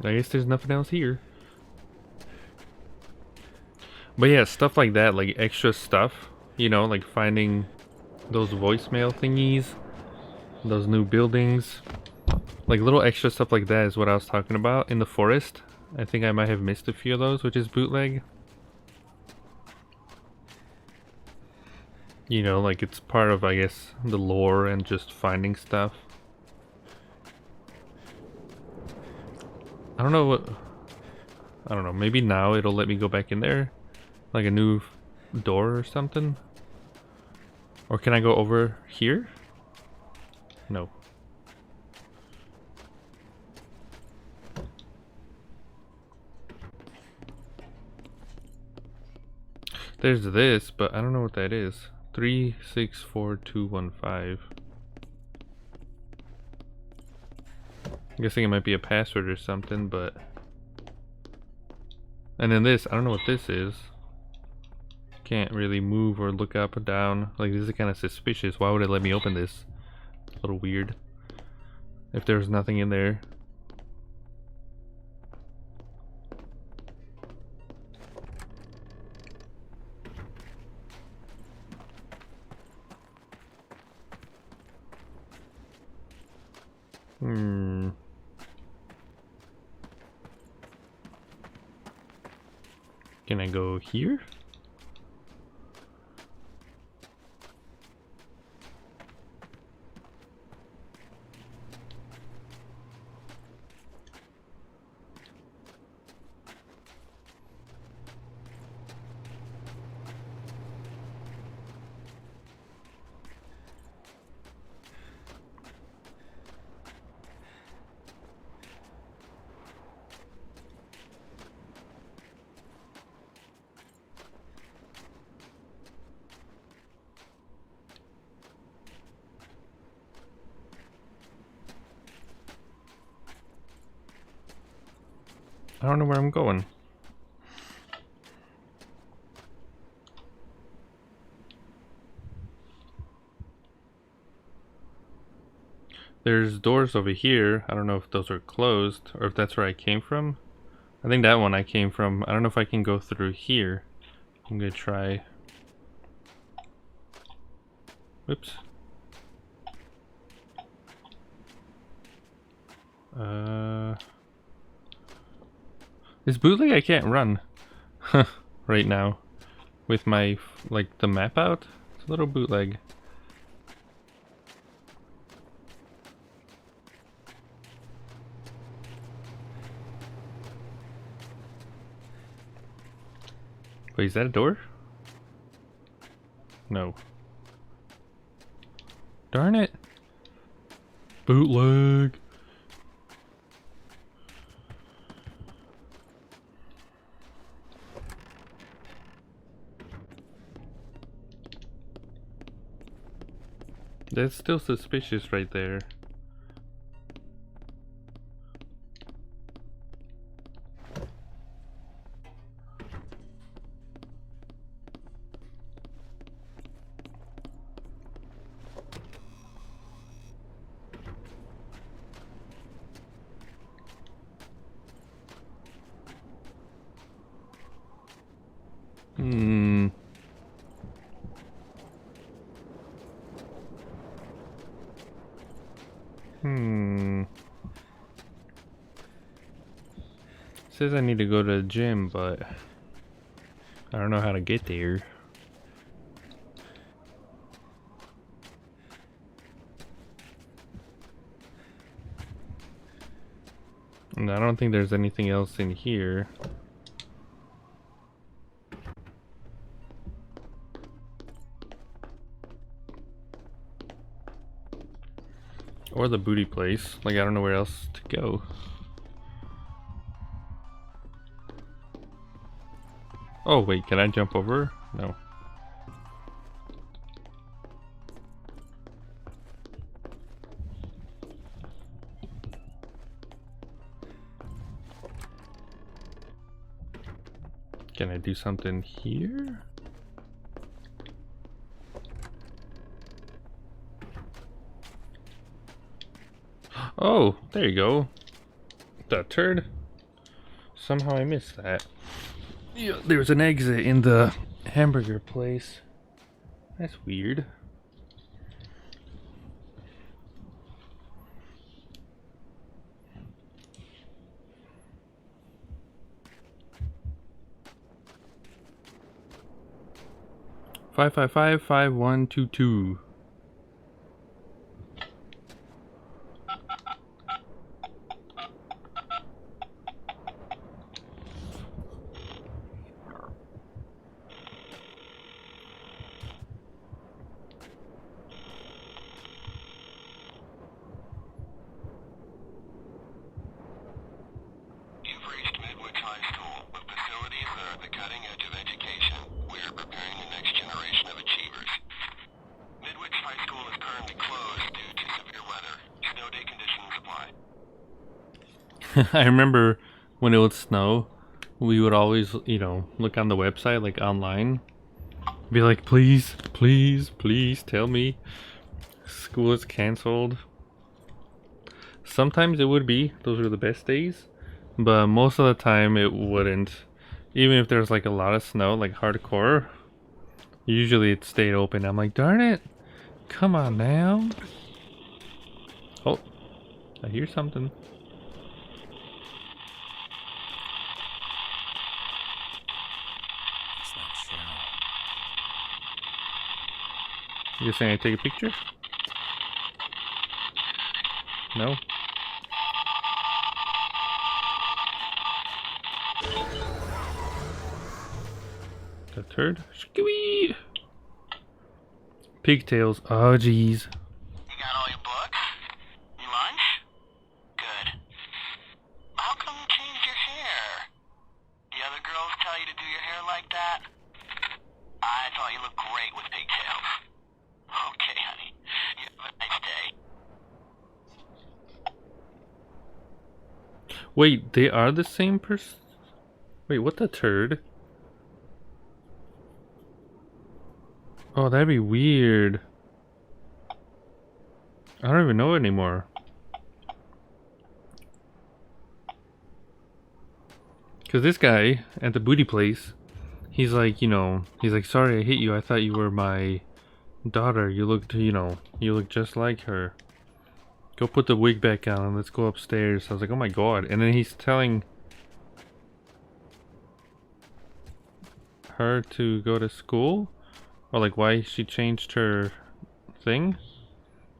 I guess there's nothing else here. But yeah, stuff like that, like extra stuff, you know, like finding those voicemail thingies, those new buildings, like little extra stuff like that is what I was talking about in the forest. I think I might have missed a few of those, which is bootleg. You know, like it's part of, I guess, the lore and just finding stuff. I don't know what... I don't know, maybe now it'll let me go back in there? Like a new door or something? Or can I go over here? No. There's this, but I don't know what that is. 364215. I'm guessing it might be a password or something, but... And then this, I don't know what this is. Can't really move or look up or down. Like, this is kind of suspicious. Why would it let me open this? A little weird. If there's nothing in there. Can I go here? I don't know where I'm going. There's doors over here. I don't know if those are closed or if that's where I came from. I think that one I came from. I don't know if I can go through here. I'm gonna try. Whoops. This bootleg I can't run right now with my, like, the map out. It's a little bootleg. Wait, is that a door? No. Darn it. Bootleg. That's still suspicious right there. Says I need to go to the gym, but I don't know how to get there. And I don't think there's anything else in here. Or the booty place. Like, I don't know where else to go. Oh, wait, can I jump over? No. Can I do something here? Oh, there you go. That turd. Somehow I missed that. Yeah, there's an exit in the hamburger place. That's weird. Five 5122. You've reached Midwich High School, with facilities that are at the cutting edge of education. We are preparing the next generation of achievers. Midwich High School is currently closed due to severe weather. Snow day conditions apply. I remember when it would snow, we would always, you know, look on the website, like online, be like, please, please, please tell me school is canceled. Sometimes it would be, those are the best days, but most of the time it wouldn't. Even if there's like a lot of snow, like hardcore, usually it stayed open. I'm like, darn it, come on now. Oh, I hear something. You're saying I take a picture? No? The turd? Skewee! Pigtails. Oh, jeez. You got all your books? Your lunch? Good. How come you changed your hair? The other girls tell you to do your hair like that? I thought you looked great with pigtails. Okay, honey. You have a nice day. Wait, they are the same person? Wait, what the turd? Oh, that'd be weird. I don't even know anymore. Because this guy at the booty place, he's like, you know, he's like, sorry I hit you. I thought you were my daughter. You looked, you know, you look just like her. Go put the wig back on and let's go upstairs. I was like, oh my god. And then he's telling her to go to school? Or like why she changed her thing?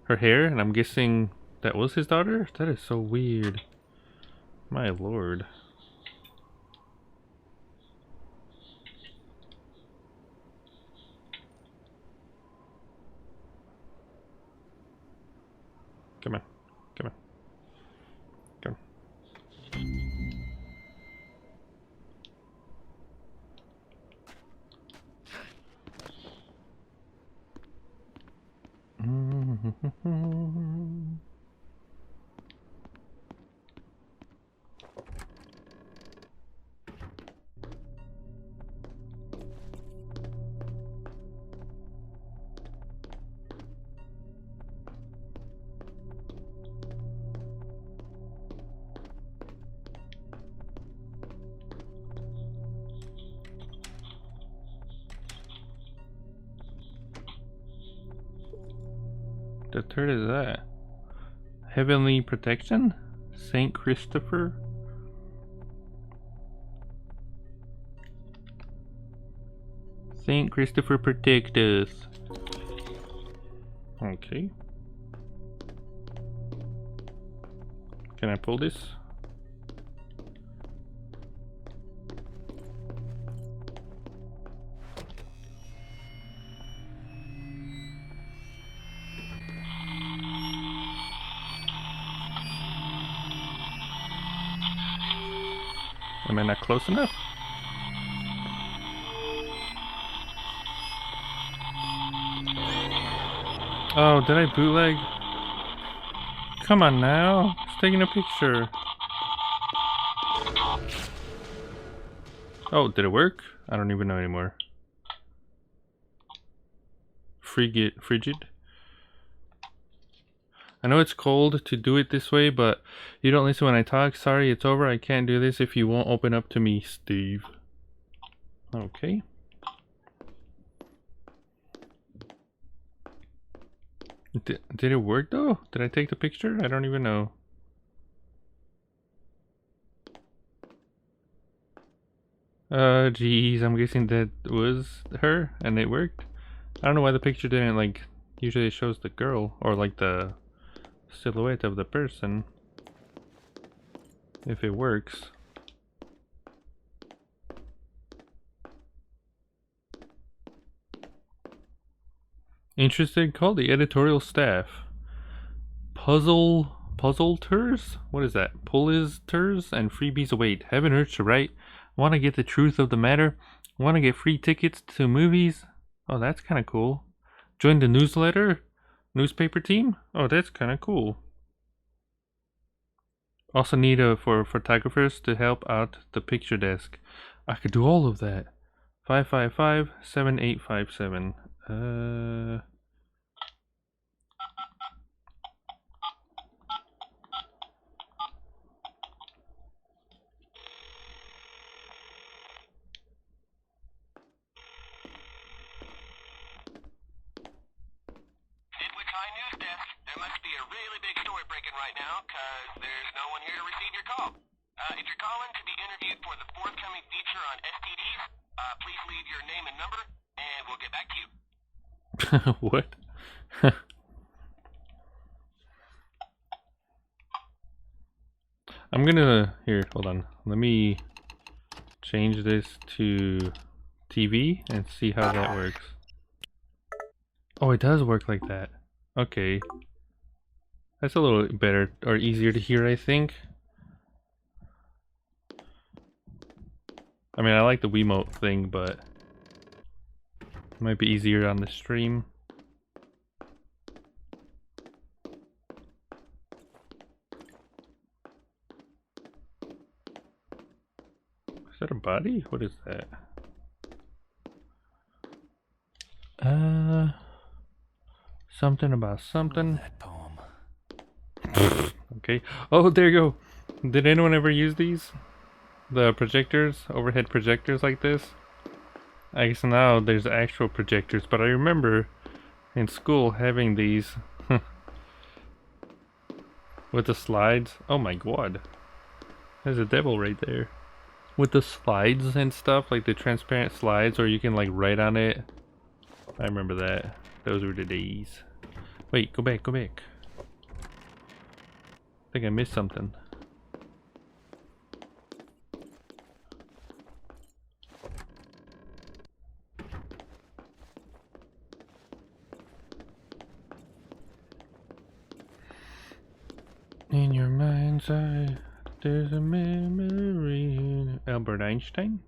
Her hair? And I'm guessing that was his daughter? That is so weird. My lord. Come on. Come on. Come on. The turd is that? Heavenly protection? Saint Christopher? Saint Christopher protect us. Okay. Can I pull this? Am I not close enough? Oh, did I bootleg? Come on now. It's taking a picture. Oh, did it work? I don't even know anymore. Frigid. I know it's cold to do it this way, but you don't listen when I talk. Sorry, it's over. I can't do this if you won't open up to me, Steve. Okay. Did it work though? Did I take the picture? I don't even know. Geez, I'm guessing that was her and it worked. I don't know why the picture didn't, like, usually it shows the girl or like the silhouette of the person. If it works. Interested? Call the editorial staff. Puzzleters? What is that? Pullisters and freebies await. Haven't heard to write. Want to get the truth of the matter? Want to get free tickets to movies? Oh, that's kind of cool. Join the newspaper team? Oh, that's kind of cool. Also need for photographers to help out the picture desk. I could do all of that. 555-7857. News desk. There must be a really big story breaking right now, cause there's no one here to receive your call. If you're calling to be interviewed for the forthcoming feature on STDs, please leave your name and number, and we'll get back to you. What? I'm gonna, here, hold on. Let me change this to TV and see how that works. Oh, it does work like that. Okay. That's a little better or easier to hear, I think. I mean, I like the Wiimote thing, but it might be easier on the stream. Is that a body? What is that? Something about something. That poem. Okay. Oh, there you go. Did anyone ever use these? The projectors? Overhead projectors like this? I guess now there's actual projectors, but I remember in school having these with the slides. Oh my god. There's a devil right there. With the slides and stuff, like the transparent slides, or you can like write on it. I remember that. Those were the days. Wait, go back, go back. I think I missed something. In your mind's eye, there's a memory in Albert Einstein?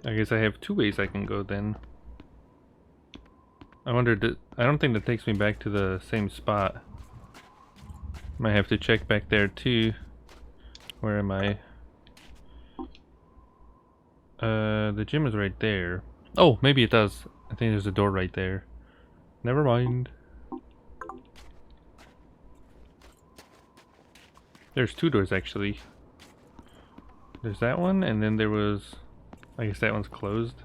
I guess I have two ways I can go then. I wonder, I don't think that takes me back to the same spot. Might have to check back there too. Where am I? The gym is right there. Oh, maybe it does. I think there's a door right there. Never mind. There's two doors actually. There's that one, and then there was... I guess that one's closed.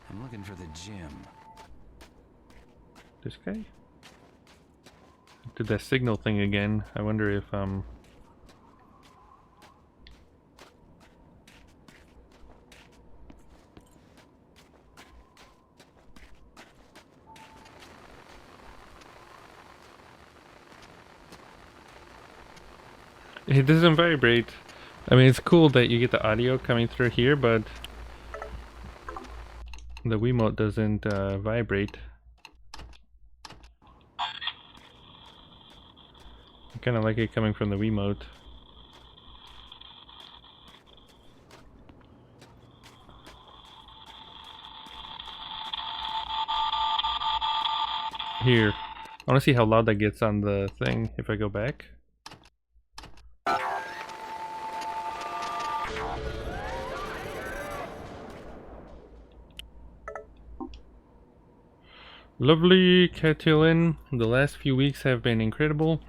I'm looking for the gym. This guy? Did that signal thing again. I wonder if It doesn't vibrate. I mean, it's cool that you get the audio coming through here, but the Wiimote doesn't vibrate. I kind of like it coming from the Wiimote. Here, I want to see how loud that gets on the thing if I go back. Lovely, Catelyn. The last few weeks have been incredible.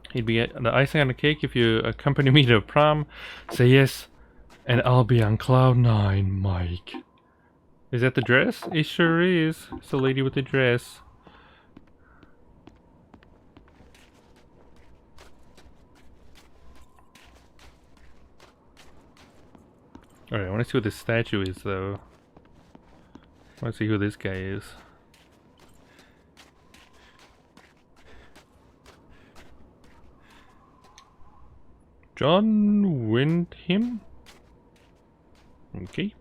It'd be the icing on the cake if you accompany me to prom. Say yes, and I'll be on cloud 9, Mike. Is that the dress? It sure is. It's the lady with the dress. Alright, I want to see what this statue is, though. I want to see who this guy is. John Wyndham? Okay.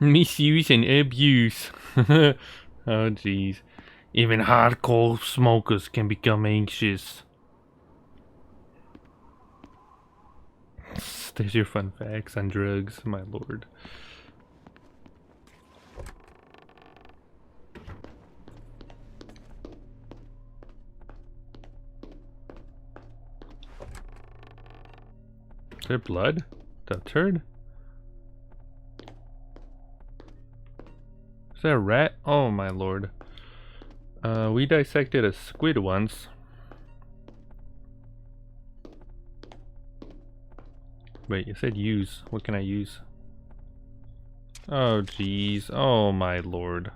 Misuse and abuse. Oh jeez. Even hardcore smokers can become anxious. There's your fun facts on drugs, my lord. Is there blood? The turd? Is that a rat? Oh my lord. We dissected a squid once. Wait, you said use. What can I use? Oh jeez. Oh my lord.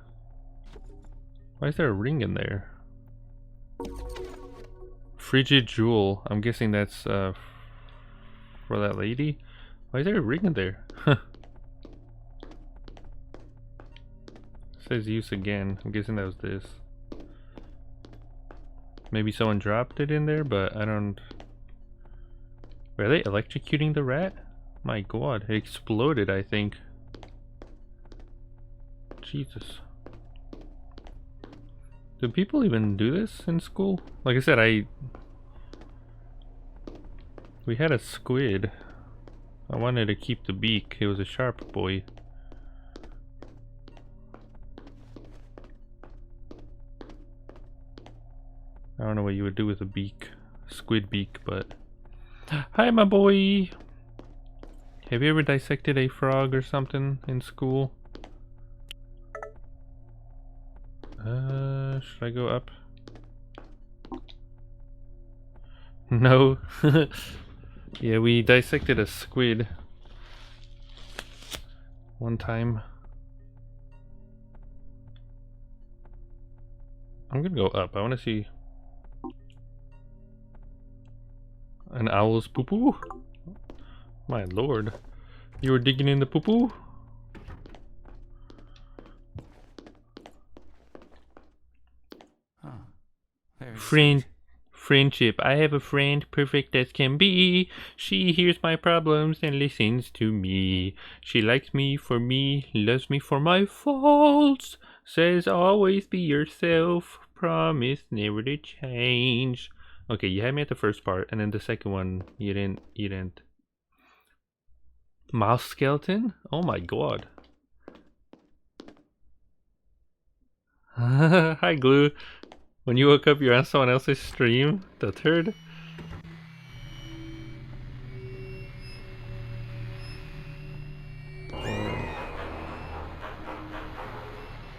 Why is there a ring in there? Frigid jewel. I'm guessing that's for that lady. Why is there a ring in there? Huh. Says use again. I'm guessing that was this. Maybe someone dropped it in there, but I don't... Are they electrocuting the rat? My god, it exploded, I think. Jesus. Do people even do this in school? Like I said, we had a squid. I wanted to keep the beak. It was a sharp boy. I don't know what you would do with a beak. Squid beak, but... Hi, my boy! Have you ever dissected a frog or something in school? Should I go up? No. Yeah, we dissected a squid one time. I'm gonna go up. I want to see an owl's poo-poo. My lord, you were digging in the poo-poo? Friendship. I have a friend, perfect as can be. She hears my problems and listens to me. She likes me for me, loves me for my faults. Says always be yourself. Promise never to change. Okay, you had me at the first part, and then the second one you didn't. Mouse skeleton? Oh my god. Hi, Glue. When you woke up, you're on someone else's stream? The turd?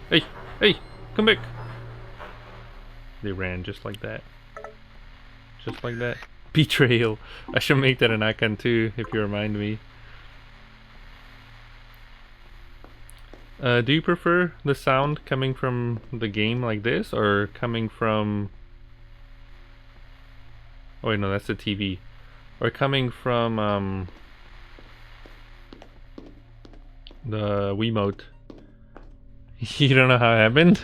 Hey! Hey! Come back! They ran just like that. Just like that. Betrayal. I should make that an icon too, if you remind me. Do you prefer the sound coming from the game like this, or coming from... Oh wait, no, that's the TV. or coming from the Wiimote. You don't know how it happened?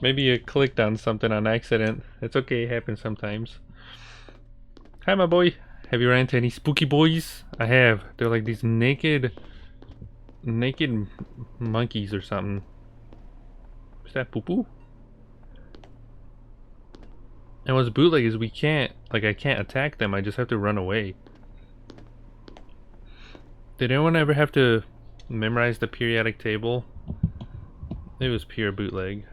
Maybe you clicked on something on accident. It's okay, it happens sometimes. Hi, my boy. Have you ran into any spooky boys? I have. They're like these naked monkeys or something. Is that poo-poo? And what's bootleg is we can't, like, I can't attack them. I just have to run away. Did anyone ever have to memorize the periodic table? It was pure bootleg.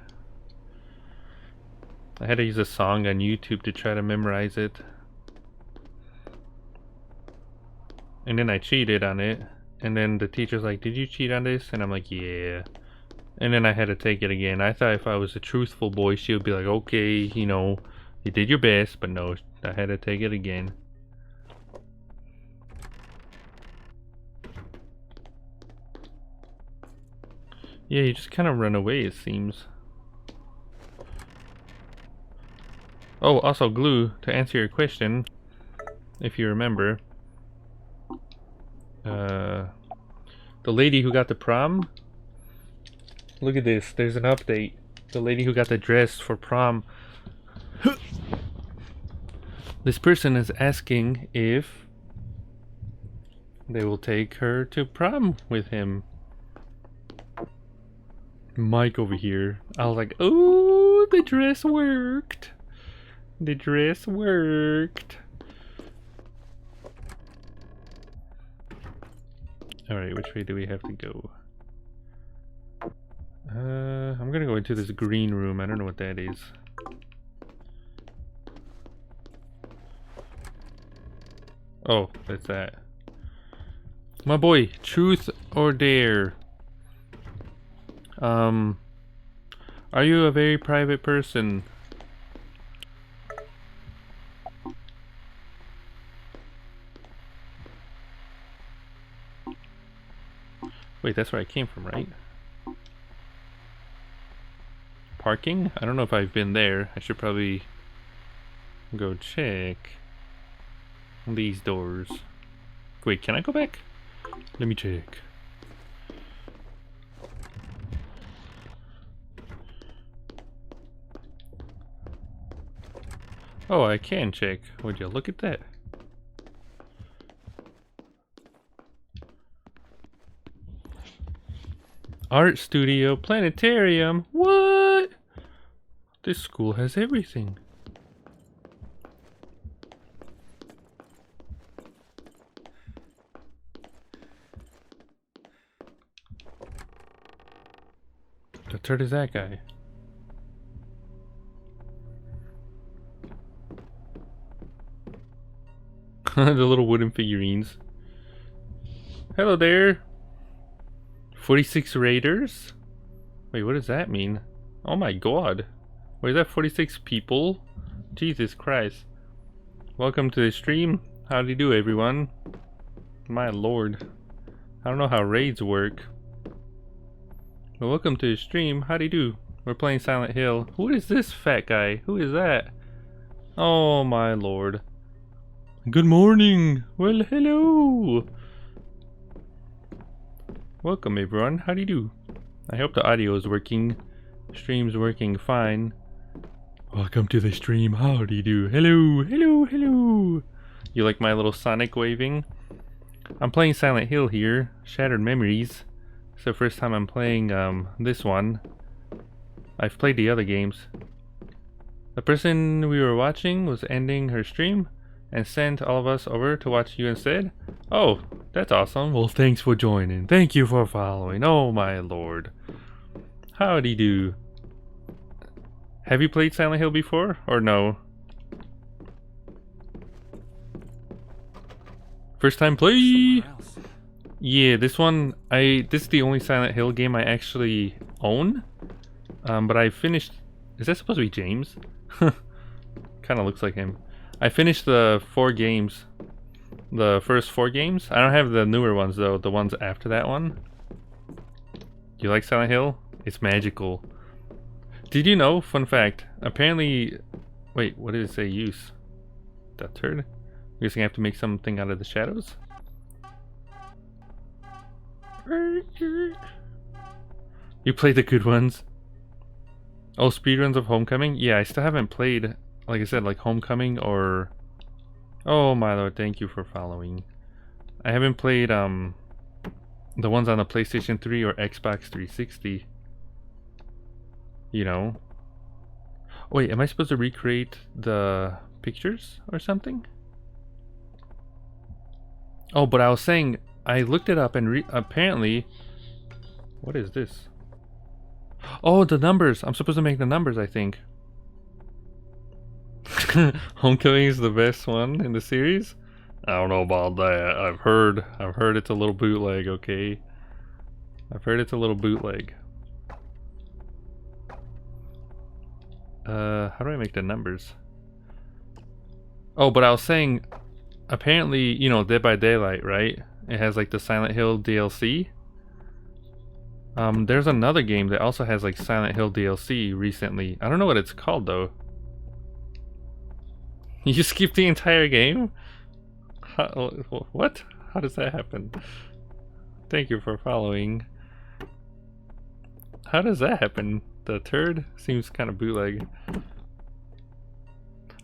I had to use a song on YouTube to try to memorize it. And then I cheated on it. And then the teacher's like, did you cheat on this? And I'm like, yeah. And then I had to take it again. I thought if I was a truthful boy, she would be like, okay, you know, you did your best. But no, I had to take it again. Yeah, you just kind of run away, it seems. Oh, also Glue, to answer your question, if you remember, the lady who got the prom, look at this, there's an update. The lady who got the dress for prom, this person is asking if they will take her to prom with him. Mike over here, I was like, oh, the dress worked. The dress worked. Alright, which way do we have to go? I'm gonna go into this green room. I don't know what that is. Oh, that's that. My boy, truth or dare? Are you a very private person? Wait, that's where I came from, right? Parking? I don't know if I've been there. I should probably go check these doors. Wait, can I go back? Let me check. Oh, I can check. Would you look at that? Art studio, planetarium. What? This school has everything. The turd is that guy? The little wooden figurines. Hello there. 46 raiders? Wait, what does that mean? Oh my god. Wait, is that 46 people? Jesus Christ. Welcome to the stream. How do you do, everyone? My lord. I don't know how raids work. But welcome to the stream. How do you do? We're playing Silent Hill. Who is this fat guy? Who is that? Oh my lord. Good morning. Well, hello. Welcome everyone. How do you do? I hope the audio is working. Stream's working fine. Welcome to the stream. How do you do? Hello, hello, hello. You like my little Sonic waving? I'm playing Silent Hill here. Shattered Memories. It's the first time I'm playing this one. I've played the other games. The person we were watching was ending her stream and sent all of us over to watch you instead. Oh, that's awesome. Well, thanks for joining. Thank you for following. Oh my lord. Howdy do. Have you played Silent Hill before or no? First time play. Yeah, this one this is the only Silent Hill game I actually own. But I finished. Is that supposed to be James? Kind of looks like him. I finished the 4 games. The first 4 games. I don't have the newer ones though, the ones after that one. Do you like Silent Hill? It's magical. Did you know, fun fact, apparently, wait, what did it say use? That turd? I guess I have to make something out of the shadows. You played the good ones? Oh, speedruns of Homecoming? Yeah, I still haven't played, like I said, like Homecoming or... Oh my lord, thank you for following. I haven't played the ones on the PlayStation 3 or Xbox 360. You know. Wait, am I supposed to recreate the pictures or something? Oh, but I was saying, I looked it up and apparently... What is this? Oh, the numbers! I'm supposed to make the numbers, I think. Homecoming is the best one in the series? I don't know about that. I've heard it's a little bootleg, okay? I've heard it's a little bootleg. How do I make the numbers? Oh, but I was saying, apparently, you know, Dead by Daylight, right? It has like the Silent Hill DLC. There's another game that also has like Silent Hill DLC recently. I don't know what it's called though. You skipped the entire game? What? How does that happen? Thank you for following. How does that happen? The turd seems kind of bootleg.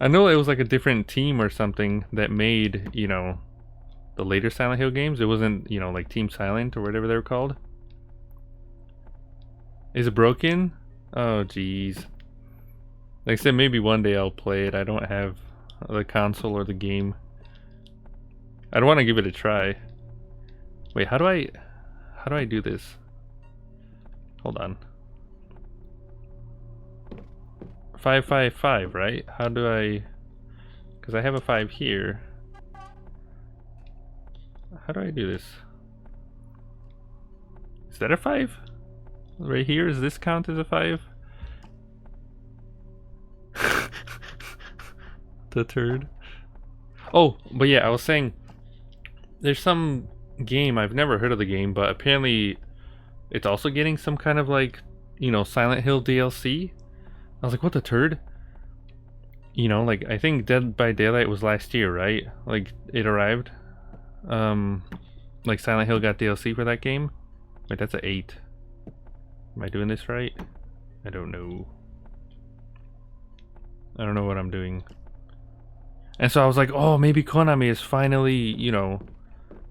I know it was like a different team or something that made, you know, the later Silent Hill games. It wasn't, you know, like Team Silent or whatever they were called. Is it broken? Oh, jeez. Like I said, maybe one day I'll play it. I don't have the console or the game. I don't want to give it a try. Wait, how do I do this? Hold on. 555, right? How do I... Because I have a 5 here. How do I do this? Is that a 5? Right here, does this count as a 5? The turd. Oh, but yeah, I was saying there's some game, I've never heard of the game, but apparently it's also getting some kind of like, you know, Silent Hill DLC. I was like, what the turd? You know, like I think Dead by Daylight was last year, right? Like it arrived. Like Silent Hill got DLC for that game. Wait, that's a 8. Am I doing this right? I don't know. I don't know what I'm doing. And so I was like, oh, maybe Konami is finally, you know,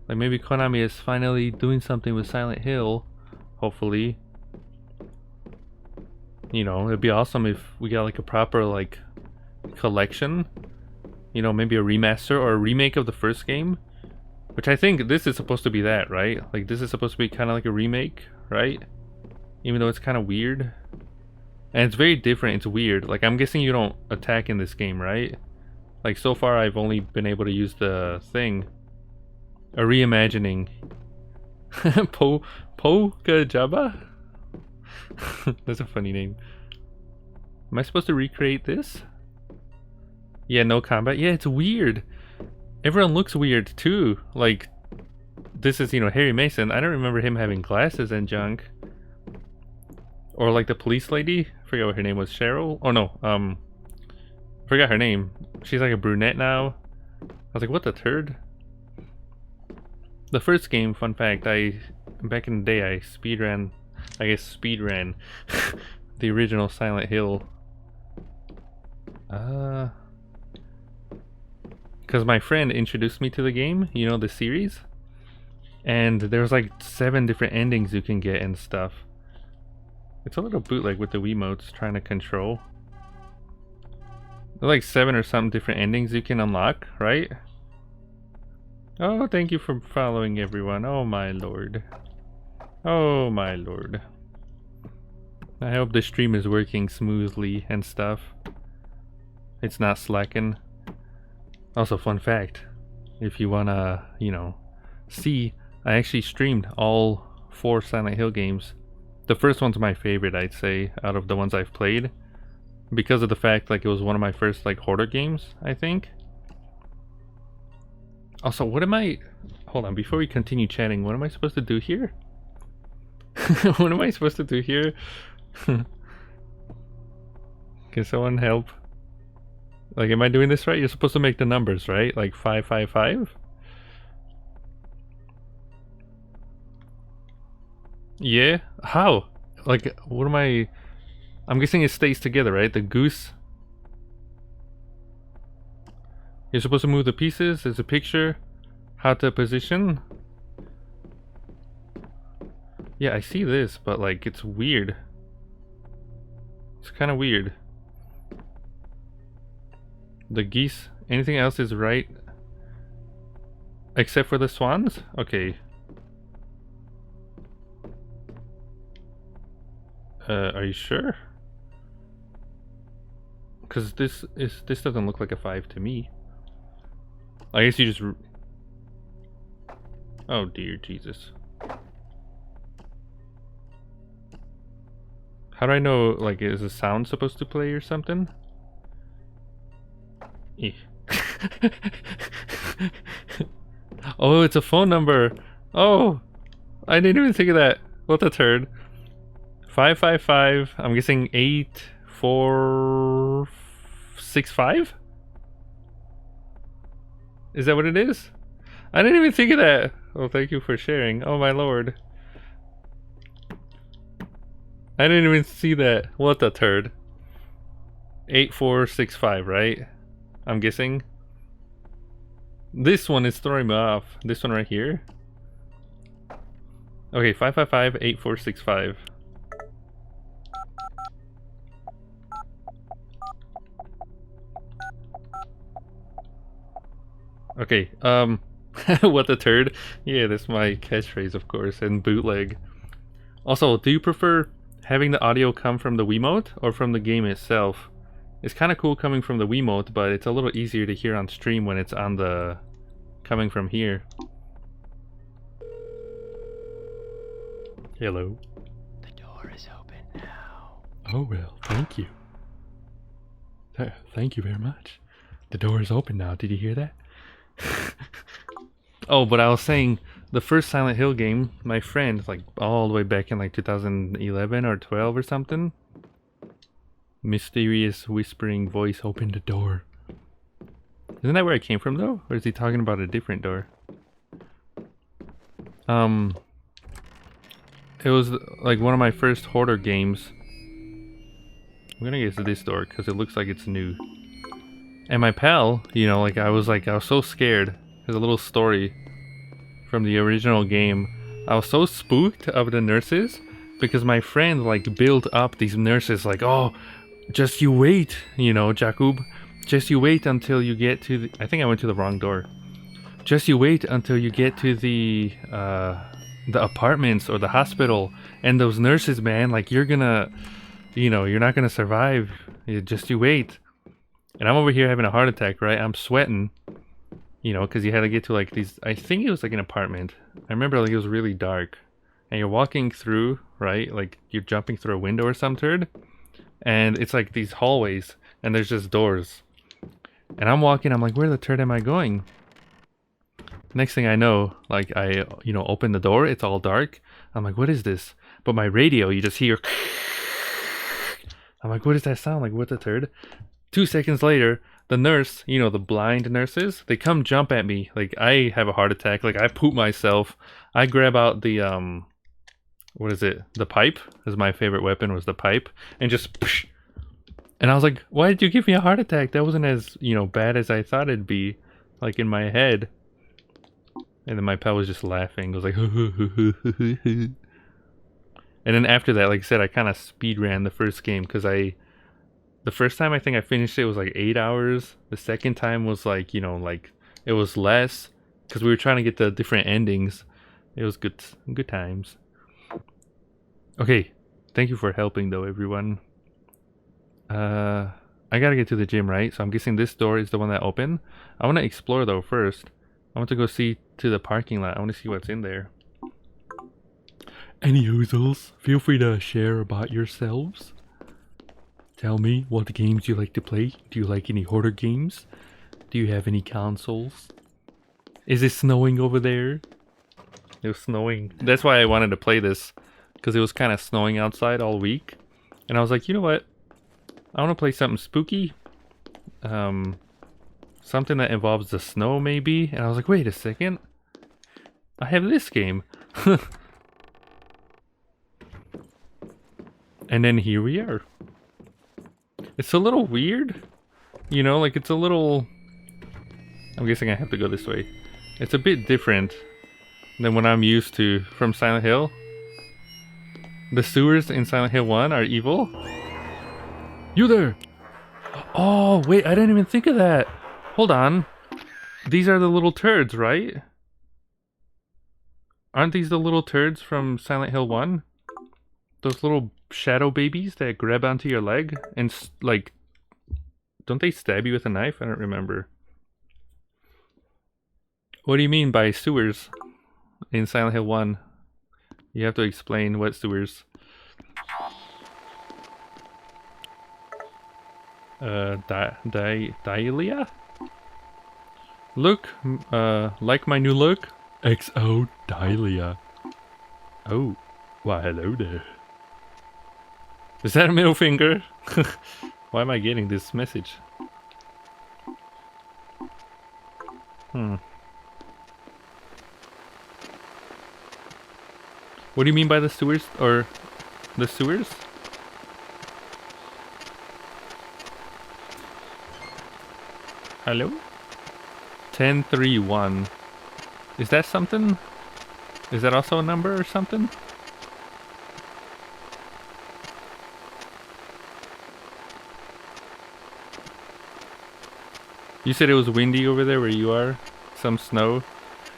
like maybe Konami is finally doing something with Silent Hill. Hopefully. You know, it'd be awesome if we got like a proper like collection. You know, maybe a remaster or a remake of the first game. Which I think this is supposed to be that, right? Like this is supposed to be kind of like a remake, right? Even though it's kind of weird. And it's very different, it's weird. Like I'm guessing you don't attack in this game, right? Like so far I've only been able to use the thing. A reimagining. Poka Jabba? That's a funny name. Am I supposed to recreate this? Yeah, no combat. Yeah, it's weird. Everyone looks weird too. Like, this is, you know, Harry Mason. I don't remember him having glasses and junk. Or like the police lady. I forgot what her name was. Cheryl? Oh no, I forgot her name. She's like a brunette now. I was like, what the turd? The first game, fun fact, back in the day I speedran the original Silent Hill. Because my friend introduced me to the game, you know, the series. And there's like 7 different endings you can get and stuff. It's a little bootleg with the Wiimotes trying to control. There's like 7 or something different endings you can unlock, right? Oh, thank you for following everyone. Oh my lord. Oh my lord. I hope the stream is working smoothly and stuff. It's not slacking. Also, fun fact, if you wanna, you know, see, I actually streamed all 4 Silent Hill games. The first one's my favorite, I'd say, out of the ones I've played. Because of the fact, like, it was one of my first, like, horror games, I think. Also, what am I... Hold on, before we continue chatting, what am I supposed to do here? What am I supposed to do here? Can someone help? Like, am I doing this right? You're supposed to make the numbers, right? Like 555? Yeah? How? Like, what am I... I'm guessing it stays together, right? The goose... You're supposed to move the pieces. There's a picture. How to position. Yeah, I see this, but like, it's weird. It's kind of weird. The geese... Anything else is right? Except for the swans? Okay. Are you sure? Because this doesn't look like a 5 to me. I guess you just... Oh dear Jesus. How do I know, like, is a sound supposed to play or something? Eh. Oh, it's a phone number. Oh, I didn't even think of that. What a turd. 555. I'm guessing 8465. Is that what it is? I didn't even think of that. Oh, thank you for sharing. Oh my lord. I didn't even see that. What a turd. 8465, right? I'm guessing. This one is throwing me off. This one right here. Okay, 555 8465. Okay, what a turd. Yeah, that's my catchphrase, of course, and bootleg. Also, do you prefer having the audio come from the Wiimote or from the game itself? It's kind of cool coming from the Wiimote, but it's a little easier to hear on stream when it's on the... coming from here. Hello. The door is open now. Oh well, thank you. Thank you very much. The door is open now, did you hear that? Oh, but I was saying, the first Silent Hill game, my friend, like all the way back in like 2011 or 12 or something, mysterious whispering voice opened the door. Isn't that where I came from though? Or is he talking about a different door? It was like one of my first hoarder games. I'm gonna guess this door because it looks like it's new. And my pal, you know, like I was so scared. There's a little story from the original game. I was so spooked of the nurses because my friend like built up these nurses like, oh, just you wait, you know, Jakub. Just you wait until you get to the... I think I went to the wrong door. Just you wait until you get to the apartments or the hospital. And those nurses, man, like you're gonna... You know, you're not gonna survive. Just you wait. And I'm over here having a heart attack, right? I'm sweating. You know, because you had to get to like these... I think it was like an apartment. I remember like it was really dark. And you're walking through, right? Like you're jumping through a window or some turd. And it's like these hallways. And there's just doors. And I'm walking, I'm like, where the turd am I going? Next thing I know, like I, you know, open the door, it's all dark. I'm like, what is this? But my radio, you just hear... I'm like, what does that sound like? What the turd? 2 seconds later, the nurse, you know, the blind nurses, they come jump at me. Like, I have a heart attack. Like, I poop myself. I grab out the, what is it? The pipe? Is my favorite weapon, was the pipe. And just... Psh, and I was like, why did you give me a heart attack? That wasn't as, you know, bad as I thought it'd be. Like, in my head. And then my pal was just laughing. It was like, and then after that, like I said, I kind of speed ran the first game. Because the first time I think I finished it was like 8 hours. The second time was like, you know, like, it was less. Because we were trying to get the different endings. It was good times. Okay. Thank you for helping, though, everyone. I gotta get to the gym, right? So I'm guessing this door is the one that opened. I want to explore though first. I want to go see to the parking lot. I want to see what's in there. Any oozles, feel free to share about yourselves. Tell me what games you like to play. Do you like any hoarder games? Do you have any consoles? Is it snowing over there? It was snowing. That's why I wanted to play this. Because it was kind of snowing outside all week. And I was like, you know what? I want to play something spooky. something that involves the snow maybe, and I was like, wait a second, I have this game. And then here we are. It's a little weird, you know, like it's a little, I'm guessing I have to go this way. It's a bit different than what I'm used to from Silent Hill. The sewers in Silent Hill 1 are evil. You there! Oh, wait, I didn't even think of that. Hold on. These are the little turds, right? Aren't these the little turds from Silent Hill 1? Those little shadow babies that grab onto your leg and, like, don't they stab you with a knife? I don't remember. What do you mean by sewers in Silent Hill 1? You have to explain what sewers. Dahlia? Look, like my new look? XO Dahlia. Oh, why hello there. Is that a middle finger? Why am I getting this message? What do you mean by the sewers, or the sewers? Hello? 1031. Is that something? Is that also a number or something? You said it was windy over there where you are? Some snow?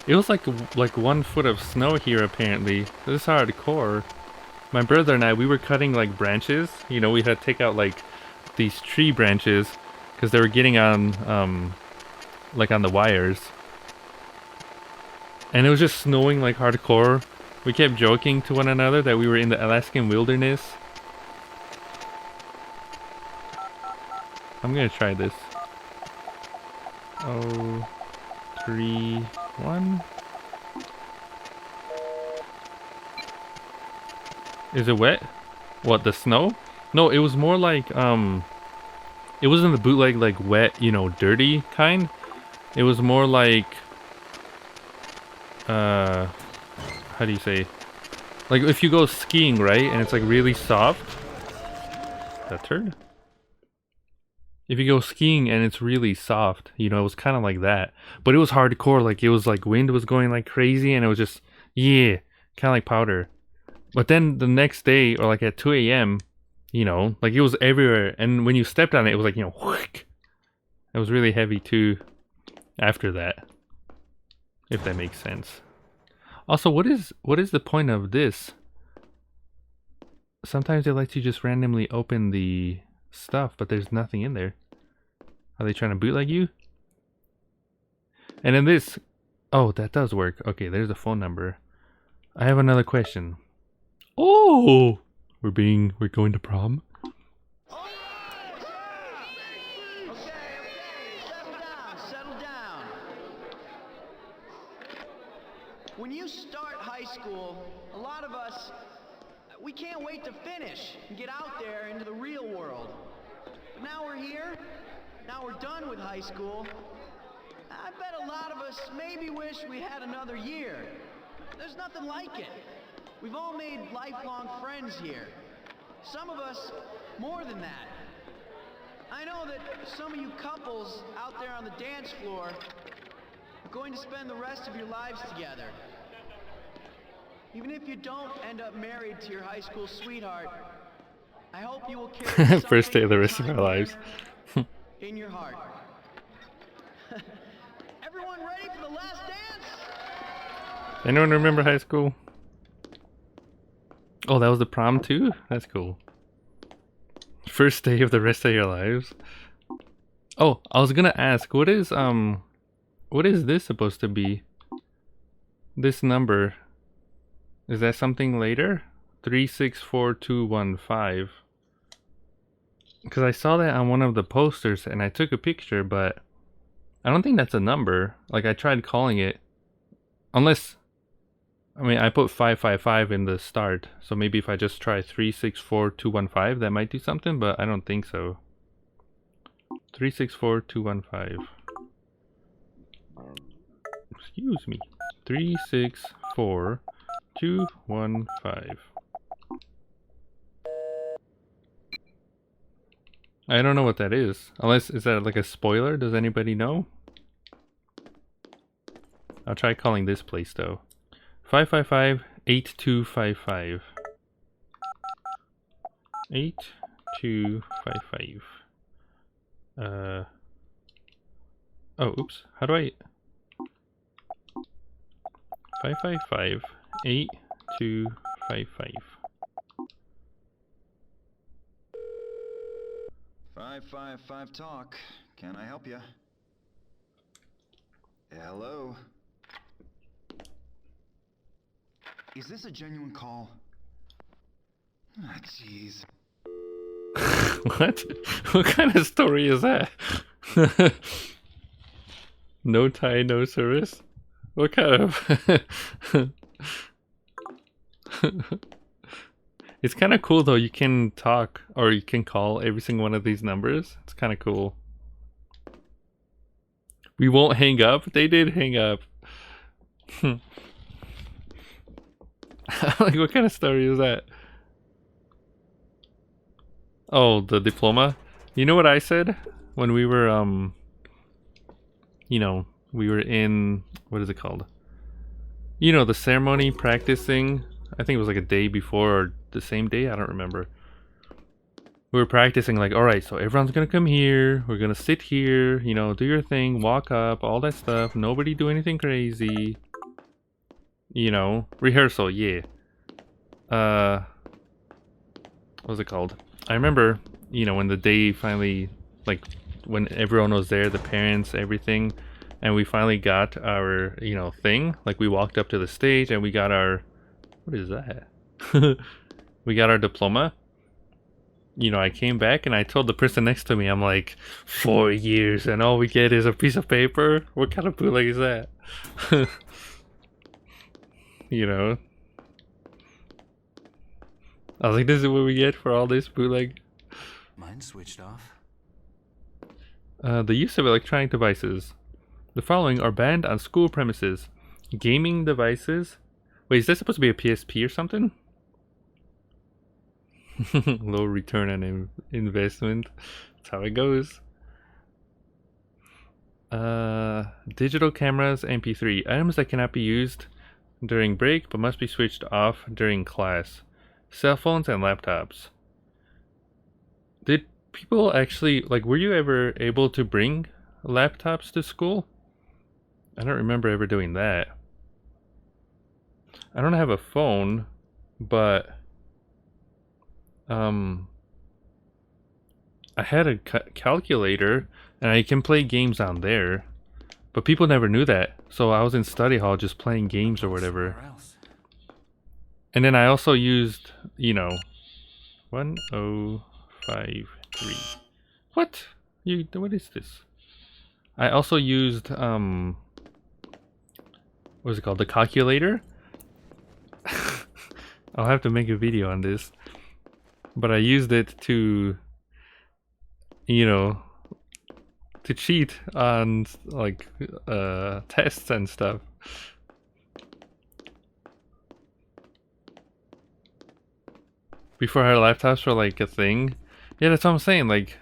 It was like 1 foot of snow here apparently. This is hardcore. My brother and I, we were cutting like branches. You know, we had to take out like these tree branches because they were getting on like on the wires. And it was just snowing like hardcore. We kept joking to one another that we were in the Alaskan wilderness. I'm gonna try this. 031. Is it wet? What, the snow? No, it was more like it wasn't the bootleg like wet, you know, dirty kind. It was more like how do you say? Like if you go skiing, right? And it's like really soft. That turd? If you go skiing and it's really soft, you know, it was kind of like that. But it was hardcore, like it was like wind was going like crazy and it was just, yeah, kind of like powder. But then the next day, or like at 2 a.m., you know, like it was everywhere. And when you stepped on it, it was like, you know, whoosh. It was really heavy too after that. If that makes sense. Also, what is the point of this? Sometimes they let you just randomly open the stuff, but there's nothing in there. Are they trying to bootleg you? And then this, oh, that does work. Okay, there's a phone number. I have another question. Oh, we're going to prom. Settle down. When you start high school, a lot of us, we can't wait to finish and get out there into the real world. But now we're here, now we're done with high school. I bet a lot of us maybe wish we had another year. There's nothing like it. We've all made lifelong friends here. Some of us more than that. I know that some of you couples out there on the dance floor are going to spend the rest of your lives together. Even if you don't end up married to your high school sweetheart, I hope you will carry first day of the rest of our lives. In your heart. Everyone ready for the last dance? Anyone remember high school? Oh, that was the prom too? That's cool. First day of the rest of your lives. Oh, I was gonna ask, what is this supposed to be? This number. Is that something later? 364215. Because I saw that on one of the posters and I took a picture, but I don't think that's a number. Like I tried calling it. Unless, I mean, I put 555 in the start. So maybe if I just try 364215, that might do something, but I don't think so. 364215. Excuse me. 364215. I don't know what that is. Unless, is that like a spoiler? Does anybody know? I'll try calling this place though. 555-8255. 8255. Oh, oops. How do I... 555-8255. 555 talk. Can I help you? Hello? Is this a genuine call? Ah, jeez. What? What kind of story is that? No tie, no service? What kind of... It's kind of cool though, you can talk or you can call every single one of these numbers. It's kind of cool. We won't hang up. They did hang up. Like, what kind of story is that? Oh, the diploma? You know what I said? When we were, you know, we were in, what is it called? You know, the ceremony practicing. I think it was like a day before or the same day. I don't remember. We were practicing like, alright, so everyone's gonna come here. We're gonna sit here, you know, do your thing, walk up, all that stuff. Nobody do anything crazy. You know, rehearsal, yeah. What was it called? I remember, you know, when the day finally, like, when everyone was there, the parents, everything, and we finally got our, you know, thing. Like, we walked up to the stage and we got our, what is that? We got our diploma. You know, I came back and I told the person next to me, I'm like, 4 years and all we get is a piece of paper? What kind of bootleg is that? You know? I was like, this is what we get for all this bootleg. Mine switched off. The use of electronic devices. The following are banned on school premises. Gaming devices. Wait, is that supposed to be a PSP or something? Low return on investment. That's how it goes. Digital cameras, MP3. Items that cannot be used during break but must be switched off during class. Cell phones and laptops. Did people actually, like, were you ever able to bring laptops to school? I don't remember ever doing that. I don't have a phone, but I had a calculator and I can play games on there, but people never knew that. So I was in study hall just playing games or whatever. And then I also used, you know, 1053. What? What is this? I also used what was it called? The calculator. I'll have to make a video on this. But I used it to, you know, to cheat on like tests and stuff. Before our laptops were like a thing. Yeah, that's what I'm saying. Like,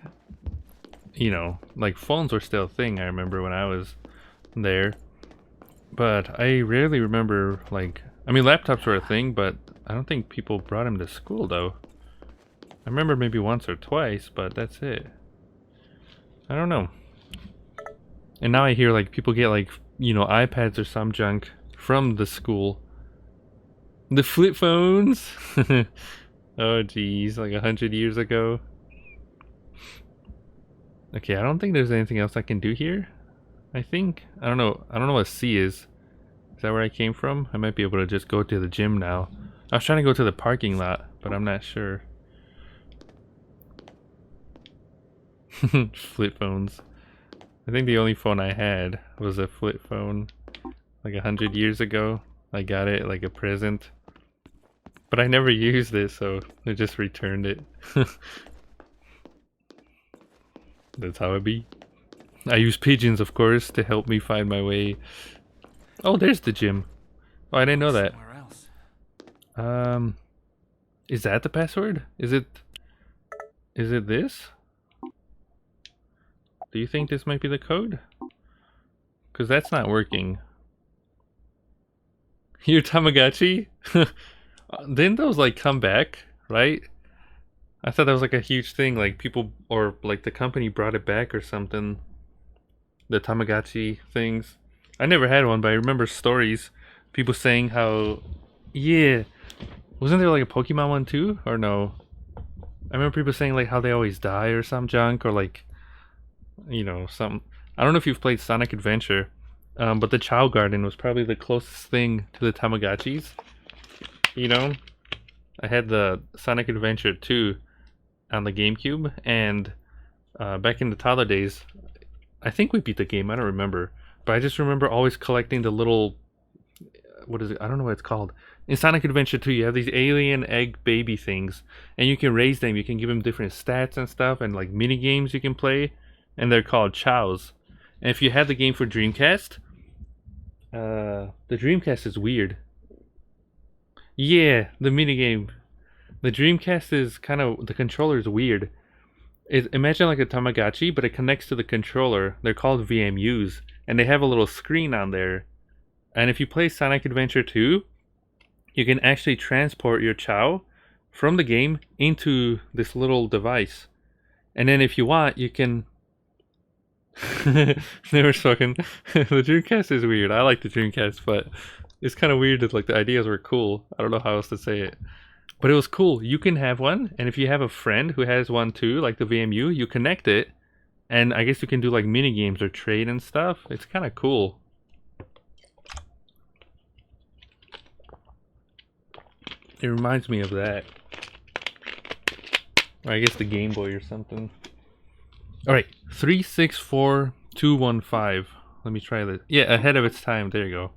you know, like phones were still a thing. I remember when I was there. But I rarely remember, like, I mean, laptops were a thing, but I don't think people brought them to school though. I remember maybe once or twice, but that's it. I don't know. And now I hear like people get like, you know, iPads or some junk from the school. The flip phones. Oh geez, like 100 years ago. Okay, I don't think there's anything else I can do here. I think, I don't know what C is. Is that where I came from? I might be able to just go to the gym now. I was trying to go to the parking lot, but I'm not sure. Flip phones. I think the only phone I had was a flip phone like 100 years ago. I got it like a present. But I never used it, so I just returned it. That's how it be. I use pigeons, of course, to help me find my way. Oh, there's the gym. Oh, I didn't know that. Somewhere else. Is that the password? Is it this? Do you think this might be the code? Because that's not working. Your Tamagotchi? Didn't those like come back, right? I thought that was like a huge thing, like people or like the company brought it back or something. The Tamagotchi things. I never had one, but I remember stories. People saying how, yeah, wasn't there like a Pokemon one too, or no? I remember people saying like how they always die or some junk, or like, you know, some. I don't know if you've played Sonic Adventure, but the Chow Garden was probably the closest thing to the Tamagotchis. You know, I had the Sonic Adventure 2 on the GameCube, and back in the toddler days, I think we beat the game. I don't remember, but I just remember always collecting the little. What is it? I don't know what it's called. In Sonic Adventure 2, you have these alien egg baby things, and you can raise them. You can give them different stats and stuff, and like mini games you can play, and they're called chows. And if you had the game for Dreamcast, the Dreamcast is weird. Yeah, the mini game. The Dreamcast is kind of, the controller is weird. Imagine like a Tamagotchi, but it connects to the controller. They're called VMUs, and they have a little screen on there. And if you play Sonic Adventure 2, you can actually transport your Chow from the game into this little device. And then if you want, you can... Never spoken. The Dreamcast is weird. I like the Dreamcast, but it's kind of weird that like the ideas were cool. I don't know how else to say it. But it was cool. You can have one, and if you have a friend who has one too, like the VMU, you connect it, and I guess you can do like mini games or trade and stuff. It's kind of cool. It reminds me of that. Or I guess the Game Boy or something. Alright, 364215. Let me try this. Yeah, ahead of its time. There you go.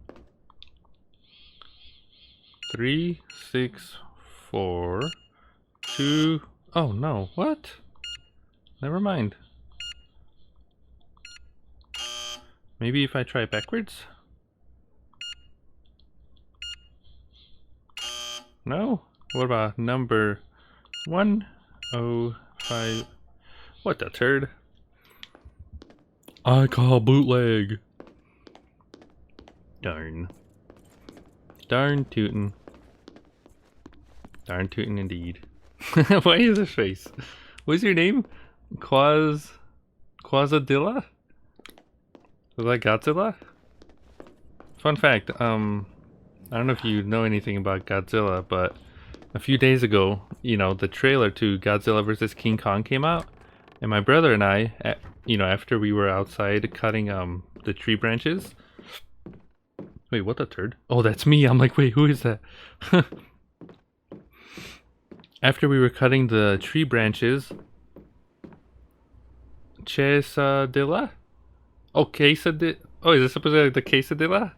3642. Oh no, what? Never mind. Maybe if I try backwards? No? What about number 105? What the turd? I call bootleg. Darn. Darn tootin'. Darn tootin' indeed. Why is his face? What's your name? Quasadilla? Was that Godzilla? Fun fact, I don't know if you know anything about Godzilla, but a few days ago, you know, the trailer to Godzilla vs. King Kong came out, and my brother and I, you know, after we were outside cutting the tree branches. Wait, what the turd? Oh, that's me. I'm like, wait, who is that? After we were cutting the tree branches, quesadilla? Oh, quesadilla? Oh, is this supposed to be the quesadilla?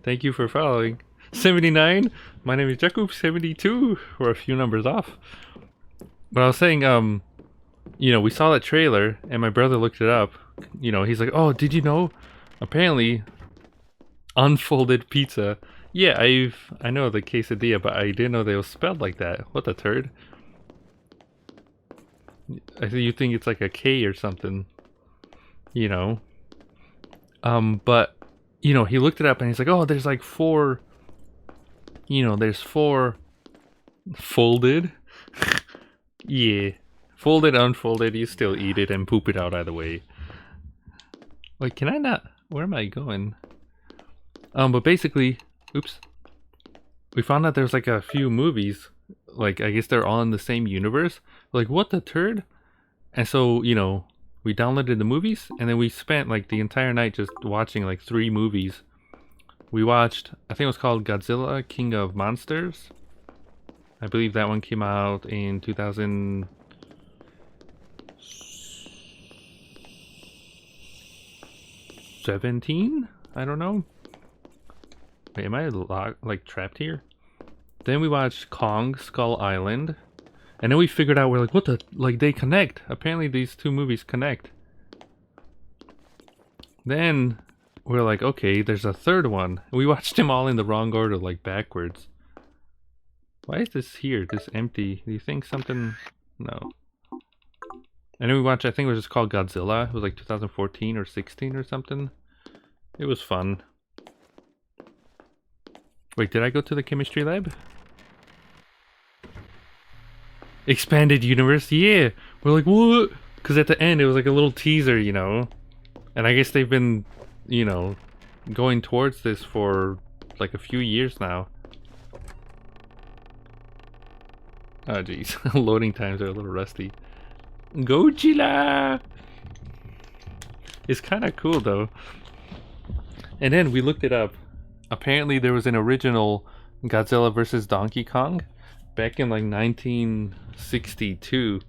Thank you for following. 79. My name is Jakub 72. We're a few numbers off. But I was saying, you know, we saw that trailer and my brother looked it up. You know, he's like, oh, did you know? Apparently, unfolded pizza. Yeah, I know the quesadilla, but I didn't know they were spelled like that. What the turd? I think you think it's like a K or something. You know. But you know, he looked it up and he's like, oh, there's like 4, you know, there's 4 folded. Yeah. Folded, unfolded, you still eat it and poop it out either way. Wait, can I not? Where am I going? But basically, oops. We found out there's like a few movies. Like, I guess they're all in the same universe. Like, what the turd? And so, you know, we downloaded the movies, and then we spent like the entire night just watching like 3 movies. We watched, I think it was called Godzilla, King of Monsters. I believe that one came out in 2017? I don't know. Wait, am I like trapped here? Then we watched Kong Skull Island. And then we figured out, we're like, what the, like they connect. Apparently these two movies connect. Then we're like, okay, there's a third one. We watched them all in the wrong order, like backwards. Why is this here, this empty? Do you think something? No. And then we watched, I think it was just called Godzilla. It was like 2014 or 16 or something. It was fun. Wait, did I go to the chemistry lab? Expanded universe? Yeah! We're like, what? Because at the end, it was like a little teaser, you know? And I guess they've been, you know, going towards this for like a few years now. Oh, jeez. Loading times are a little rusty. Godzilla! It's kind of cool, though. And then we looked it up. Apparently, there was an original Godzilla vs. Donkey Kong back in like 1962.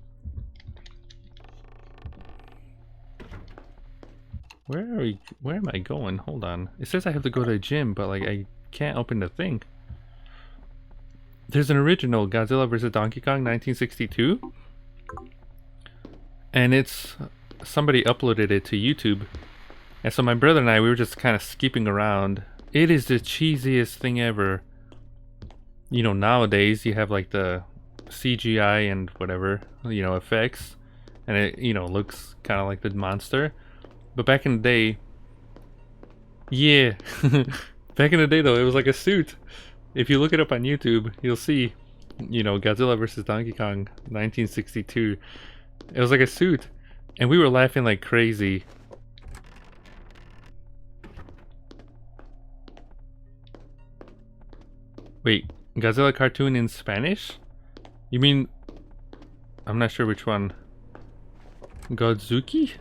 Where are we? Where am I going? Hold on. It says I have to go to the gym, but like I can't open the thing. There's an original Godzilla vs. Donkey Kong 1962. And it's somebody uploaded it to YouTube. And so my brother and I, we were just kind of skipping around. It is the cheesiest thing ever. You know, nowadays you have like the CGI and whatever, you know, effects. And it, you know, looks kind of like the monster. But back in the day, yeah. Back in the day though, it was like a suit. If you look it up on YouTube, you'll see, you know, Godzilla vs. Donkey Kong 1962. It was like a suit. And we were laughing like crazy. Wait, Godzilla cartoon in Spanish? You mean... I'm not sure which one. Godzuki?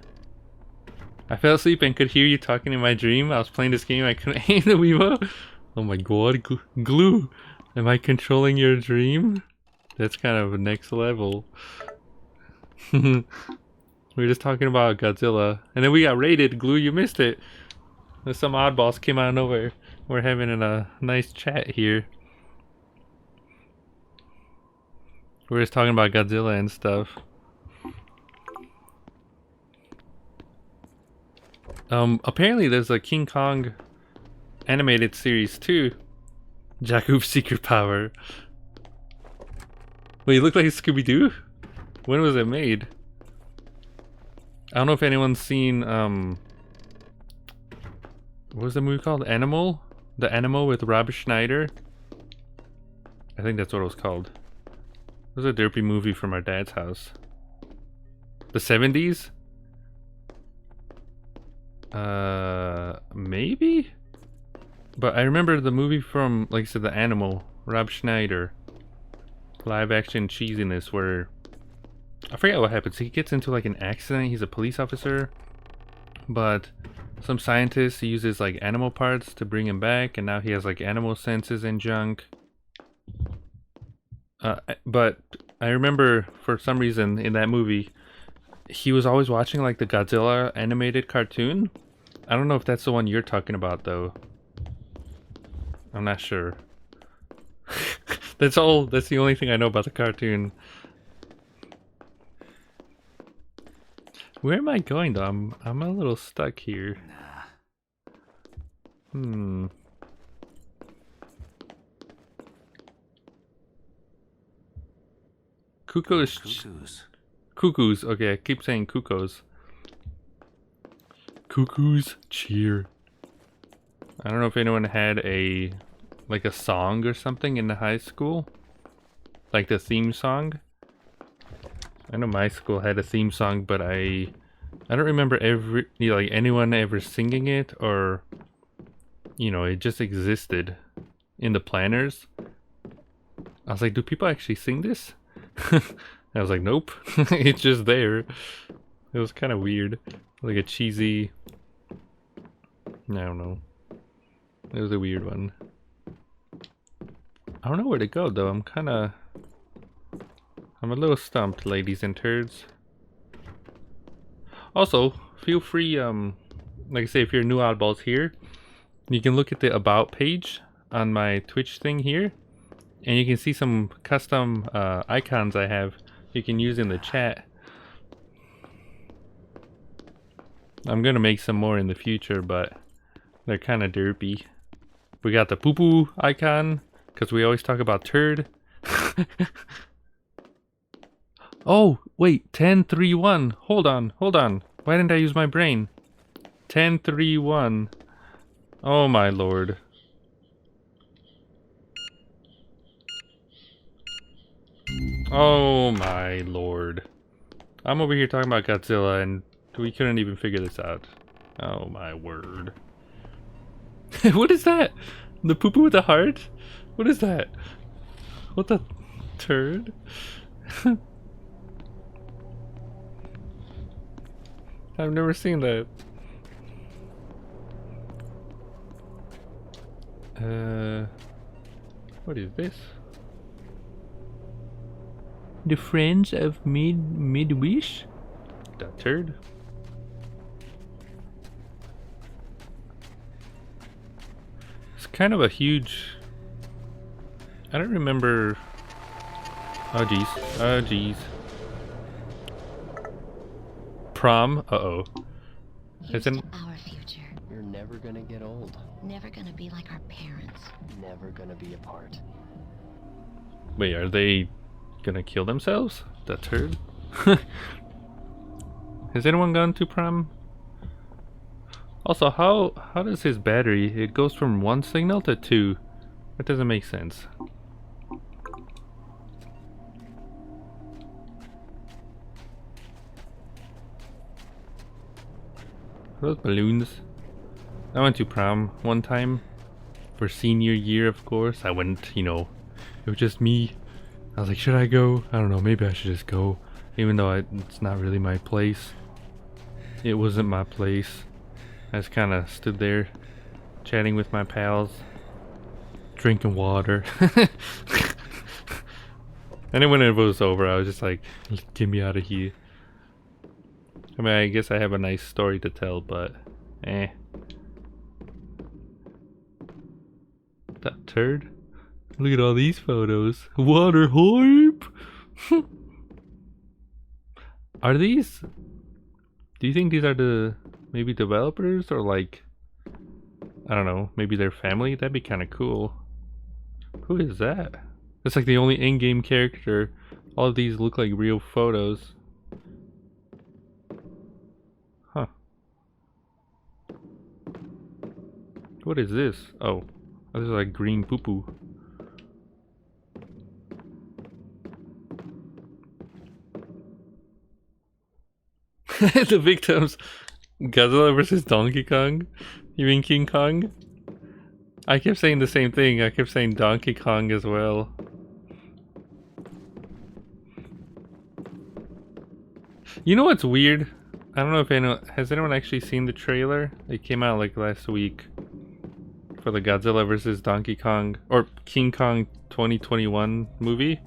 I fell asleep and could hear you talking in my dream. I was playing this game, I couldn't aim the Weebo. Oh my god, Glue! Am I controlling your dream? That's kind of next level. We were just talking about Godzilla. And then we got raided. Glue, you missed it. Some oddballs came out of nowhere. We're having a nice chat here. We're just talking about Godzilla and stuff. Apparently there's a King Kong animated series too. Jakub's secret power. Wait, you look like Scooby-Doo? When was it made? I don't know if anyone's seen, what was the movie called? Animal? The Animal with Rob Schneider? I think that's what it was called. It was a derpy movie from our dad's house. The 70s? Maybe? But I remember the movie from, like I said, The Animal, Rob Schneider. Live action cheesiness where... I forget what happens. He gets into like an accident. He's a police officer. But some scientist uses like animal parts to bring him back. And now he has like animal senses and junk. But I remember for some reason in that movie, he was always watching like the Godzilla animated cartoon. I don't know if that's the one you're talking about though. I'm not sure. That's the only thing I know about the cartoon. Where am I going though? I'm a little stuck here. Cuckoos. Okay, I keep saying cuckoos. Cuckoos cheer. I don't know if anyone had a song or something in the high school, like the theme song. I know my school had a theme song, but I don't remember anyone ever singing it, or you know, it just existed in the planners. I was like, do people actually sing this? I was like, nope. It's just there. It was kind of weird, like a cheesy, I don't know. It was a weird one. I don't know where to go though. I'm a little stumped, ladies and turds. Also, feel free, like I say, if you're new oddballs here, you can look at the about page on my Twitch thing here. And you can see some custom icons I have you can use in the chat. I'm gonna make some more in the future, but they're kind of derpy. We got the poo-poo icon, because we always talk about turd. Oh, wait, 10-3-1. Hold on. Why didn't I use my brain? 10-3-1. Oh my lord. Oh my lord. I'm over here talking about Godzilla and we couldn't even figure this out. Oh my word. What is that? The poo-poo with the heart? What is that? What the turd? I've never seen that. What is this? The Friends of Midwish? That turd? It's kind of a huge... I don't remember... Oh jeez. Oh jeez. Prom? Uh-oh. Here's to our future. You're never gonna get old. Never gonna be like our parents. Never gonna be apart. Wait, are they gonna kill themselves? That turd? Has anyone gone to prom? Also, how does his battery, it goes from 1 signal to 2? That doesn't make sense. Are those balloons? I went to prom one time for senior year, of course. I went, you know, it was just me. I was like, should I go? I don't know, maybe I should just go. Even though it's not really my place. It wasn't my place. I just kind of stood there chatting with my pals, drinking water. And then when it was over, I was just like, get me out of here. I mean, I guess I have a nice story to tell, but eh. That turd? Look at all these photos. Water hype! Are these... Do you think these are the... maybe developers or like... I don't know, maybe their family? That'd be kind of cool. Who is that? That's like the only in-game character. All of these look like real photos. Huh. What is this? Oh, this is like green poo-poo. The victims. Godzilla versus Donkey Kong? You mean King Kong? I kept saying the same thing. I kept saying Donkey Kong as well. You know what's weird? I don't know if anyone... Has anyone actually seen the trailer? It came out like last week. For the Godzilla versus Donkey Kong... Or King Kong 2021 movie.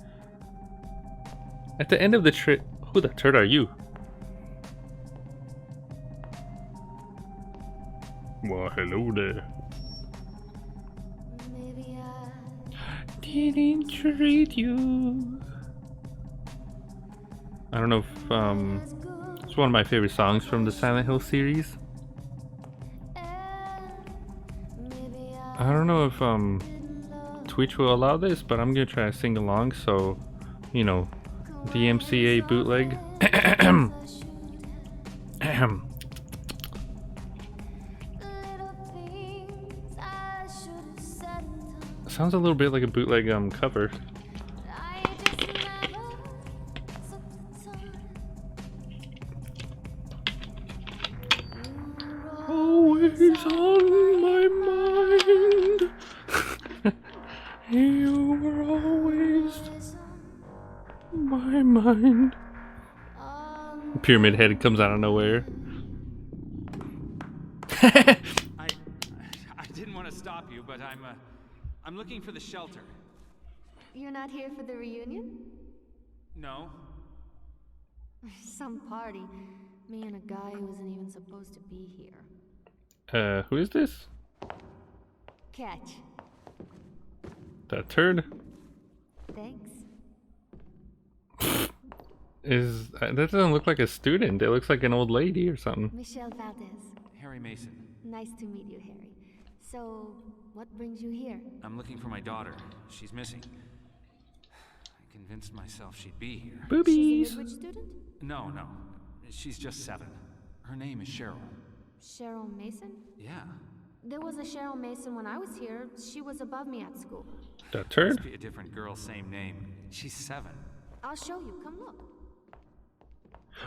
At the end of the Who the turd are you? Well, hello there. Didn't treat you. I don't know if it's one of my favorite songs from the Silent Hill series. I don't know if Twitch will allow this, but I'm gonna try to sing along, so you know, DMCA bootleg. Sounds a little bit like a bootleg cover. Always on my mind. You were always my mind. Pyramid Head comes out of nowhere. I didn't want to stop you, but I'm looking for the shelter. You're not here for the reunion? No. Some party. Me and a guy who isn't even supposed to be here. Who is this? Catch. That turd? Thanks. That doesn't look like a student. It looks like an old lady or something. Michelle Valdez. Harry Mason. Nice to meet you, Harry. So, what brings you here? I'm looking for my daughter. She's missing. I convinced myself she'd be here. Boobies! She's a Midwich student? No. She's just 7. Her name is Cheryl. Cheryl Mason? Yeah. There was a Cheryl Mason when I was here. She was above me at school. That turd? Must be a different girl, same name. She's 7. I'll show you. Come look.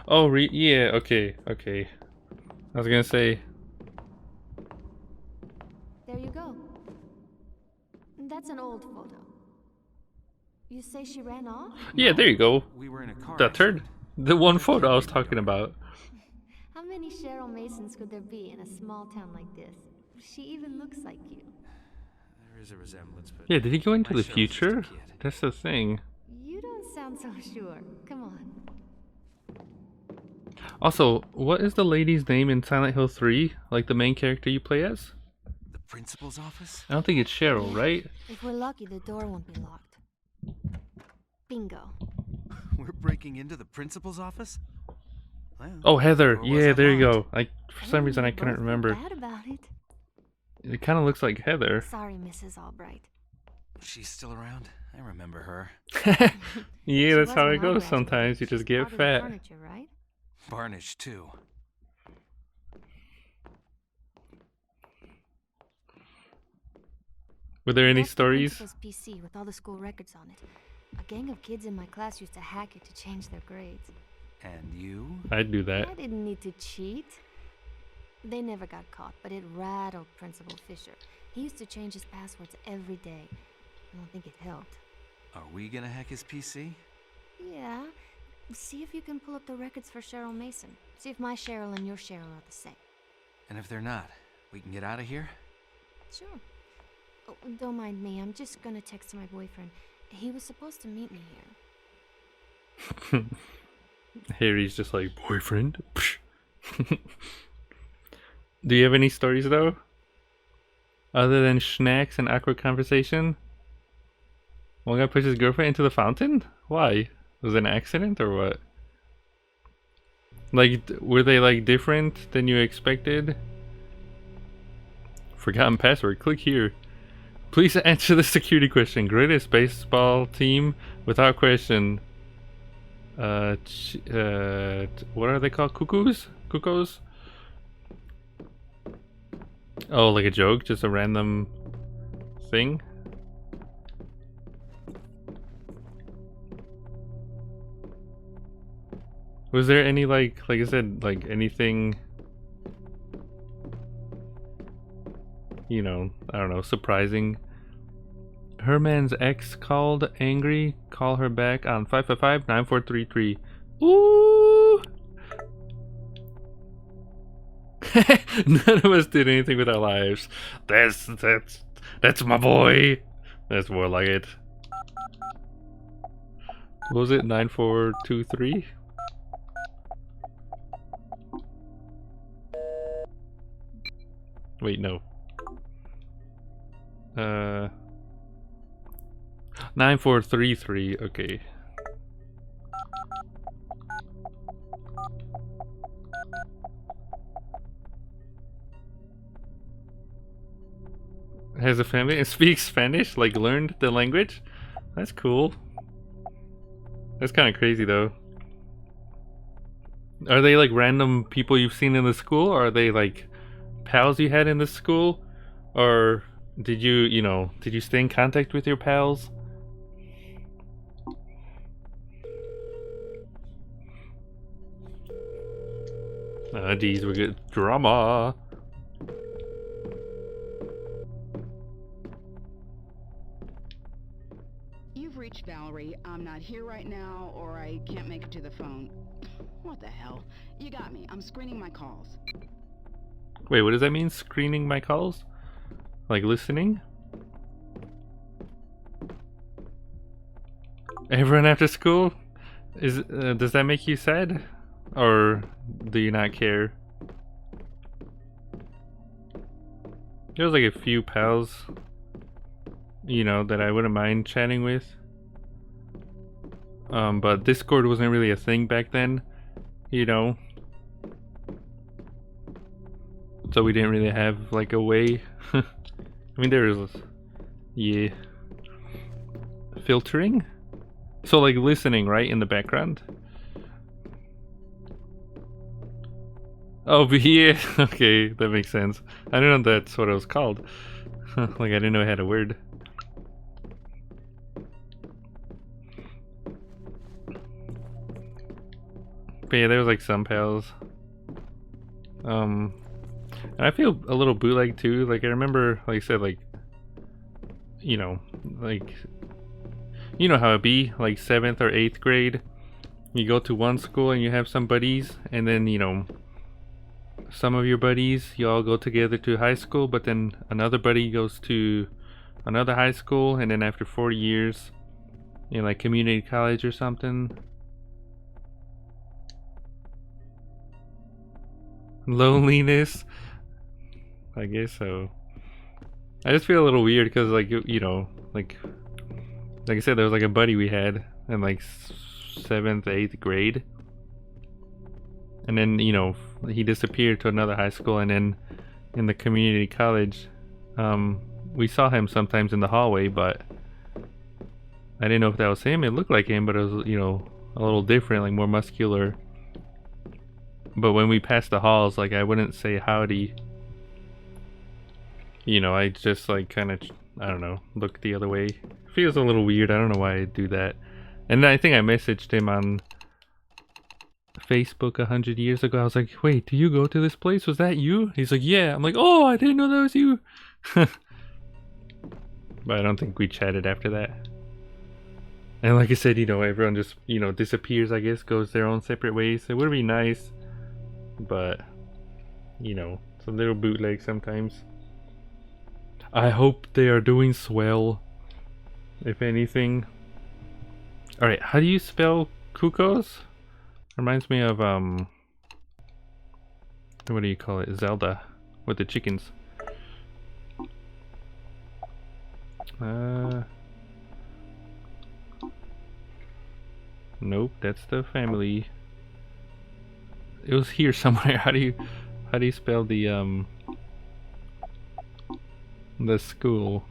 Oh, yeah, okay. I was gonna say... There you go. That's an old photo. You say she ran off? Yeah, there you go. We were in a car That turd. The one photo I was talking about. How many Cheryl Masons could there be in a small town like this? She even looks like you. There is a resemblance, but... Yeah, did he go into my the Cheryl's future? just a kid. That's the thing. You don't sound so sure. Come on. Also, what is the lady's name in Silent Hill 3? Like the main character you play as? The principal's office? I don't think it's Cheryl, right? If we're lucky, the door won't be locked. Bingo. We're breaking into the principal's office? Well, Oh, Heather. door Yeah, wasn't there you locked. go. For some reason I couldn't remember. Bad about it. It kind of looks like Heather. Sorry, Mrs. Albright. She's still around? I remember her. Yeah, that's was how when it I goes graduated. sometimes. You just She's get part of the fat. furniture, right? Varnish, too. Were there any That's the stories? principal's PC with all the school records on it. A gang of kids in my class used to hack it to change their grades. And you? I'd do that. I didn't need to cheat. They never got caught, but it rattled Principal Fisher. He used to change his passwords every day. I don't think it helped. Are we gonna hack his PC? Yeah. See if you can pull up the records for Cheryl Mason. See if my Cheryl and your Cheryl are the same. And if they're not, we can get out of here? Sure. Oh, don't mind me. I'm just gonna text my boyfriend. He was supposed to meet me here. Harry's just like, boyfriend? Do you have any stories though? Other than schnacks and awkward conversation? One guy pushed his girlfriend into the fountain? Why? Was it an accident or what? Like, were they like different than you expected? Forgotten password, click here. Please answer the security question. Greatest baseball team without question. What are they called? Cuckoos? Cuckoos? Oh, like a joke? Just a random thing? Was there any like I said, like anything, you know, I don't know, surprising? Herman's ex called angry. Call her back on 555-9433. Ooh! None of us did anything with our lives. That's my boy. That's more like it. What was it? 9423? Wait, no. 9433, okay. Has a family and speaks Spanish, like learned the language? That's cool. That's kind of crazy though. Are they like random people you've seen in the school, or are they like pals you had in the school? Or did you stay in contact with your pals? Ah, geez, we get drama. You've reached Valerie. I'm not here right now, or I can't make it to the phone. What the hell? You got me. I'm screening my calls. Wait, what does that mean? Screening my calls? Like listening? Everyone after school? Does that make you sad? Or do you not care? There's like a few pals, you know, that I wouldn't mind chatting with. But Discord wasn't really a thing back then, you know. So we didn't really have like a way. I mean, there is, yeah, filtering. So like listening, right, in the background. Oh, but yeah, okay, that makes sense. I didn't know that's what it was called. Like I didn't know it had a word. But yeah, there was like some pals. And I feel a little bootleg too. Like I remember, like I said, like, you know, like, you know how it be, like 7th or 8th grade. You go to one school and you have some buddies, and then, you know, some of your buddies, you all go together to high school, but then another buddy goes to another high school, and then after 4 years, in like community college or something. Loneliness, I guess so. I just feel a little weird because, like, you know, like I said, there was like a buddy we had in like 7th, 8th grade, and then, you know, he disappeared to another high school, and then in the community college, we saw him sometimes in the hallway, but I didn't know if that was him. It looked like him, but it was, you know, a little different, like more muscular. But when we passed the halls, like, I wouldn't say howdy. You know, I just like kind of, I don't know, look the other way. Feels a little weird. I don't know why I do that. And I think I messaged him on Facebook 100 years ago. I was like, wait, do you go to this place? Was that you? He's like, yeah. I'm like, oh, I didn't know that was you. But I don't think we chatted after that. And like I said, you know, everyone just, you know, disappears, I guess, goes their own separate ways. It would be nice, but, you know, it's a little bootleg sometimes. I hope they are doing swell, if anything. Alright, how do you spell Kukos? Reminds me of, what do you call it? Zelda, with the chickens. Nope, that's the family. It was here somewhere. How do you spell the school?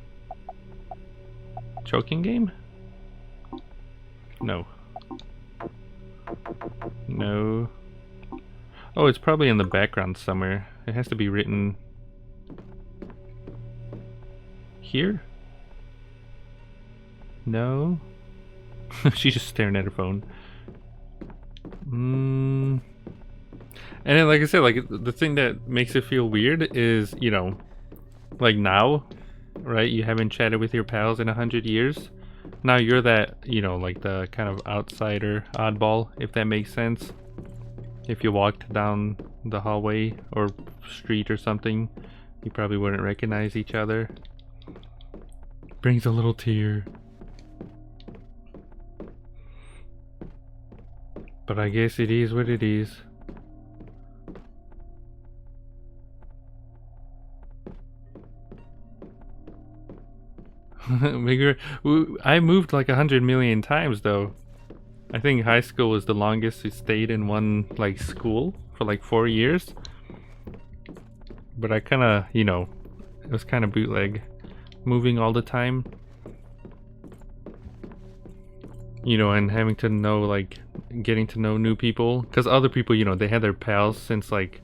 Choking game? No. No. Oh, it's probably in the background somewhere. It has to be written here? No. She's just staring at her phone. And then, like I said, like, the thing that makes it feel weird is, you know, like now, right? You haven't chatted with your pals in 100 years. Now you're that, you know, like the kind of outsider, oddball, if that makes sense. If you walked down the hallway or street or something, you probably wouldn't recognize each other. Brings a little tear. But I guess it is what it is. I moved like 100 million times though. I think high school was the longest we stayed in one like school for like 4 years. But I kind of, you know, it was kind of bootleg, moving all the time. You know, and having to know, like, getting to know new people. Because other people, you know, they had their pals since, like,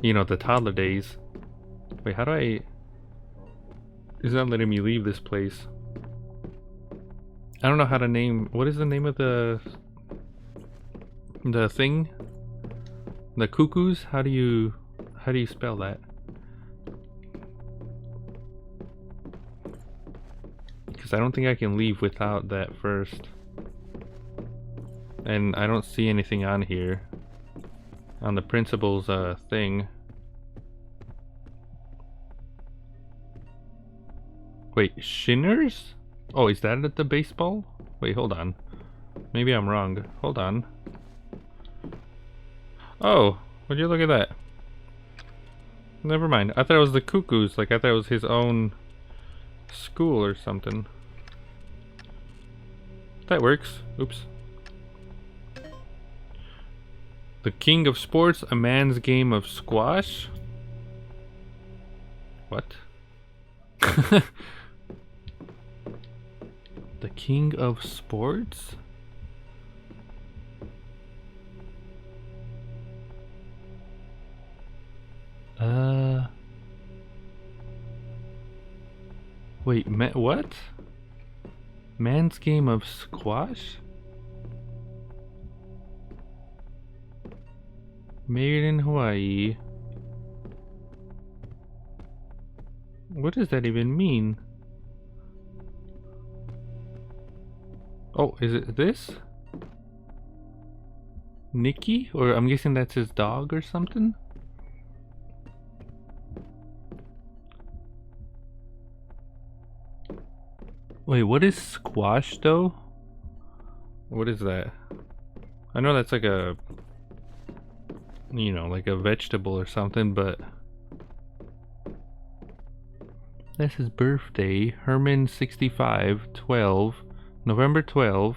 you know, the toddler days. Wait, how do I... It's not letting me leave this place. I don't know how to name... What is the name of the thing? The cuckoos? How do you spell that? Because I don't think I can leave without that first. And I don't see anything on here. On the principal's thing. Wait, Shinners? Oh, is that at the baseball? Wait, hold on. Maybe I'm wrong. Hold on. Oh, would you look at that? Never mind. I thought it was the Cuckoos. Like, I thought it was his own school or something. That works. Oops. The king of sports, a man's game of squash? What? The king of sports? Wait, what? Man's game of squash? Made in Hawaii. What does that even mean? Oh, is it this? Nikki? Or I'm guessing that's his dog or something? Wait, what is squash though? What is that? I know that's like a, you know, like a vegetable or something, but that's his birthday. Herman 65, 12, November 12.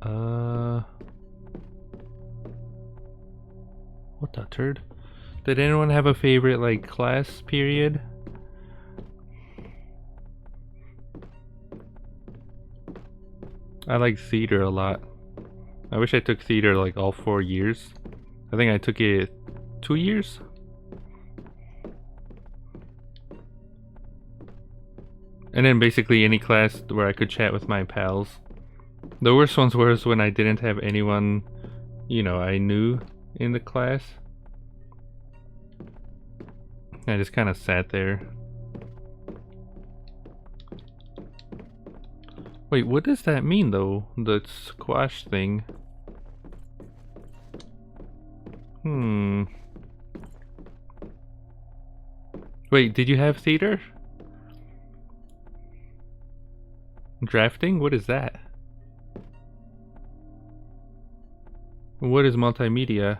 What the turd? Did anyone have a favorite like class period? I like theater a lot. I wish I took theater like all 4 years. I think I took it 2 years. And then basically any class where I could chat with my pals. The worst ones was when I didn't have anyone, you know, I knew in the class. I just kind of sat there. Wait, what does that mean though? The squash thing. Wait, did you have theater? Drafting? What is that? What is multimedia?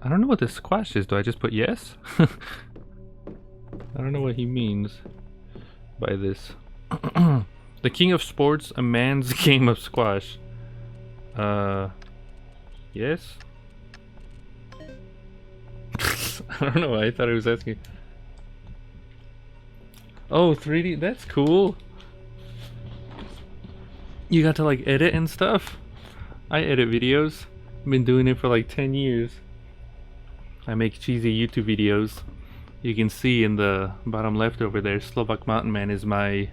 I don't know what this squash is. Do I just put yes? I don't know what he means by this. The king of sports, a man's game of squash. Yes? I don't know, I thought I was asking. Oh, 3D, that's cool. You got to like edit and stuff? I edit videos. I've been doing it for like 10 years. I make cheesy YouTube videos. You can see in the bottom left over there, Slovak Mountain Man is my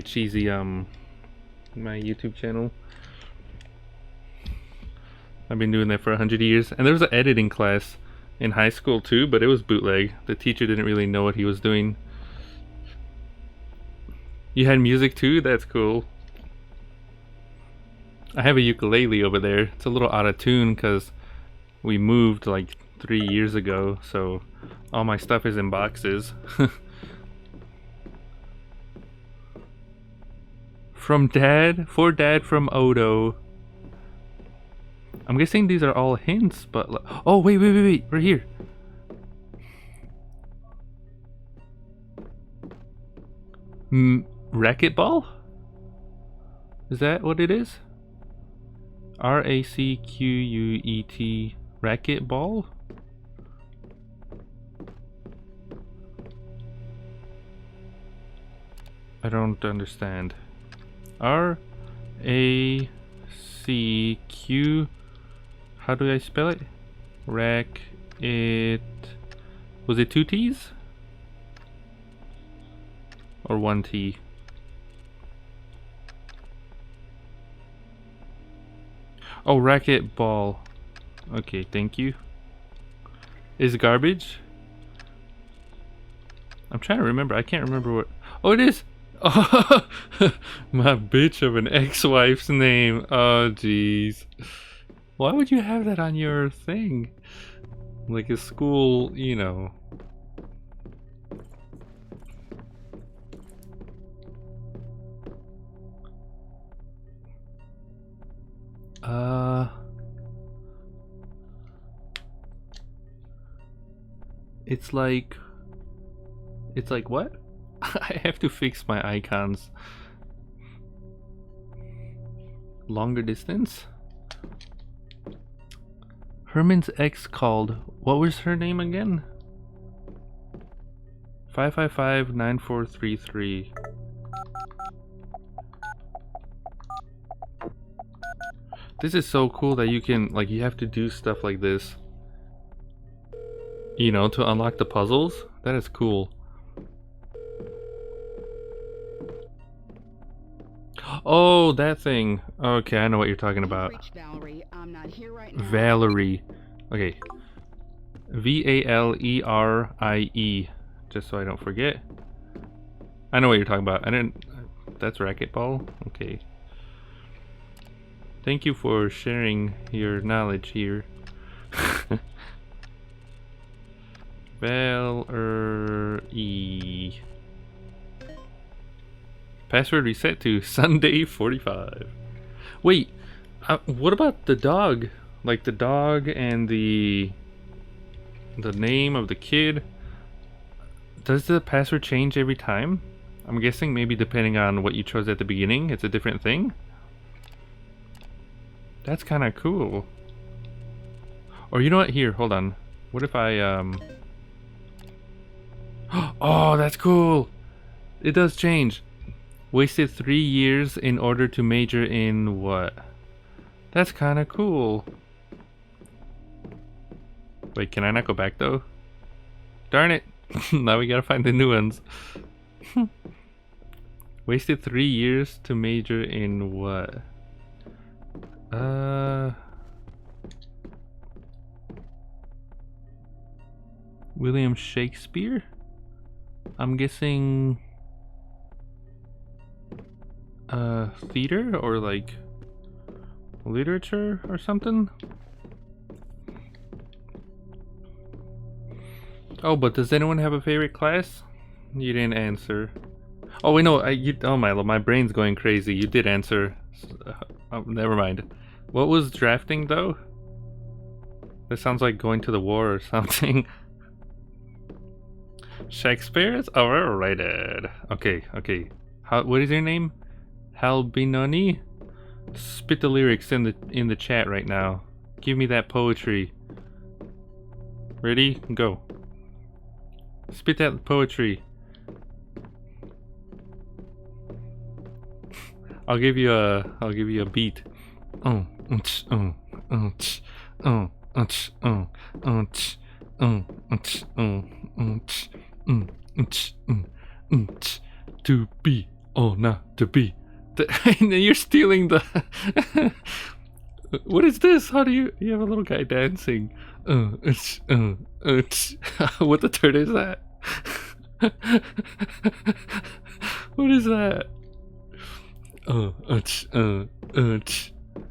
cheesy my YouTube channel. I've been doing that for 100 years. And there was an editing class in high school too, but it was bootleg. The teacher didn't really know what he was doing. You had music too? That's cool. I have a ukulele over there. It's a little out of tune because we moved like 3 years ago, so all my stuff is in boxes. From Dad? For Dad from Odo. I'm guessing these are all hints, but... Oh, wait, right here. Racquetball? Is that what it is? R-A-C-Q-U-E-T. Racquetball? I don't understand. R-A-C-Q... How do I spell it? Was it 2 T's? Or 1 T? Oh, racquetball. Okay, thank you. Is garbage? I'm trying to remember. I can't remember what... Oh, it is! Oh, my bitch of an ex-wife's name. Oh, jeez. Why would you have that on your thing? Like a school, you know. It's like what? I have to fix my icons. Longer distance? Herman's ex called. What was her name again? 555-9433. This is so cool that you can, like, you have to do stuff like this, you know, to unlock the puzzles. That is cool. Oh, that thing. Okay, I know what you're talking about. Valerie, I'm not here right now. Valerie. Okay. Valerie. Just so I don't forget. I know what you're talking about. I didn't. That's racquetball? Okay. Thank you for sharing your knowledge here. Valerie. Password reset to Sunday 45. Wait, what about the dog? Like the dog and the name of the kid? Does the password change every time? I'm guessing maybe depending on what you chose at the beginning, it's a different thing. That's kind of cool. Or you know what? Here, hold on. What if I Oh, that's cool. It does change. Wasted 3 years in order to major in what? That's kind of cool. Wait, can I not go back though? Darn it. Now we gotta find the new ones. Wasted 3 years to major in what? William Shakespeare? I'm guessing theater or like literature or something? Oh, but does anyone have a favorite class? You didn't answer. Oh wait, no, oh my brain's going crazy. You did answer. Oh, never mind. What was drafting though? That sounds like going to the war or something. Shakespeare's overrated. Okay. What is your name? Halbinoni? Spit the lyrics in the chat right now. Give me that poetry. Ready? Go. Spit that poetry. I'll give you a beat. To be or not to be. You're stealing the. What is this? How do you have a little guy dancing? What the turd is that? What is that?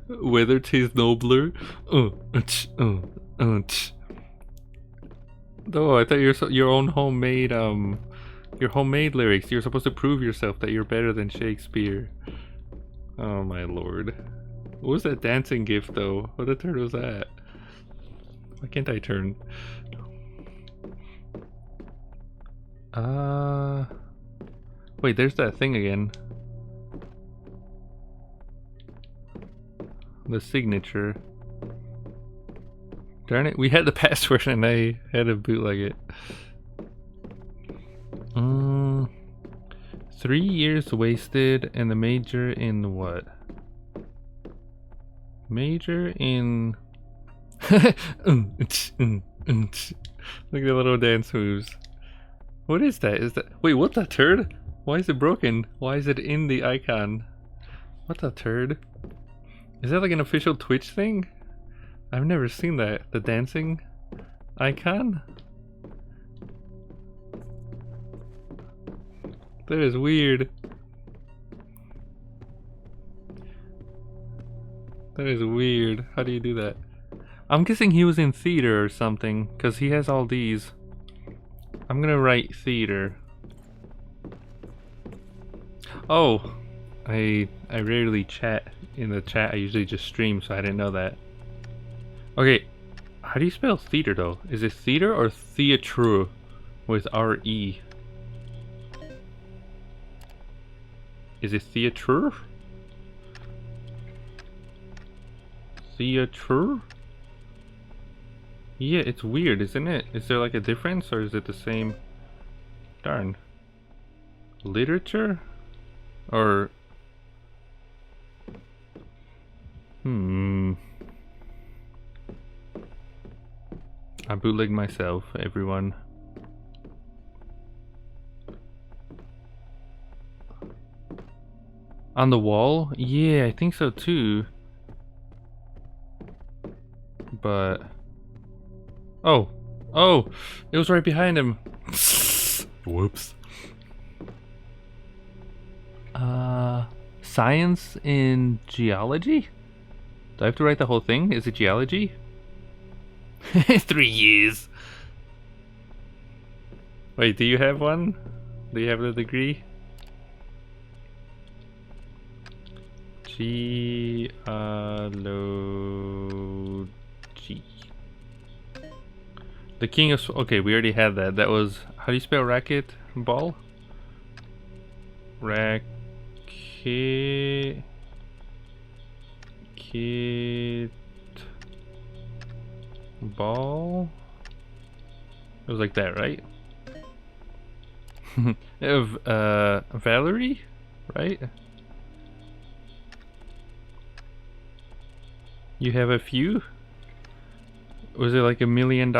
Whether 'tis nobler. No, I thought your own homemade your homemade lyrics. You're supposed to prove yourself that you're better than Shakespeare. Oh my lord. What was that dancing gift though? What the turn was that? Why can't I turn? Wait, there's that thing again. The signature. Darn it, we had the password and I had to bootleg it. 3 years wasted and the major in what? Major in... Look at the little dance moves. What is that? Is that... Wait, what the turd? Why is it broken? Why is it in the icon? What the turd? Is that like an official Twitch thing? I've never seen that. The dancing icon? That is weird. That is weird. How do you do that? I'm guessing he was in theater or something, because he has all these. I'm gonna write theater. Oh, I rarely chat in the chat. I usually just stream, so I didn't know that. Okay, How do you spell theater though? Is it theater or theatre with R-E? Is it theatre? Theatre? Yeah, it's weird, isn't it? Is there like a difference or is it the same? Darn. Literature? Or... I bootlegged myself, everyone. On the wall? Yeah, I think so too. But... Oh! Oh! It was right behind him! Whoops. Science in geology? Do I have to write the whole thing? Is it geology? 3 years. Wait, do you have one? Do you have the degree? Geology. The king of... Okay, we already had that. That was... How do you spell racket? Ball? Racket... Kit... Ball? It was like that, right? Valerie? Right? You have a few? Was it like $1 million?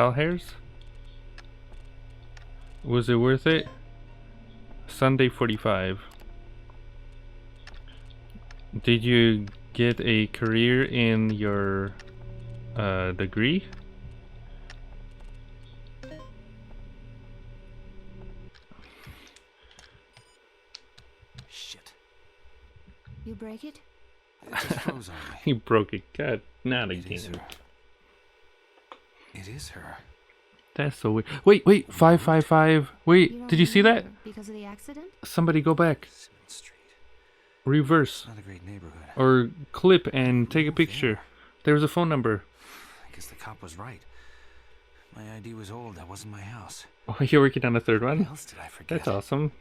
Was it worth it? Sunday 45. Did you get a career in your degree? Shit. You break it? It just froze on me. He broke it. God, not It is again. her. It is her. That's so weird. Wait, 555. Wait, did you see that? Because of the accident? Somebody go back. Reverse. Not a great neighborhood. Or clip and take a picture. There was a phone number. I guess the cop was right. My ID was old. That wasn't my house. Oh, you're working on the third one? What else did I forget? That's awesome.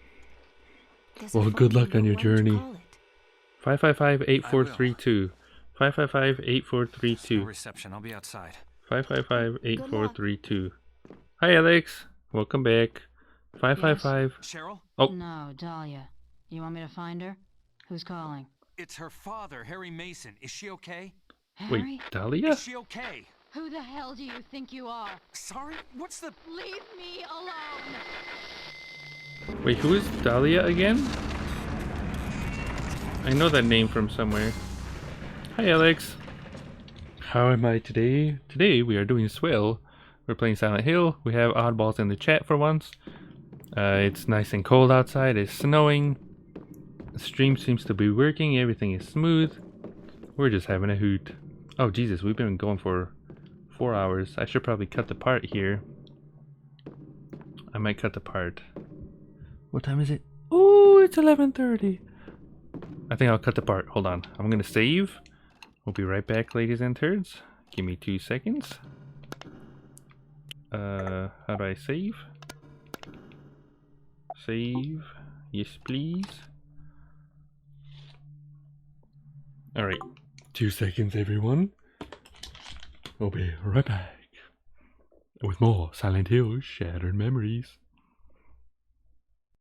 Well, good luck on your journey. 555-8432. 555-8432. No reception. I'll be outside. 555-8432. Hi, Alex. Welcome back. 555. Cheryl? Oh. No, Dahlia. You want me to find her? Who's calling? It's her father, Harry Mason. Is she okay? Wait, Harry? Dahlia? Is she okay? Who the hell do you think you are? Sorry? What's the... Leave me alone! Wait, who is Dahlia again? I know that name from somewhere. Hi, Alex. How am I today? Today we are doing swell. We're playing Silent Hill. We have oddballs in the chat for once. It's nice and cold outside. It's snowing. The stream seems to be working. Everything is smooth. We're just having a hoot. Oh, Jesus. We've been going for 4 hours. I should probably cut the part here. I might cut the part. What time is it? Oh, it's 11:30. I think I'll cut the part. Hold on. I'm going to save. We'll be right back, ladies and turds. Give me 2 seconds. How do I save? Save. Yes, please. Alright. 2 seconds, everyone. We'll be right back with more Silent Hill Shattered Memories.